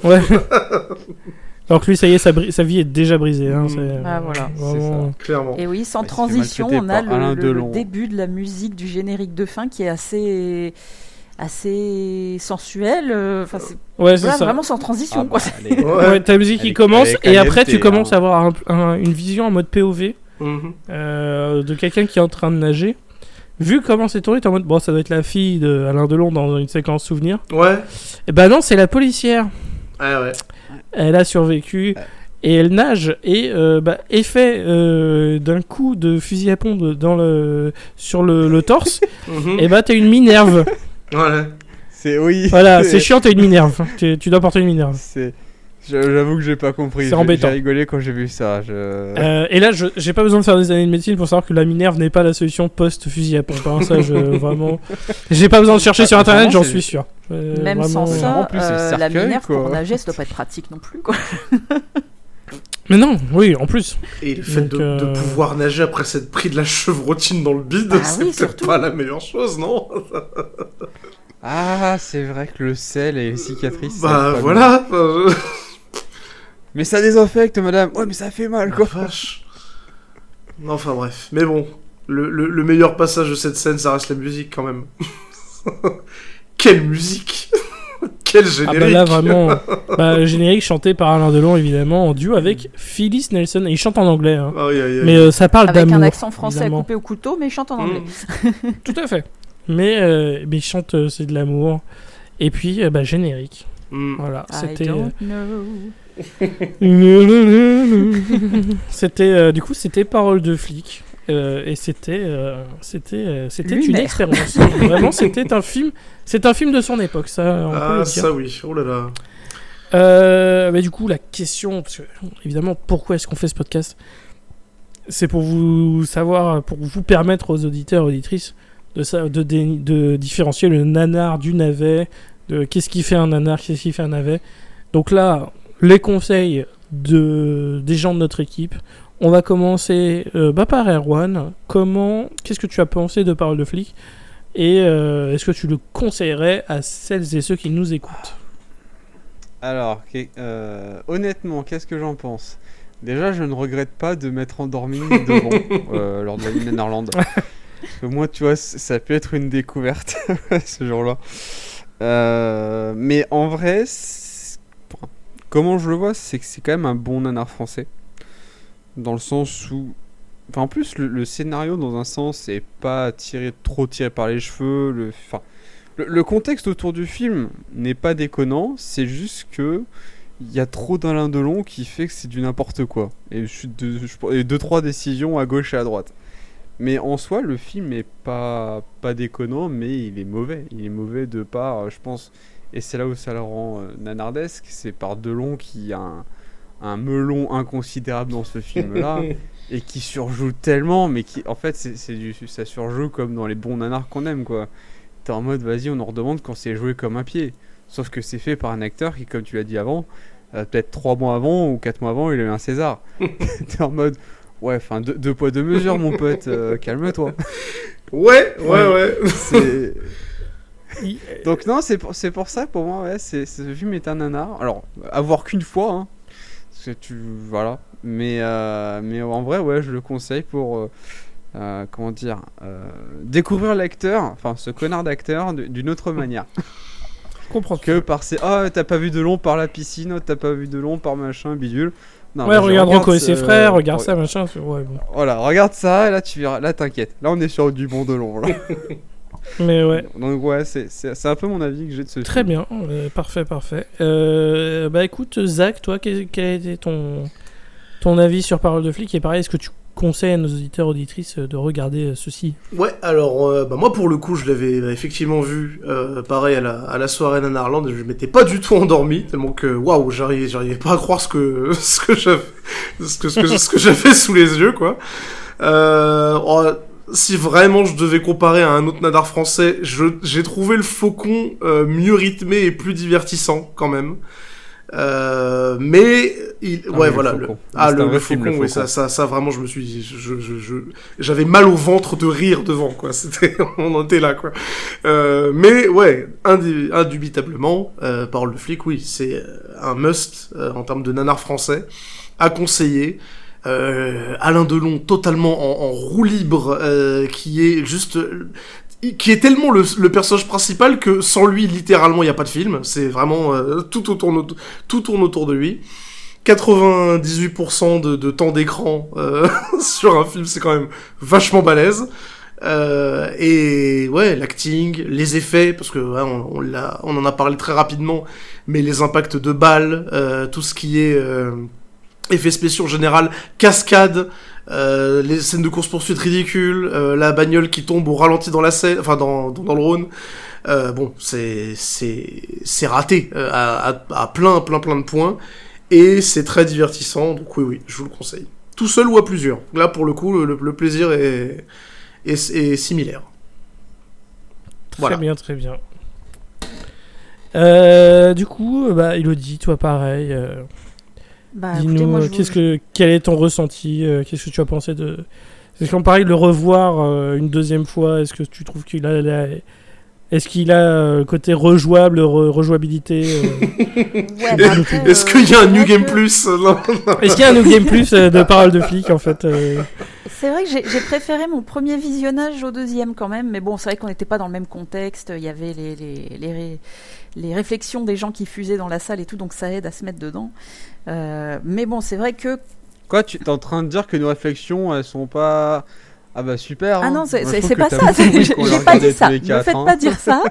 Ouais. Alors que lui, ça y est, sa vie est déjà brisée. Hein, voilà. Vraiment... C'est ça, clairement. Et oui, sans transition, on a le début de la musique du générique de fin qui est assez sensuel. C'est ça. Vraiment sans transition. Quoi. Ta musique qui commence et après tu commences à avoir une vision en mode POV de quelqu'un qui est en train de nager. Vu comment c'est tourné, t'es en mode bon, ça doit être la fille d'Alain Delon dans une séquence souvenir. Ouais. Et bah non, c'est la policière. Ah ouais. Elle a survécu et elle nage et effet d'un coup de fusil à pompe sur le torse. Et bah t'as une minerve. Voilà. Voilà, c'est chiant, t'as une minerve. Tu dois porter une minerve. J'avoue que j'ai pas compris. C'est embêtant. J'ai rigolé quand j'ai vu ça. Et là, j'ai pas besoin de faire des années de médecine pour savoir que la minerve n'est pas la solution post-fusil à pompe. Hein. Ça, vraiment... J'ai pas besoin de chercher sur internet, j'en suis sûr. Même vraiment, sans ça, en plus, la minerve pour nager, ça doit pas être pratique non plus. Quoi. Mais non, oui, en plus. Et le fait de pouvoir nager après s'être pris de la chevrotine dans le bide, c'est peut-être pas la meilleure chose, non? Ah, c'est vrai que le sel et les cicatrices. Bah voilà. Mais ça désinfecte, madame. Ouais, mais ça fait mal, quoi. Vache. Non, enfin bref. Mais bon, le meilleur passage de cette scène, ça reste la musique quand même. Quelle musique. Quel générique. Ah bah là vraiment, générique chanté par Alain Delon évidemment en duo avec Phyllis Nelson. Et il chante en anglais. Hein. Mais ça parle avec d'amour. Avec un accent français évidemment. coupé au couteau, mais il chante en anglais. Tout à fait. Mais il chante c'est de l'amour. Et puis générique. Voilà, c'était. C'était du coup c'était Parole de flic. Et c'était une expérience. Vraiment, c'était un film de son époque, ça. On peut le dire. Ça oui. Oh là là. Du coup, la question, parce que, évidemment, pourquoi est-ce qu'on fait ce podcast? C'est pour vous permettre aux auditeurs, auditrices, de différencier le nanar du navet, de qu'est-ce qui fait un nanar, qu'est-ce qui fait un navet. Donc là, les conseils des gens de notre équipe. On va commencer par Erwan. Qu'est-ce que tu as pensé de Parole de flic? Et est-ce que tu le conseillerais à celles et ceux qui nous écoutent? Alors, honnêtement, qu'est-ce que j'en pense? Déjà, je ne regrette pas de m'être endormi devant lors de la nuit Nanarland. Parce que moi, tu vois, ça peut être une découverte ce jour-là. Mais en vrai, comment je le vois, c'est que c'est quand même un bon nanar français. Dans le sens où... Enfin, en plus, le scénario, dans un sens, est pas trop tiré par les cheveux. Le contexte autour du film n'est pas déconnant. C'est juste que il y a trop d'Alain Delon qui fait que c'est du n'importe quoi. Et 2-3 décisions à gauche et à droite. Mais en soi, le film est pas déconnant, mais il est mauvais. Il est mauvais de par, je pense... Et c'est là où ça le rend nanardesque. C'est par Delon qui a un melon inconsidérable dans ce film-là et qui surjoue tellement, mais qui en fait ça surjoue comme dans les bons nanars qu'on aime, quoi. T'es en mode vas-y, on en redemande quand c'est joué comme un pied, sauf que c'est fait par un acteur qui, comme tu l'as dit avant, peut-être 3 mois avant ou 4 mois avant il a eu un César. T'es en mode ouais, enfin deux poids deux mesures mon pote, calme-toi. Ouais. Donc non, c'est pour ça, pour moi, ouais, ce film est un nanar. Alors, à voir qu'une fois, hein. Voilà. Mais en vrai, ouais, je le conseille pour... comment dire, découvrir l'acteur, enfin ce connard d'acteur d'une autre manière. Je comprends. Que par ces t'as pas vu de long par la piscine, t'as pas vu de long par machin bidule. Non, ouais, regarde Rocco et ses frères, regarde ça machin. Ouais, bon. Voilà, regarde ça et là tu verras, là t'inquiète. Là on est sur du bon de long là. Mais ouais. Donc ouais, c'est un peu mon avis que j'ai de ce Très film. bien, parfait. Bah écoute, Zach, toi, quel a été ton avis sur Parole de flic? Et pareil, est-ce que tu conseilles à nos auditeurs auditrices de regarder ceci? Ouais, alors moi pour le coup je l'avais effectivement vu pareil à la soirée Nanarland, et je m'étais pas du tout endormi tellement que waouh, j'arrivais pas à croire ce que j'avais sous les yeux quoi. Si vraiment je devais comparer à un autre nanar français, j'ai trouvé le Faucon mieux rythmé et plus divertissant quand même. Mais ouais, voilà. Le Faucon, oui, ça vraiment, je me suis dit, j'avais mal au ventre de rire devant, quoi. On en était là, quoi. Mais ouais, indubitablement, Parole de flic, oui, c'est un must en termes de nanar français à conseiller. Alain Delon totalement en roue libre, qui est tellement le personnage principal que sans lui littéralement il y a pas de film. C'est vraiment tout tourne autour de lui. 98% de temps d'écran sur un film, c'est quand même vachement balèze. Et ouais, l'acting, les effets, parce que ouais, on en a parlé très rapidement, mais les impacts de balles, tout ce qui est effets spéciaux en général, cascades, les scènes de course-poursuite ridicules, la bagnole qui tombe au ralenti dans la scène, enfin dans le Rhône. Bon, c'est raté à plein de points, et c'est très divertissant, donc oui, je vous le conseille. Tout seul ou à plusieurs. Là, pour le coup, le plaisir est similaire. Très bien. Du coup, Elodie, toi pareil. Dis-nous, quel est ton ressenti? Qu'est-ce que tu as pensé de... Est-ce qu'on pareil le revoir une deuxième fois? Est-ce que tu trouves qu'il a est-ce qu'il a le côté rejouabilité Est-ce qu'il y a un New Game Plus? Non. Est-ce qu'il y a un New Game Plus de Parole de flic en fait C'est vrai que j'ai préféré mon premier visionnage au deuxième quand même, mais bon, c'est vrai qu'on n'était pas dans le même contexte. Il y avait les réflexions des gens qui fusaient dans la salle et tout, donc ça aide à se mettre dedans. Mais bon, c'est vrai que... Quoi, tu es en train de dire que nos réflexions, elles sont pas... Ah bah super. Ah non, c'est pas ça. J'ai pas dit ça. Ne faites pas dire ça.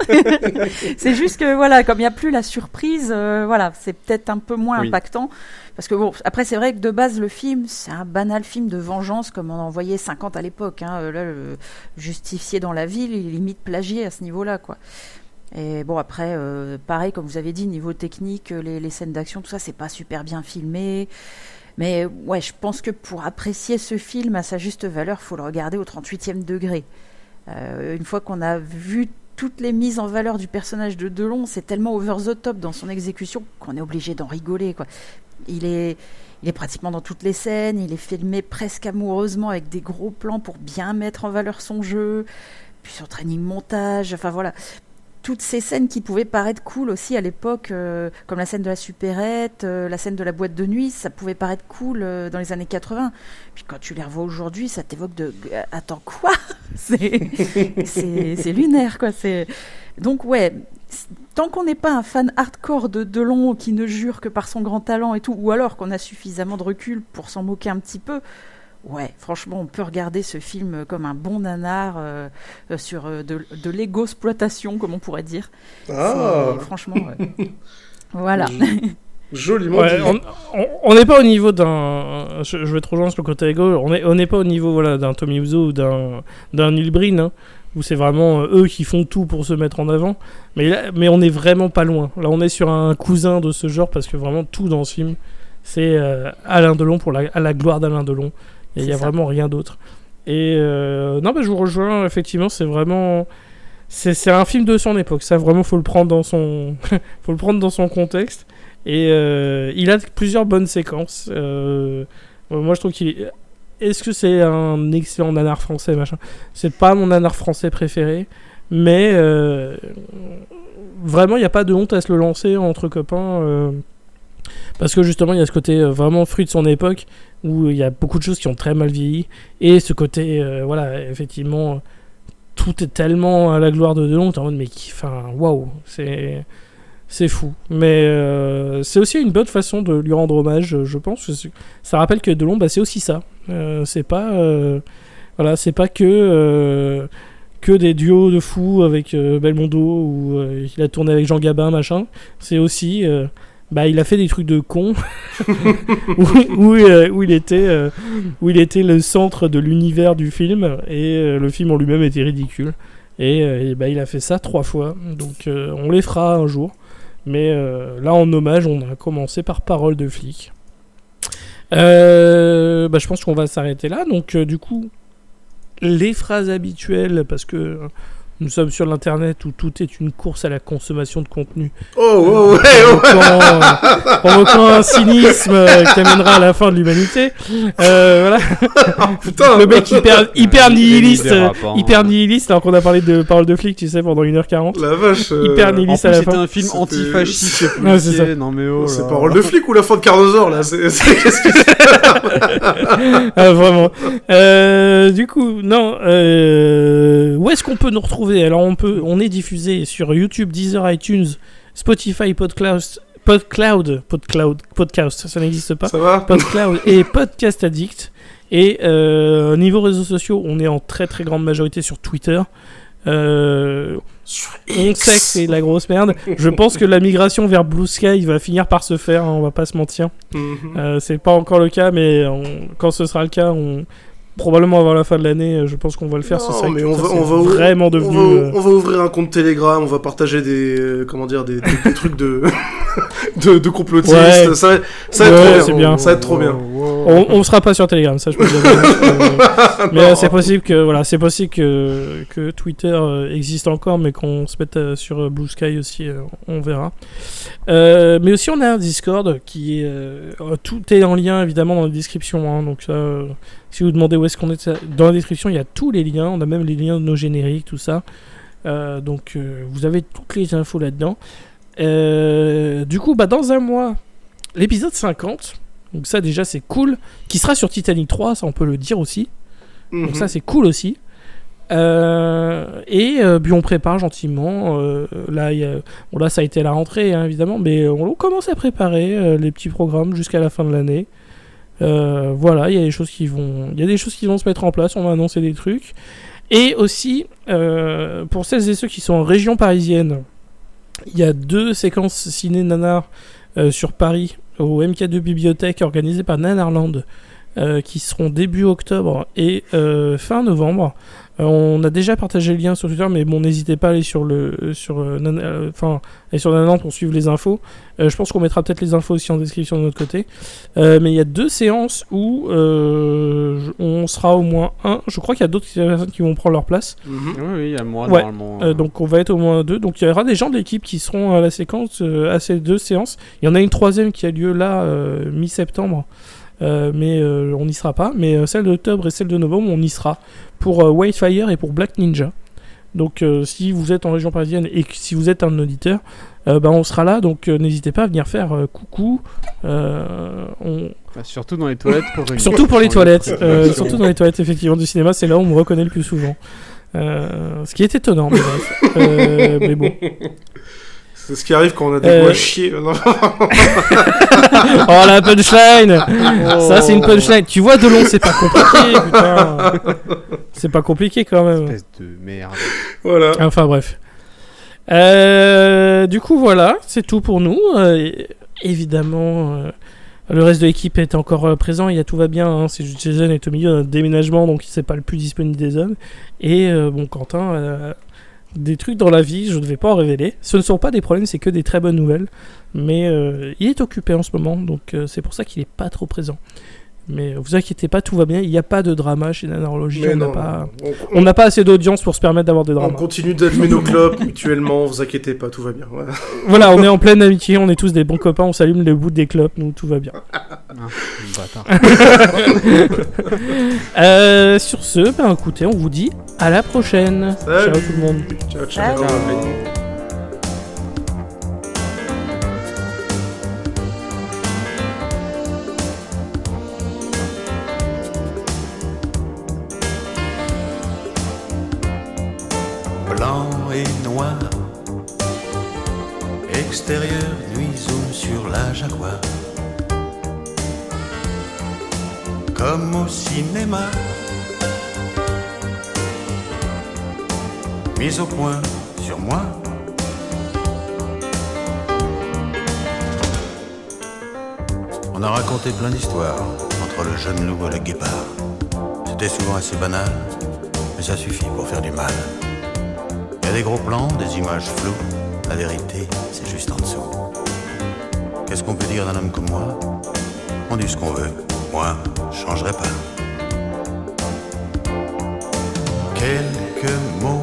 C'est juste que voilà, comme il n'y a plus la surprise, voilà, c'est peut-être un peu moins impactant. Parce que bon, après c'est vrai que de base le film, c'est un banal film de vengeance comme on en voyait 50 à l'époque. Hein. Là, le justicier dans la ville, il est limite plagié à ce niveau-là, quoi. Et bon après, pareil comme vous avez dit, niveau technique, les scènes d'action, tout ça, c'est pas super bien filmé. Mais ouais, je pense que pour apprécier ce film à sa juste valeur, il faut le regarder au 38e degré. Une fois qu'on a vu toutes les mises en valeur du personnage de Delon, c'est tellement over the top dans son exécution qu'on est obligé d'en rigoler, quoi. Il est pratiquement dans toutes les scènes, il est filmé presque amoureusement avec des gros plans pour bien mettre en valeur son jeu, puis son training montage, enfin voilà. Toutes ces scènes qui pouvaient paraître cool aussi à l'époque, comme la scène de la supérette, la scène de la boîte de nuit, ça pouvait paraître cool dans les années 80. Puis quand tu les revois aujourd'hui, ça t'évoque de... Attends, quoi? C'est lunaire, quoi. Donc ouais, tant qu'on n'est pas un fan hardcore de Delon qui ne jure que par son grand talent et tout, ou alors qu'on a suffisamment de recul pour s'en moquer un petit peu... Ouais, franchement, on peut regarder ce film comme un bon nanar sur de l'égo-exploitation, comme on pourrait dire. Ah. Franchement, voilà. Joliment dit. On n'est pas au niveau d'un... Je vais te rejoindre sur le côté égo. On n'est pas au niveau d'un Tommy Wiseau ou d'un Neil Breen, hein, où c'est vraiment eux qui font tout pour se mettre en avant. Mais on n'est vraiment pas loin. Là, on est sur un cousin de ce genre, parce que vraiment tout dans ce film, c'est Alain Delon à la gloire d'Alain Delon. Il n'y a vraiment rien d'autre. Et non, je vous rejoins, effectivement, c'est vraiment... C'est un film de son époque, ça vraiment faut le prendre dans son faut le prendre dans son contexte. Et il a plusieurs bonnes séquences. Moi je trouve qu'il est... Est-ce que c'est un excellent nanar français, machin? C'est pas mon nanar français préféré, mais vraiment il n'y a pas de honte à se le lancer entre copains, parce que justement il y a ce côté vraiment fruit de son époque, où il y a beaucoup de choses qui ont très mal vieilli, et ce côté, voilà, effectivement, tout est tellement à la gloire de Delon, t'es en mode, mais waouh, c'est fou. Mais c'est aussi une bonne façon de lui rendre hommage, je pense. Ça rappelle que Delon, c'est aussi ça. C'est pas, voilà, c'est pas que des duos de fous avec Belmondo, ou il a tourné avec Jean Gabin, machin. C'est aussi... il a fait des trucs de con où il était le centre de l'univers du film, et le film en lui-même était ridicule, et il a fait ça 3 fois, donc on les fera un jour, mais là en hommage on a commencé par Parole de flic. Je pense qu'on va s'arrêter là, donc du coup les phrases habituelles, parce que nous sommes sur l'internet où tout est une course à la consommation de contenu. Provoquant un cynisme qui amènera à la fin de l'humanité. Voilà. Putain. Le mec hyper nihiliste, alors qu'on a parlé de Parole de flic, tu sais, pendant 1h40. La vache. Hyper nihiliste en plus, à la fin. c'était un film antifasciste. Ouais, c'est ça. Non mais oh. C'est Parole de flic ou la fin de Carnosaur là. Qu'est-ce qui se vraiment. Du coup, non. Où est-ce qu'on peut nous retrouver ? Alors on est diffusé sur YouTube, Deezer, iTunes, Spotify, Podcast, ça n'existe pas. Ça va ? Podcloud et Podcast Addict. Et niveau réseaux sociaux, on est en très très grande majorité sur Twitter. On sait que c'est de la grosse merde. Je pense que la migration vers Blue Sky va finir par se faire, on va pas se mentir. C'est pas encore le cas, mais quand ce sera le cas, probablement avant la fin de l'année, je pense qu'on va le faire. Non, mais on va vraiment devenu. On va ouvrir un compte Telegram, on va partager des trucs de complotistes. Ouais. Ça va être trop bien. C'est bien. Ça va être trop bien. On sera pas sur Telegram, ça je peux le dire. Mais c'est possible que Twitter existe encore, mais qu'on se mette sur Blue Sky aussi, on verra. Mais aussi on a un Discord qui est tout est en lien évidemment dans la description, hein, donc ça, si vous demandez où est-ce qu'on est dans la description, il y a tous les liens, on a même les liens de nos génériques, tout ça. Donc vous avez toutes les infos là-dedans. Du coup, dans un mois, l'épisode 50. Donc ça déjà c'est cool, qui sera sur Titanic 3, ça on peut le dire aussi. Donc ça c'est cool aussi. Puis on prépare gentiment. Là ça a été la rentrée, hein, évidemment, mais on commence à préparer les petits programmes jusqu'à la fin de l'année. Voilà, il y a des choses qui vont se mettre en place. On va annoncer des trucs. Et aussi pour celles et ceux qui sont en région parisienne, il y a 2 séquences ciné nanar sur Paris au MK2 Bibliothèque organisées par Nanarland qui seront début octobre et fin novembre. On a déjà partagé le lien sur Twitter, mais bon, n'hésitez pas à aller sur Nanarland pour suivre les infos. Je pense qu'on mettra peut-être les infos aussi en description de notre côté. Mais il y a 2 séances où on sera au moins 1. Je crois qu'il y a d'autres personnes qui vont prendre leur place. Oui, il y a moi normalement. Donc on va être au moins 2. Donc il y aura des gens de l'équipe qui seront à la séquence, à ces 2 séances. Il y en a une 3e qui a lieu là, mi-septembre. Mais on n'y sera pas. Mais celle d'octobre et celle de novembre, on y sera pour Whitefire et pour Black Ninja. Donc si vous êtes en région parisienne et si vous êtes un auditeur, on sera là. Donc n'hésitez pas à venir faire coucou. Surtout dans les toilettes. Surtout pour les toilettes. Surtout dans les toilettes effectivement du cinéma, c'est là où on me reconnaît le plus souvent. Ce qui est étonnant, mais bref. Mais bon. C'est ce qui arrive quand on a des goûts à chier. Oh la punchline. Ça c'est une punchline. Tu vois Delon, c'est pas compliqué, putain. C'est pas compliqué quand même. Espèce de merde. Voilà. Enfin bref. Du coup voilà, c'est tout pour nous. Évidemment, le reste de l'équipe est encore présent. Tout va bien. Hein. C'est juste Jason est au milieu d'un déménagement, donc c'est pas le plus disponible des hommes. Et Quentin. Des trucs dans la vie, je ne vais pas en révéler. Ce ne sont pas des problèmes, c'est que des très bonnes nouvelles. Mais il est occupé en ce moment, donc c'est pour ça qu'il n'est pas trop présent. Mais vous inquiétez pas, tout va bien. Il n'y a pas de drama chez Nanarologie. On n'a pas assez d'audience pour se permettre d'avoir des dramas. On continue d'allumer nos clopes mutuellement, vous inquiétez pas, tout va bien. Ouais. Voilà, on est en pleine amitié, on est tous des bons copains, on s'allume le bout des clopes, nous tout va bien. Sur ce, écoutez, on vous dit à la prochaine. Salut. Ciao tout le monde. Ciao. Ciao. Blanc et noir, extérieur, nuit, zoom sur la Jaguar. Comme au cinéma, mise au point sur moi. On a raconté plein d'histoires entre le jeune loup et le guépard. C'était souvent assez banal, mais ça suffit pour faire du mal. Il y a des gros plans, des images floues. La vérité, c'est juste en dessous. Qu'est-ce qu'on peut dire d'un homme comme moi? On dit ce qu'on veut. Moi, je changerai pas. Quelques mots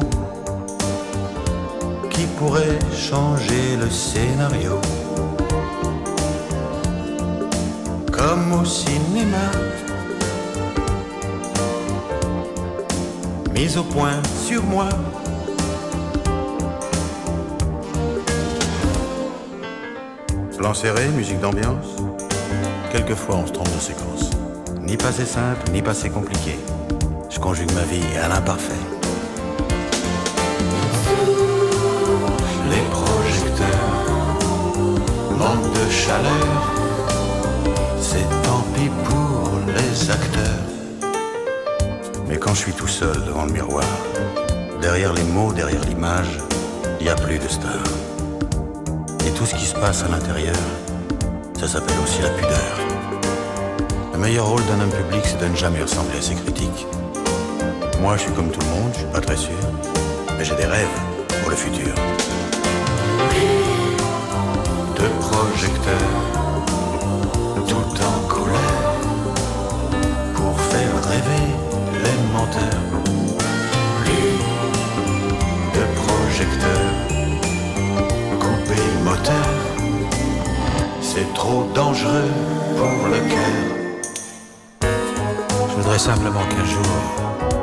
qui pourraient changer le scénario. Comme au cinéma, mise au point sur moi. Plan serré, musique d'ambiance. Quelquefois on se trompe de séquence. Ni passé simple, ni passé compliqué. Je conjugue ma vie à l'imparfait. Les projecteurs manquent de chaleur. C'est tant pis pour les acteurs. Mais quand je suis tout seul devant le miroir, derrière les mots, derrière l'image, il n'y a plus de star. Et tout ce qui se passe à l'intérieur, ça s'appelle aussi la pudeur. Le meilleur rôle d'un homme public, c'est de ne jamais ressembler à ses critiques. Moi, je suis comme tout le monde, je suis pas très sûr, mais j'ai des rêves pour le futur. De projecteurs, tout en couleur, pour faire rêver les menteurs. De projecteurs, couper le moteur, c'est trop dangereux pour le cœur. Je voudrais simplement qu'un jour,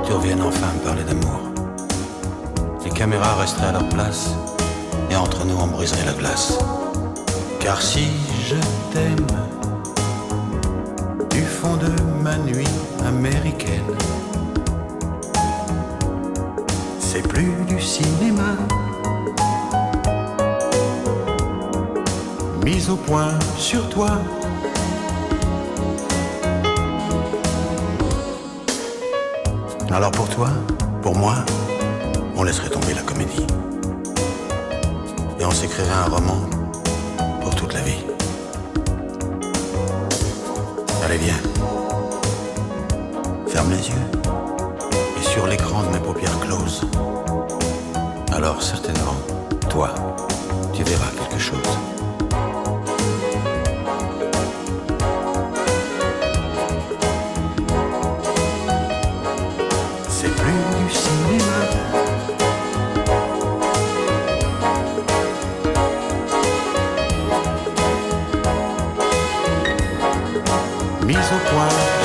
tu reviennes enfin me parler d'amour. Les caméras resteraient à leur place, et entre nous on briserait la glace. Car si je t'aime, du fond de ma nuit américaine, c'est plus du cinéma. Mise au point sur toi. Alors pour toi, pour moi, on laisserait tomber la comédie. Et on s'écrirait un roman pour toute la vie. Allez, viens. Ferme les yeux. Et sur l'écran de mes paupières closes, alors certainement, toi, tu verras quelque chose. C'est plus du cinéma. Mise au point.